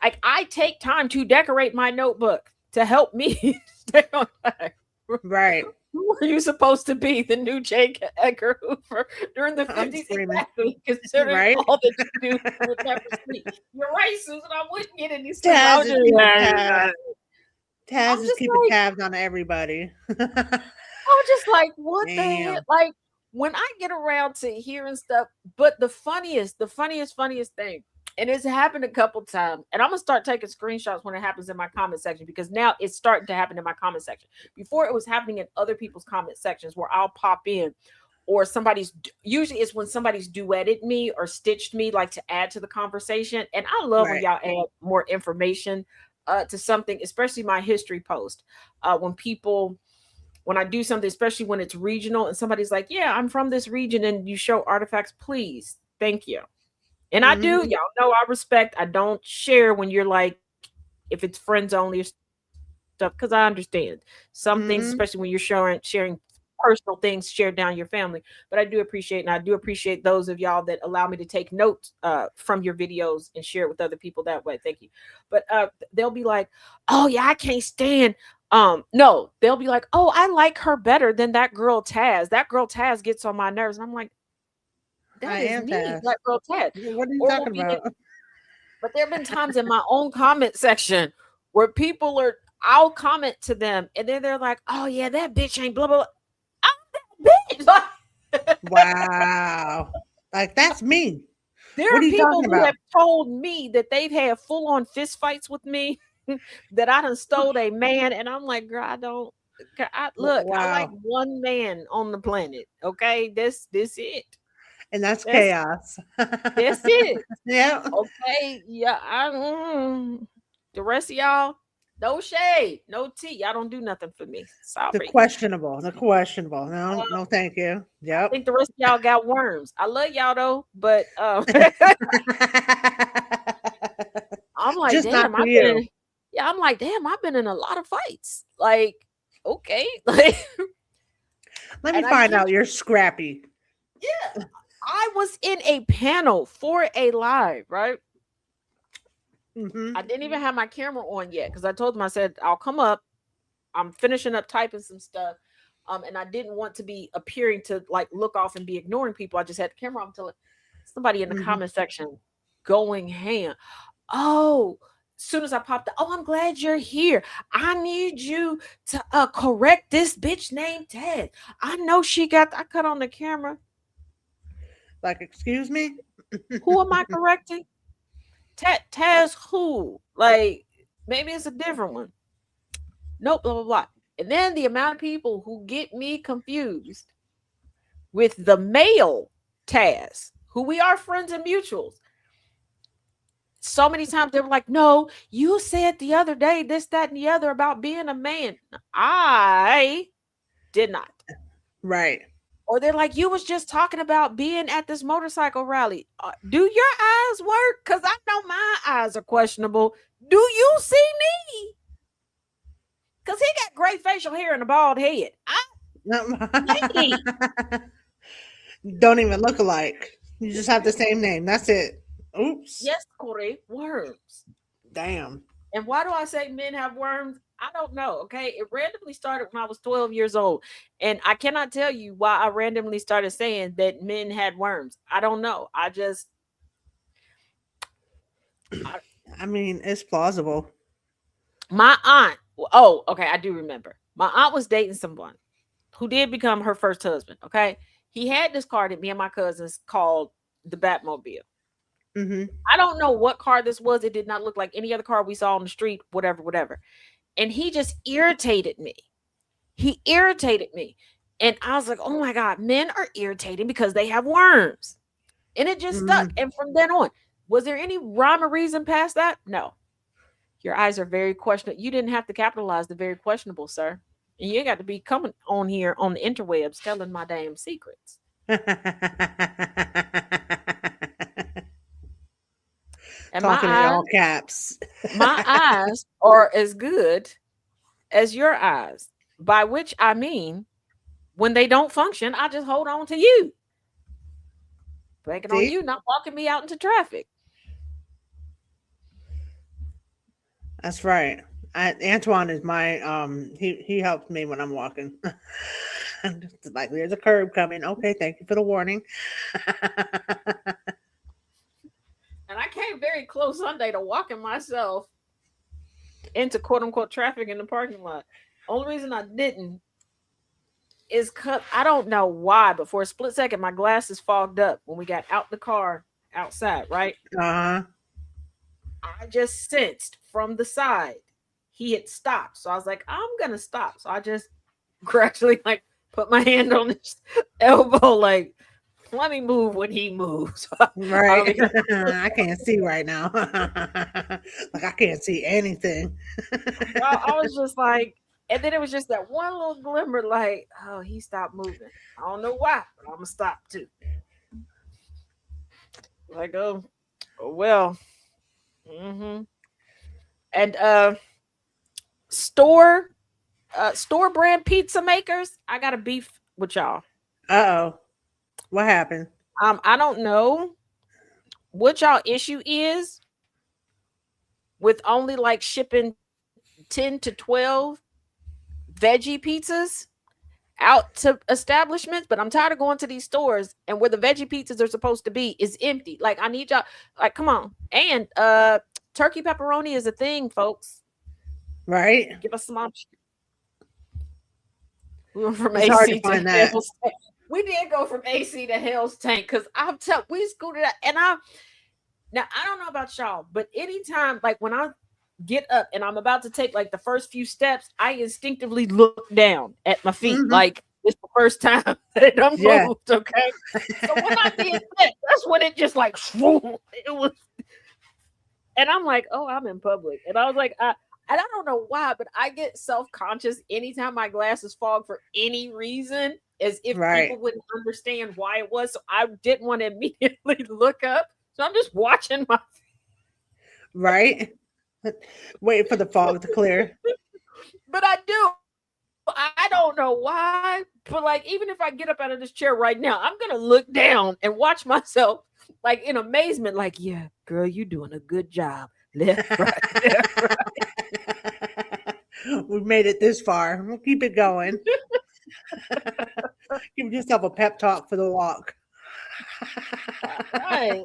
Like I take time to decorate my notebook to help me stay on track. right. Who are you supposed to be, the new J. Edgar Hoover during the I'm 50s? screaming. Exactly, considering Right? all that you do would never sleep. You're right, Susan. I wouldn't get any sleep. I Taz was is just, keeping tabs. I'm Taz is just keeping like, tabs on everybody. what the hell? Damn. Like when I get around to hearing stuff, but the funniest thing, and it's happened a couple times, and I'm gonna start taking screenshots when it happens in my comment section because now it's starting to happen in my comment section. Before it was happening in other people's comment sections where I'll pop in, or usually it's when somebody's duetted me or stitched me like to add to the conversation. And I love when Right. y'all add more information to something, especially my history post. When I do something, especially when it's regional and somebody's like, yeah, I'm from this region, and you show artifacts, please, thank you. And I do, Mhm. y'all know I respect. I don't share when you're like, if it's friends only or stuff, because I understand some things, Mhm. especially when you're sharing personal things shared down your family. But I do appreciate, and I do appreciate those of y'all that allow me to take notes from your videos and share it with other people that way. Thank you. But they'll be like, oh yeah, I can't stand No, they'll be like, oh, I like her better than that girl Taz. That girl Taz gets on my nerves. And I'm like, I that is am me, Taz. that girl Taz. What are you Or we'll talking be about? but there have been times in my own comment section where I'll comment to them and then they're like, oh yeah, that bitch ain't blah blah blah. I'm that bitch. Wow. Like, that's me. There What are are you people talking who about? have told me that they've had full-on fist fights with me, that I done stole a man, and I'm like, girl, I don't. Look, I like Wow. one man on the planet. Okay, this it. And that's That's chaos. that's it. Yeah. Okay, yeah. The rest of y'all, no shade, no tea. Y'all don't do nothing for me. The Sorry. questionable. The questionable. No, no, thank you. I Yep. think the rest of y'all got worms. I love y'all though, but I'm like, Just not damn, for you. I'm like, damn, I've been in a lot of fights. Like, okay, like, Let me and I find kid out you're scrappy. yeah, I was in a panel for a live, right? Hmm. I didn't even have my camera on yet because I told them, I said, I'll come up. I'm finishing up typing some stuff. And I didn't want to be appearing to like look off and be ignoring people. I just had the camera on until somebody in the Hmm. comment section going ham. Oh, as soon as I popped up, oh, I'm glad you're here. I need you to correct this bitch named Ted. I know I cut on the camera. Like, excuse me? Who am I correcting? Taz who? Like, maybe it's a different one. Nope, blah, blah, blah. And then the amount of people who get me confused with the male Taz, who we are friends and mutuals. So many times they were like, no, you said the other day this, that, and the other about being a man. I did not. Right. Or they're like, you was just talking about being at this motorcycle rally. Do your eyes work? Because I know my eyes are questionable. Do you see me? Because he got great facial hair and a bald head. Lady. Don't even look alike. You just have the same name. That's it. Oops. Yes, Corey, worms. Damn. And why do I say men have worms? I don't know. Okay. It randomly started when I was 12 years old. And I cannot tell you why I randomly started saying that men had worms. I don't know. I mean, it's plausible. My aunt, oh, okay. I do remember. My aunt was dating someone who did become her first husband. Okay. He had this car that me and my cousins called the Batmobile. Hmm. I don't know what car this was. It did not look like any other car we saw on the street, whatever, whatever. And he just irritated me. He irritated me. And I was like, oh my God, men are irritating because they have worms. And it just stuck. Hmm. And from then on, was there any rhyme or reason past that? No. Your eyes are very questionable. You didn't have to capitalize the very questionable, sir. And you ain't got to be coming on here on the interwebs telling my damn secrets. And Talking in all caps. my eyes are as good as your eyes, by which I mean when they don't function, I just hold on to you. Banking on See? you, not walking me out into traffic. That's right. Antoine is my he helps me when I'm walking. Like, there's a curb coming. Okay, thank you for the warning. And I came very close Sunday to walking myself into quote unquote traffic in the parking lot. Only reason I didn't is because I don't know why, but for a split second, my glasses fogged up when we got out the car outside, right? Uh-huh. I just sensed from the side he had stopped. So I was like, I'm gonna stop. So I just gradually like put my hand on his elbow, like, let me move when he moves. Right. I can't see right now. Like, I can't see anything. I was just like, and then it was just that one little glimmer, like, oh, he stopped moving. I don't know why, but I'm gonna stop too. Like, oh well. Mm-hmm. And store brand pizza makers, I got a beef with y'all. Uh-oh. What happened? I don't know what y'all issue is with only like shipping 10 to 12 veggie pizzas out to establishments, but I'm tired of going to these stores and where the veggie pizzas are supposed to be is empty. Like, I need y'all, like, come on. And turkey pepperoni is a thing, folks. Right? Give us some options. We went from It's hard AC to find to that. Hell's Tank. We did go from AC to Hell's Tank because I'm telling we scooted out. And now I don't know about y'all, but anytime, like when I get up and I'm about to take like the first few steps, I instinctively look down at my feet. Mhm. Like it's the first time that I'm Yeah. moved. Okay. So when I did that, that's when it just like swoop, it was, and I'm like, oh, I'm in public. And I was like, and I don't know why, but I get self-conscious anytime my glasses fog for any reason, as if Right. people wouldn't understand why it was. So I didn't want to immediately look up. So I'm just watching my Right? Waiting for the fog to clear. but I do. I don't know why, but like even if I get up out of this chair right now, I'm gonna look down and watch myself like in amazement, like, yeah, girl, you doing a good job. Left, right, left, right. We've made it this far. We'll keep it going. Give yourself a pep talk for the walk. Right.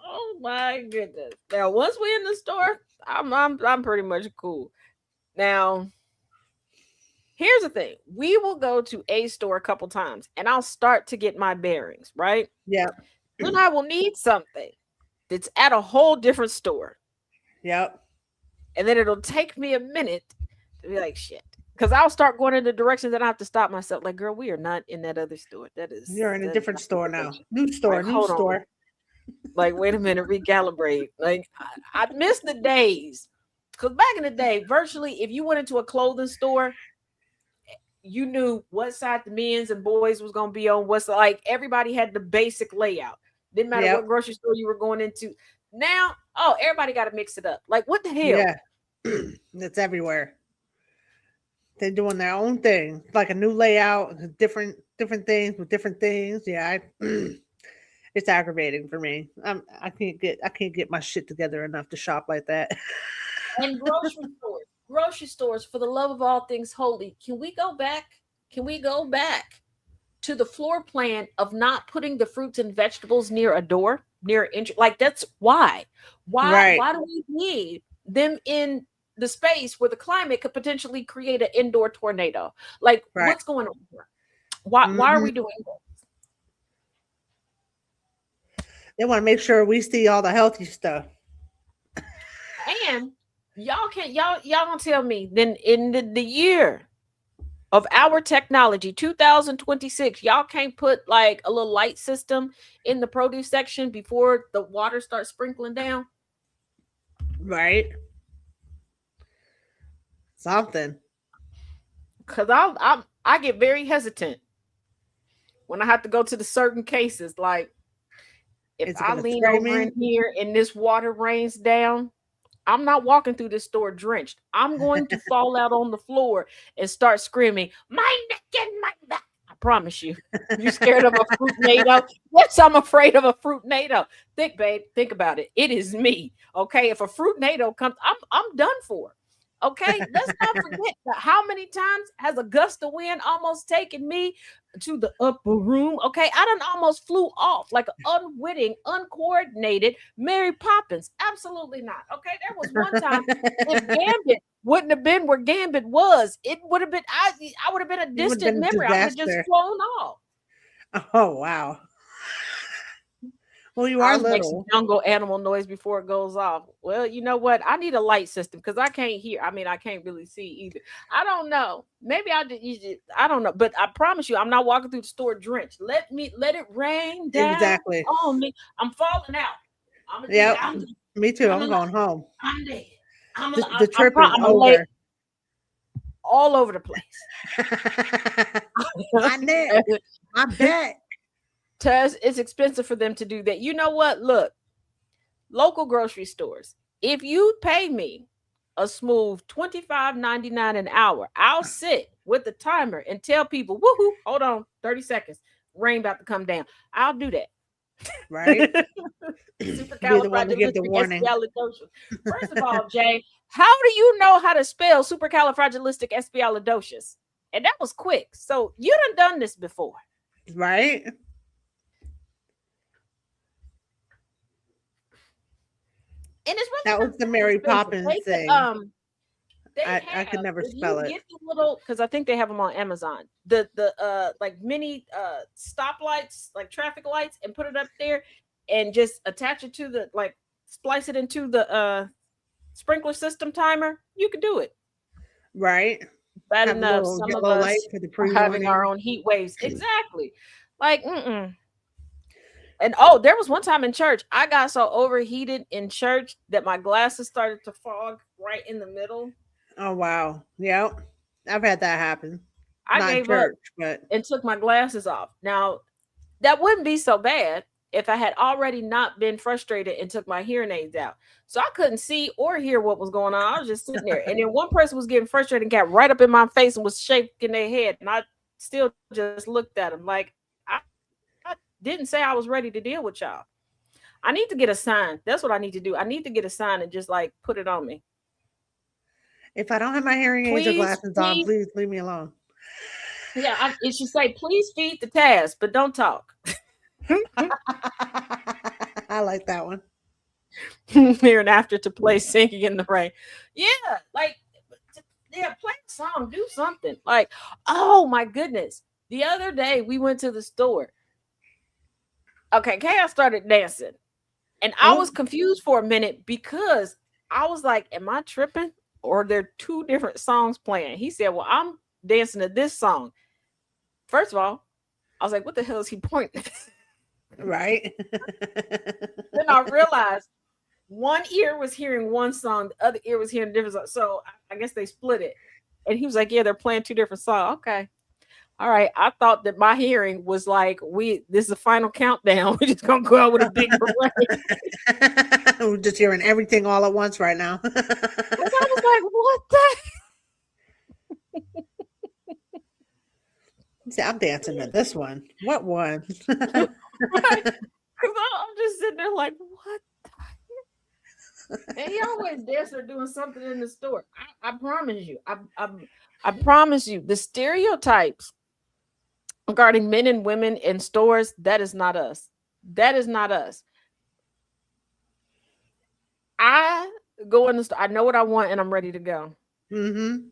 Oh my goodness. Now, once we're in the store, I'm pretty much cool. Now, here's the thing. We will go to a store a couple times and I'll start to get my bearings, right? Yeah. Then I will need something that's at a whole different store. Yep. And then it'll take me a minute to be like, shit. Because I'll start going in the direction that I have to stop myself. Like, girl, we are not in that other store. You're in a that is different not the store now. direction. New store, Like, new hold on. store. Like, wait a minute, recalibrate. Like, I miss the days. Because back in the day, virtually, if you went into a clothing store, you knew what side the men's and boys was going to be on. What's like, everybody had the basic layout. Didn't matter Yep. what grocery store you were going into. Now, oh, everybody got to mix it up. Like, what the hell? Yeah. It's everywhere. They're doing their own thing. Like a new layout, different things with different things. Yeah, it's aggravating for me. I can't get my shit together enough to shop like that. And grocery stores, for the love of all things holy, can we go back to the floor plan of not putting the fruits and vegetables near a door, near entry? Like, that's why Right. do we need them in the space where the climate could potentially create an indoor tornado? Like, Right. what's going on here? Why are we doing this? They want to make sure we see all the healthy stuff. And y'all gonna tell me then in the year of our technology, 2026, y'all can't put like a little light system in the produce section before the water starts sprinkling down? Right. Something. Because I get very hesitant when I have to go to the certain cases. Like, if Is it I gonna lean spray over me? in here and this water rains down, I'm not walking through this store drenched. I'm going to fall out on the floor and start screaming, my neck and my back. I promise you. You scared of a fruit NATO? Yes, I'm afraid of a fruit NATO. Think about it. It is me. Okay. If a fruit NATO comes, I'm done for. Okay. Let's not forget that how many times has a gust of wind almost taken me to the upper room? Okay. I done almost flew off like an unwitting, uncoordinated Mary Poppins. Absolutely not. Okay. There was one time if Gambit wouldn't have been where Gambit was, it would have been, I would have been a It would have distant been a memory. I would have just disaster. flown off. Oh wow. Well, you I are was make some little. jungle animal noise before it goes off. Well, you know what? I need a light system because I can't hear. I mean, I can't really see either. I don't know. Maybe I did. I don't know. But I promise you, I'm not walking through the store drenched. Let it rain down Exactly. on me. I'm falling out. I'm Yep. dead. Me too. I'm I'm going home. I'm dead. The trip is I'm lay over. all over the place. My neck. My back. Tess, it's expensive for them to do that. You know what? Look, local grocery stores. If you pay me a smooth $25.99 an hour, I'll sit with the timer and tell people, woohoo, hold on, 30 seconds. Rain about to come down. I'll do that. Right? Be the one to give the warning. Supercalifragilisticexpialidocious. First of all, Jay, how do you know how to spell supercalifragilisticexpialidocious? And that was quick. So you done this before. Right? And it's really That was not the that Mary expensive. Poppins thing. I could never If spell you it. get the little, because I think they have them on Amazon, the like mini stoplights, like traffic lights, and put it up there and just attach it to the, like, splice it into the sprinkler system timer, you could do it. Right? Bad Have a enough little some of yellow us light for the are having our pre-warning. own heat waves. Exactly. Like, And oh, there was one time in church, I got so overheated in church that my glasses started to fog right in the middle. Oh wow. Yep. I've had that happen. I Not in gave up church, but and took my glasses off. Now, that wouldn't be so bad if I had already not been frustrated and took my hearing aids out. So I couldn't see or hear what was going on. I was just sitting there. And then one person was getting frustrated and got right up in my face and was shaking their head. And I still just looked at them like, I didn't say I was ready to deal with y'all. I need to get a sign. That's what I need to do. I need to get a sign and just like put it on me. if I don't have my hearing aids or Please, glasses on, please. please leave me alone. Yeah, it should say, please feed the task, but don't talk. I like that one. Here and after to play Singing in the Rain. Yeah, like, play a song, do something. Like, oh my goodness. The other day we went to the store. Okay, Chaos started dancing. And I was confused for a minute because I was like, am I tripping? Or there are two different songs playing. He said, well, I'm dancing to this song. First of all, I was like, what the hell is he pointing? Right. Then I realized one ear was hearing one song, the other ear was hearing a different song. So I guess they split it. And he was like, yeah, they're playing two different songs. Okay. All right. I thought that my hearing was like, this is the final countdown. We're just gonna go out with a big parade. We're just hearing everything all at once right now. I was like, what the? I'm dancing to this one. What one? Right? Because I'm just sitting there like, what the? And he always dances or doing something in the store. I promise you. I promise you, the stereotypes regarding men and women in stores, that is not us. That is not us. I go in the store, I know what I want, and I'm ready to go. Mm-hmm.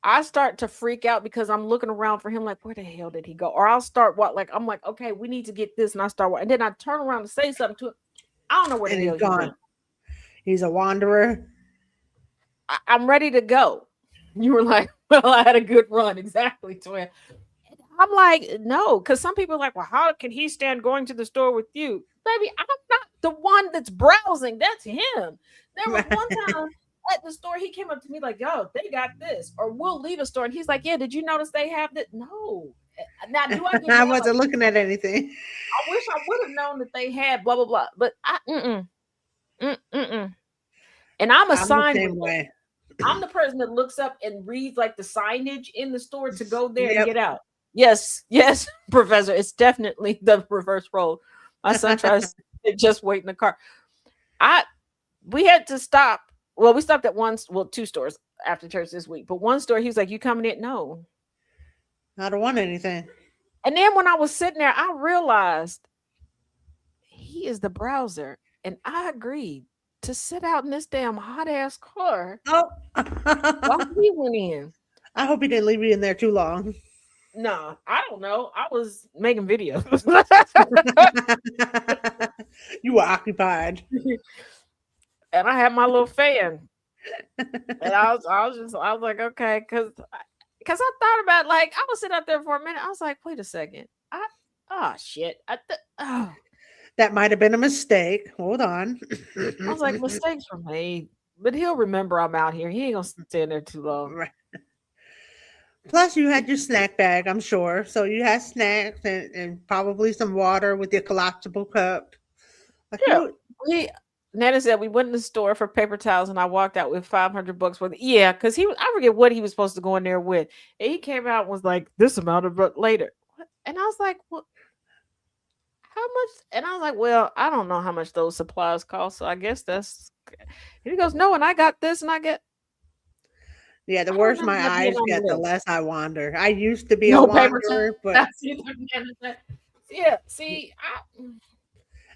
I start to freak out because I'm looking around for him, like, where the hell did he go? Or I'll start I'm like, okay, we need to get this, and I start and then I turn around and say something to him. I don't know where the hell he's gone. He's a wanderer. I'm ready to go. You were like, well, I had a good run. Exactly, twin. I'm like, no, because some people are like, well, how can he stand going to the store with you? Baby, I'm not the one that's browsing. That's him. There was one time at the store, he came up to me like, yo, they got this. Or we'll leave a store. And he's like, yeah, did you notice they have that? No. Now, do I get I wasn't looking at anything. I wish I would have known that they had blah, blah, blah. But And I'm a sign. The same way. I'm the person that looks up and reads like the signage in the store to go there and get out. Yes, Professor. It's definitely the reverse role. My son tries to just wait in the car. We had to stop. Well, we stopped at two stores after church this week. But one store, he was like, you coming in? No. I don't want anything. And then when I was sitting there, I realized he is the browser. And I agreed to sit out in this damn hot ass car. Oh, while he went in. I hope he didn't leave you in there too long. No, I don't know. I was making videos. You were occupied. And I had my little fan. And I was like, okay, because I thought about, like, I was sitting out there for a minute. I was like, wait a second. Shit. That might have been a mistake. Hold on. I was like, mistakes were made. But he'll remember I'm out here. He ain't gonna stand there too long. Right. Plus, you had your snack bag, I'm sure. So you had snacks and probably some water with your collapsible cup. Nana said we went in the store for paper towels, and I walked out with $500 worth. Yeah, because I forget what he was supposed to go in there with. And he came out and was like, this amount of later. And I was like, well, how much? And I was like, well, I don't know how much those supplies cost. So I guess that's. And he goes, no, and I got this and I get. Yeah, the I don't worse remember my that being eyes on get, the the list. less I wander. I used to be a No paper wanderer, but towels. Yeah, see,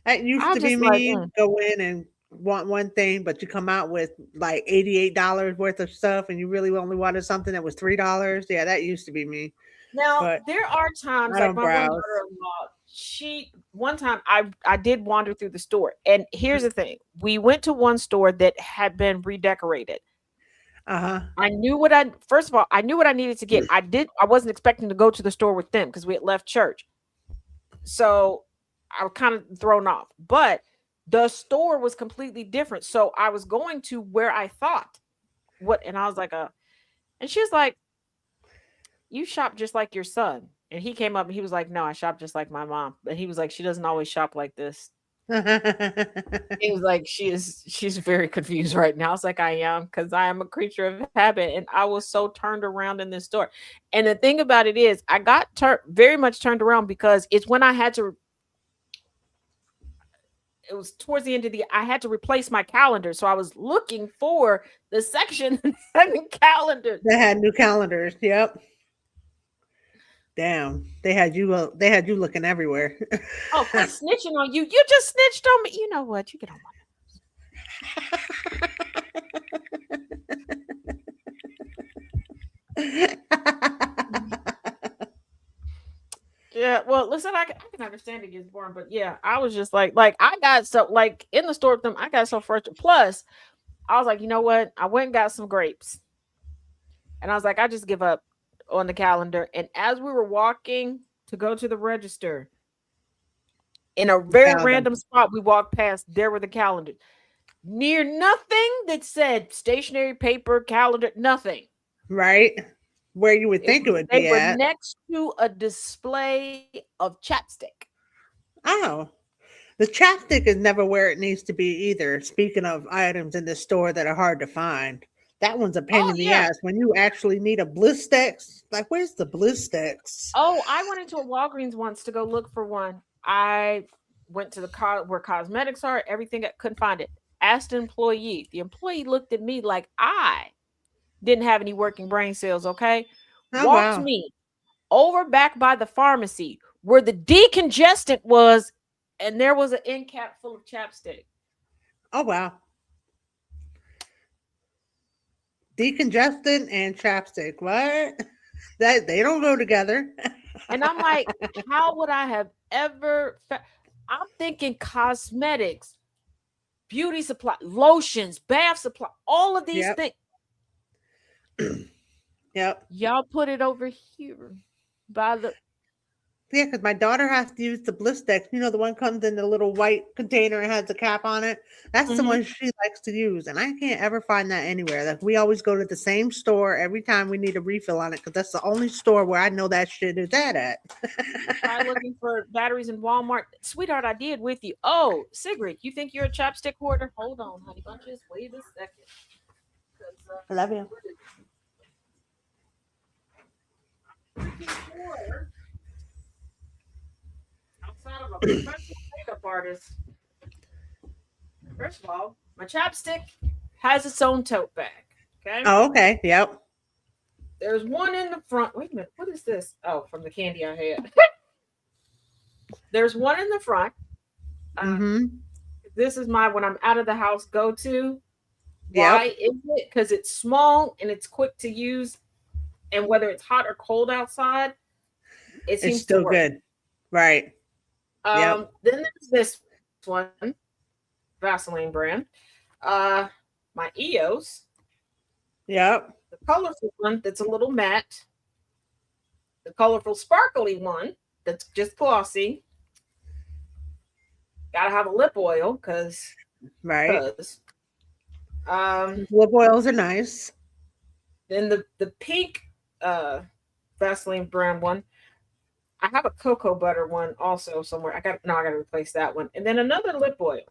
that used I to be just like, me. Go in and want one thing, but you come out with like $88 worth of stuff, and you really only wanted something that was $3. Yeah, that used to be me. now But there are times I like don't my one browse. daughter-in-law, she one time I did wander through the store. And here's the thing. We went to one store that had been redecorated. Uh huh. I knew what I first of all, I knew what I needed to get. I wasn't expecting to go to the store with them because we had left church. So I was kind of thrown off. But the store was completely different. So I was going to where I thought what and I was like, and she was like, you shop just like your son. And he came up and he was like, no, I shop just like my mom. But he was like, she doesn't always shop like this. He was like, she's very confused right now. I was like, I am, because I am a creature of habit. And I was so turned around in this store. And the thing about it is, I got very much turned around because it's when I had to, it was towards the end of the, I had to replace my calendar. So I was looking for the section that had calendars. They had new calendars. Yep. Damn. They had you. They had you looking everywhere. Oh, quit snitching on you. You just snitched on me. You know what? You get on Yeah, well, listen, I can understand it gets boring, but yeah, I was just like I got so like in the store with them, I got so frustrated. Plus, I was like, you know what? I went and got some grapes, and I was like, I just give up on the calendar. And as we were walking to go to the register, in a very Found them. random spot, we walked past. There were the calendars. Near nothing that said stationery paper calendar, nothing. Right? Where you would think it would They be were at. next to a display of chapstick. Oh. The chapstick is never where it needs to be either. Speaking of items in the store that are hard to find, that one's a pain Oh in the yeah. ass. When you actually need a Blistex, like where's the Blistex? Oh, I went into a Walgreens once to go look for one. I went to the where cosmetics are, everything. I couldn't find it. Asked an employee. The employee looked at me like I didn't have any working brain cells. Okay, Oh walked wow. me over back by the pharmacy where the decongestant was, and there was an end cap full of chapstick. Oh wow. Decongestant and chapstick. What? That they don't go together. And I'm like, how would I have ever? I'm thinking cosmetics, beauty supply, lotions, bath supply, all of these Yep. things. Yep. Y'all put it over here by the. Yeah, because my daughter has to use the Blistex. You know, the one comes in the little white container and has the cap on it. That's the Mhm. one she likes to use, and I can't ever find that anywhere. Like we always go to the same store every time we need a refill on it, because that's the only store where I know that shit is at. Try looking for batteries in Walmart. Sweetheart, I did with you. Oh, Sigrid, you think you're a chapstick hoarder? Hold on, honey bunches. Wait a second. 'Cause, I love you. outside of a professional makeup artist, first of all, my chapstick has its own tote bag. Okay. Oh, okay. Yep. There's one in the front. Wait a minute. What is this? Oh, from the candy I had. There's one in the front. Mm-hmm. This is my when I'm out of the house go to. Yep. Why is it? Because it's small and it's quick to use, and whether it's hot or cold outside, it seems It's still to work. good. Right. Yep. Then there's this one, Vaseline brand. My EOS, Yep. the colorful one that's a little matte, the colorful sparkly one that's just glossy. Gotta have a lip oil because Right. Then Lip oils are nice. the pink Vaseline brand one. I have a cocoa butter one also somewhere. I gotta replace that one. And then another lip oil.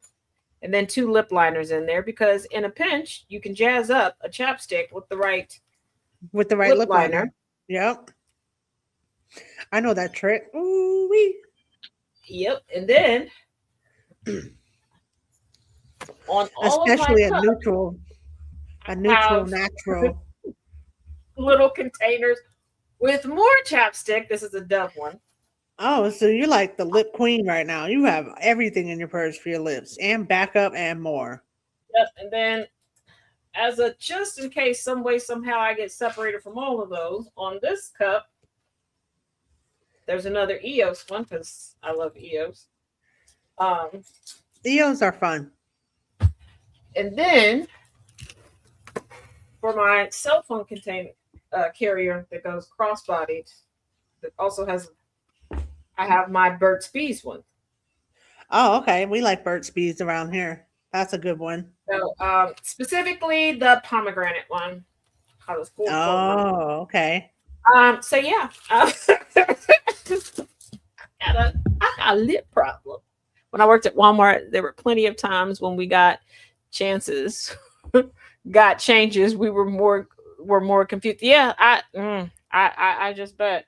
And then 2 lip liners in there because in a pinch you can jazz up a chapstick with the right With the right lip liner. liner. Yep. I know that trick. Ooh wee. Yep. And then on all of my Especially cups, a I neutral, have natural. little containers with more chapstick. This is a Dove one. Oh, so you're like the lip queen right now. You have everything in your purse for your lips and backup and more. Yep. And then, as a just in case, some way, somehow I get separated from all of those, on this cup, there's another EOS one because I love EOS. Um, Eos are fun. and then for my cell phone container carrier that goes crossbodied, that also has, I have my Burt's Bees one. Oh, okay. We like Burt's Bees around here. That's a good one. So specifically the pomegranate one. I was full. Oh, okay. So yeah, I got a lip problem. When I worked at Walmart, there were plenty of times when we got chances, got changes. We were more confused. Yeah, I just bet.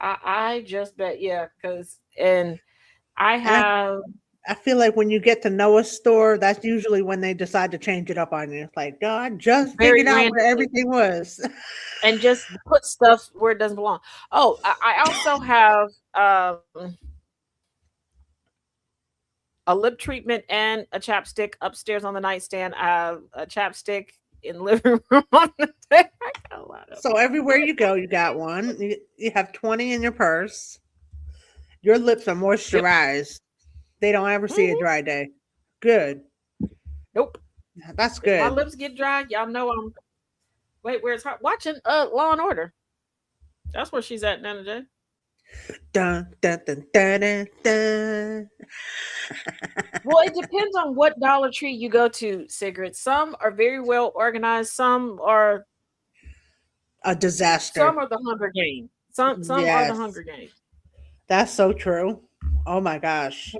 I just bet. Yeah, because and I And have. I feel like when you get to know a store, that's usually when they decide to change it up on you. It's like, no, I just Very figured out where randomly. everything was. And just put stuff where it doesn't belong. Oh, I also have a lip treatment and a chapstick upstairs on the nightstand. I have a chapstick in the living room on the deck. I got a lot of So everywhere you go, you got one. You have 20 in your purse. Your lips are Yep. moisturized. They don't ever see a Mhm. dry day. Good. Nope. That's If my good. lips get dry, y'all know I'm. Wait, where's her watching? Law and Order. That's where she's at, Nana J. Dun, dun, dun, dun, dun, dun. Well, it depends on what Dollar Tree you go to, Sigrid. Some are very well organized. Some are A disaster. the Hunger Games. Some are the Yes, Hunger Games. that's so true. Oh my gosh.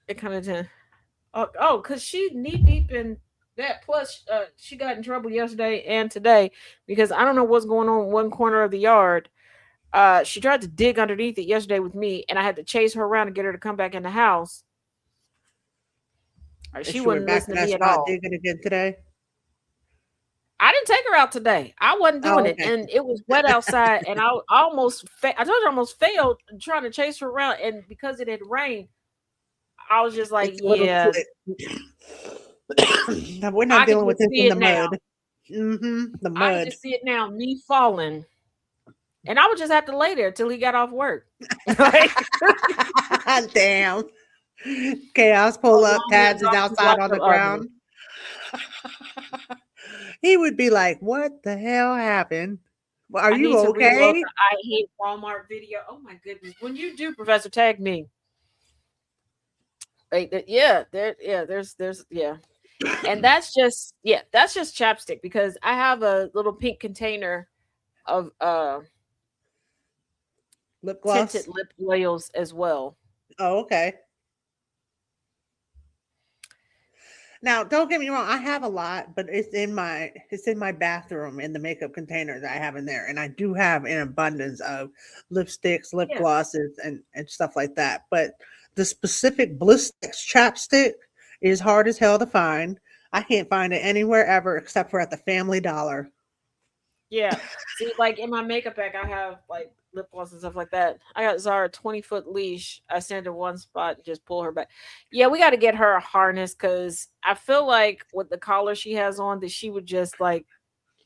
It kind of because she knee deep in that. Plus, she got in trouble yesterday and today because I don't know what's going on in one corner of the yard. She tried to dig underneath it yesterday with me, and I had to chase her around and get her to come back in the house. And She she went wouldn't back to listen to that me at spot all. digging again today. I didn't take her out today. I wasn't doing Oh, it, okay. and it was wet outside, and I almost. I told you I almost failed trying to chase her around, and because it had rained, I was just like, It's a little yeah, slick. Now, we're not I could dealing with just this see in it the now. mud. The I could mud. just see it now, me falling. And I would just have to lay there till he got off work. Like, Damn. Chaos pull up, long as Tabs is I can outside watch on the the oven. ground. He would be like, what the hell happened? Well, are I you need to reload okay? the I hate Walmart video. Oh my goodness. When you do, Professor, tag me. There's and that's just chapstick because I have a little pink container of Lip tinted gloss. lip oils as well. Oh, okay. Now, don't get me wrong, I have a lot, but it's in my bathroom in the makeup container that I have in there. And I do have an abundance of lipsticks, lip Yeah. glosses, and stuff like that. But the specific Blistex chapstick is hard as hell to find. I can't find it anywhere ever except for at the Family Dollar. Yeah. See, like in my makeup bag, I have like lip gloss and stuff like that. I got Zara 20-foot leash. I stand in one spot and just pull her back. Yeah, we got to get her a harness because I feel like with the collar she has on, that she would just like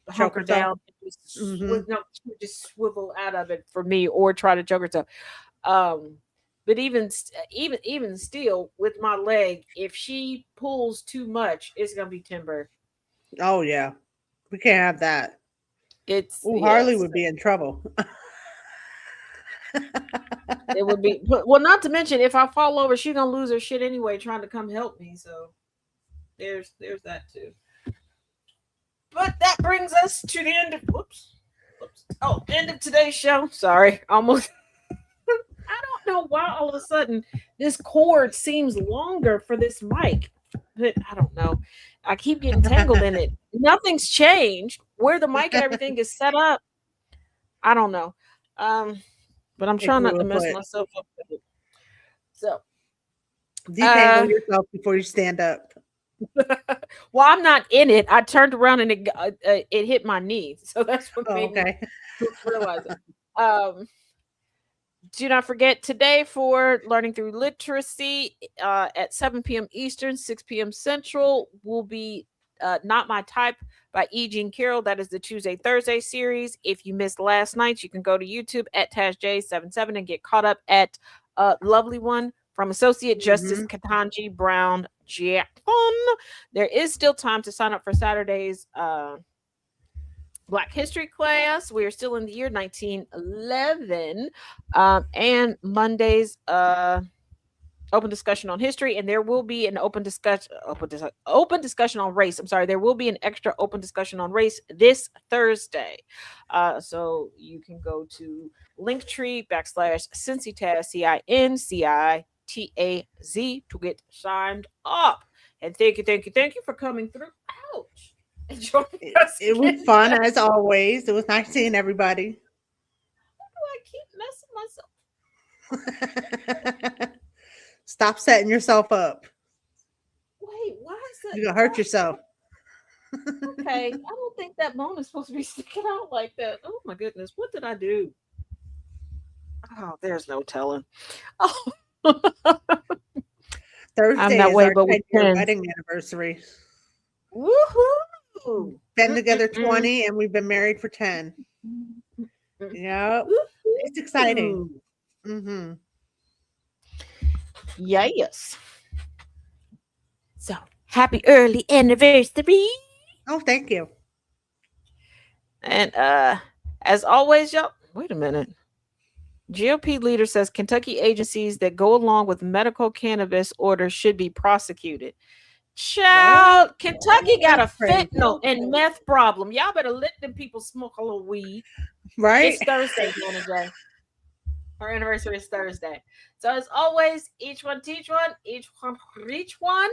Choke hunker herself. down, and just Hmm. no, she would just swivel out of it for me or try to choke herself. But even still, with my leg, if she pulls too much, it's gonna be timber. Oh, yeah. We can't have that. It's Ooh, Harley yes. would be in trouble. It would be well, not to mention if I fall over, she's gonna lose her shit anyway, trying to come help me. So there's that too. But that brings us to the end of end of today's show. Sorry, almost. I don't know why all of a sudden this cord seems longer for this mic, but I don't know. I keep getting tangled in it. Nothing's changed. Where the mic and everything is set up, I don't know. But I'm If trying you not to would mess put myself up with it. So, Detangle yourself before you stand up. well, I'm not in it. I turned around and it hit my knee, so that's what Oh, made okay. me realize it. Do not forget today for Learning Through Literacy at 7 p.m. Eastern, 6 p.m. Central will be Not My Type by E. Jean Carroll. That is the Tuesday, Thursday series. If you missed last night, you can go to YouTube at TazJ77 and get caught up at Lovely One from Associate Justice Ketanji Brown Jackson. There is still time to sign up for Saturday's Black History class. We are still in the year 1911, and Monday's open discussion on history, and there will be an open discussion on race. I'm sorry, there will be an extra open discussion on race this Thursday. So you can go to Linktree/CincyTaz, CINCITAZ to get signed up. And thank you for coming through. Ouch. It was fun as always. It was nice seeing everybody. Why do I keep messing myself? Stop setting yourself up. Wait, why is that? You're gonna hurt yourself. Okay, I don't think that bone is supposed to be sticking out like that. Oh my goodness, what did I do? Oh, there's no telling. Oh. Thursday I'm that is way, our but with 10-year 10. wedding anniversary. Woohoo! Been together 20 and we've been married for 10. Yep. It's exciting. Mm-hmm. Yes. So happy early anniversary. Oh, thank you. And as always, y'all, wait a minute. GOP leader says Kentucky agencies that go along with medical cannabis orders should be prosecuted. Child, what? Kentucky got a fentanyl and meth problem. Y'all better let them people smoke a little weed. Right? It's Thursday, Day. Our anniversary is Thursday. So as always, each one teach one, each one reach one.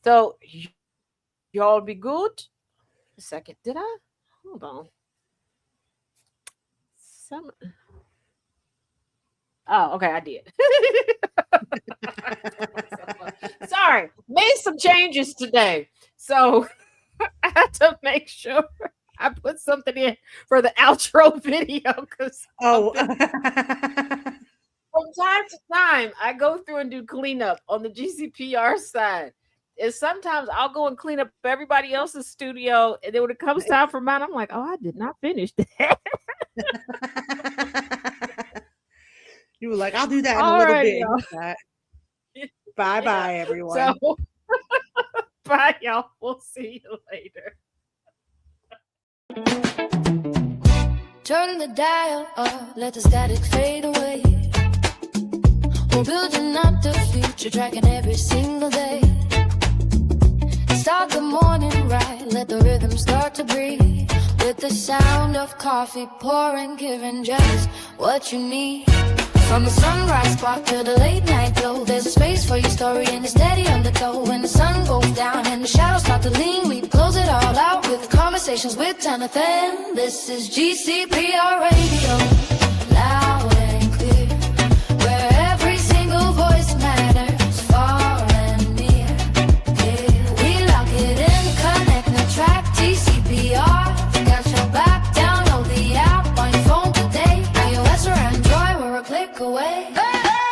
So y'all be good. A second. Did I? Hold on. Oh, okay, I did. Sorry, made some changes today. So I had to make sure I put something in for the outro video because from time to time I go through and do cleanup on the GCPR side. And sometimes I'll go and clean up everybody else's studio, and then when it comes time for mine, I'm like, oh, I did not finish that. You were like, I'll do that in a little bit. Bye, everyone. So, bye, y'all. We'll see you later. Turn the dial up, let the static fade away. We're building up the future, tracking every single day. Start the morning right, let the rhythm start to breathe. With the sound of coffee pouring, giving just what you need. From the sunrise spark to the late night glow, there's a space for your story and it's steady undertow. When the sun goes down and the shadows start to lean, we close it all out with conversations with Jonathan. This is GCPR Radio, loud and clear, where every single voice matters, far and near. Yeah, we lock it in, connect the track, GCPR. Got your back, download the app on your phone today. iOS or Android, we're a click away.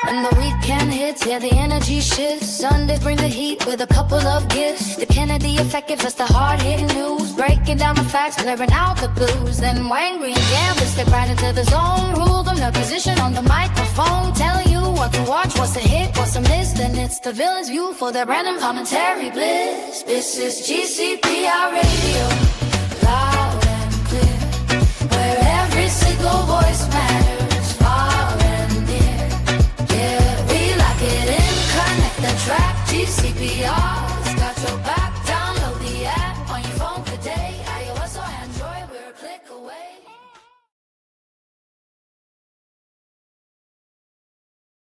When the weekend hits, yeah, the energy shifts. Sundays bring the heat with a couple of gifts. The Kennedy effect gives us the hard-hitting news, breaking down the facts, clearing out the blues. Then Wangry and Gambler step right into the zone, rule from their position on the microphone, telling you what to watch, what's a hit, what's a miss. Then it's the villain's view for their random commentary bliss. This is GCPR Radio, loud and clear, where every single voice matters.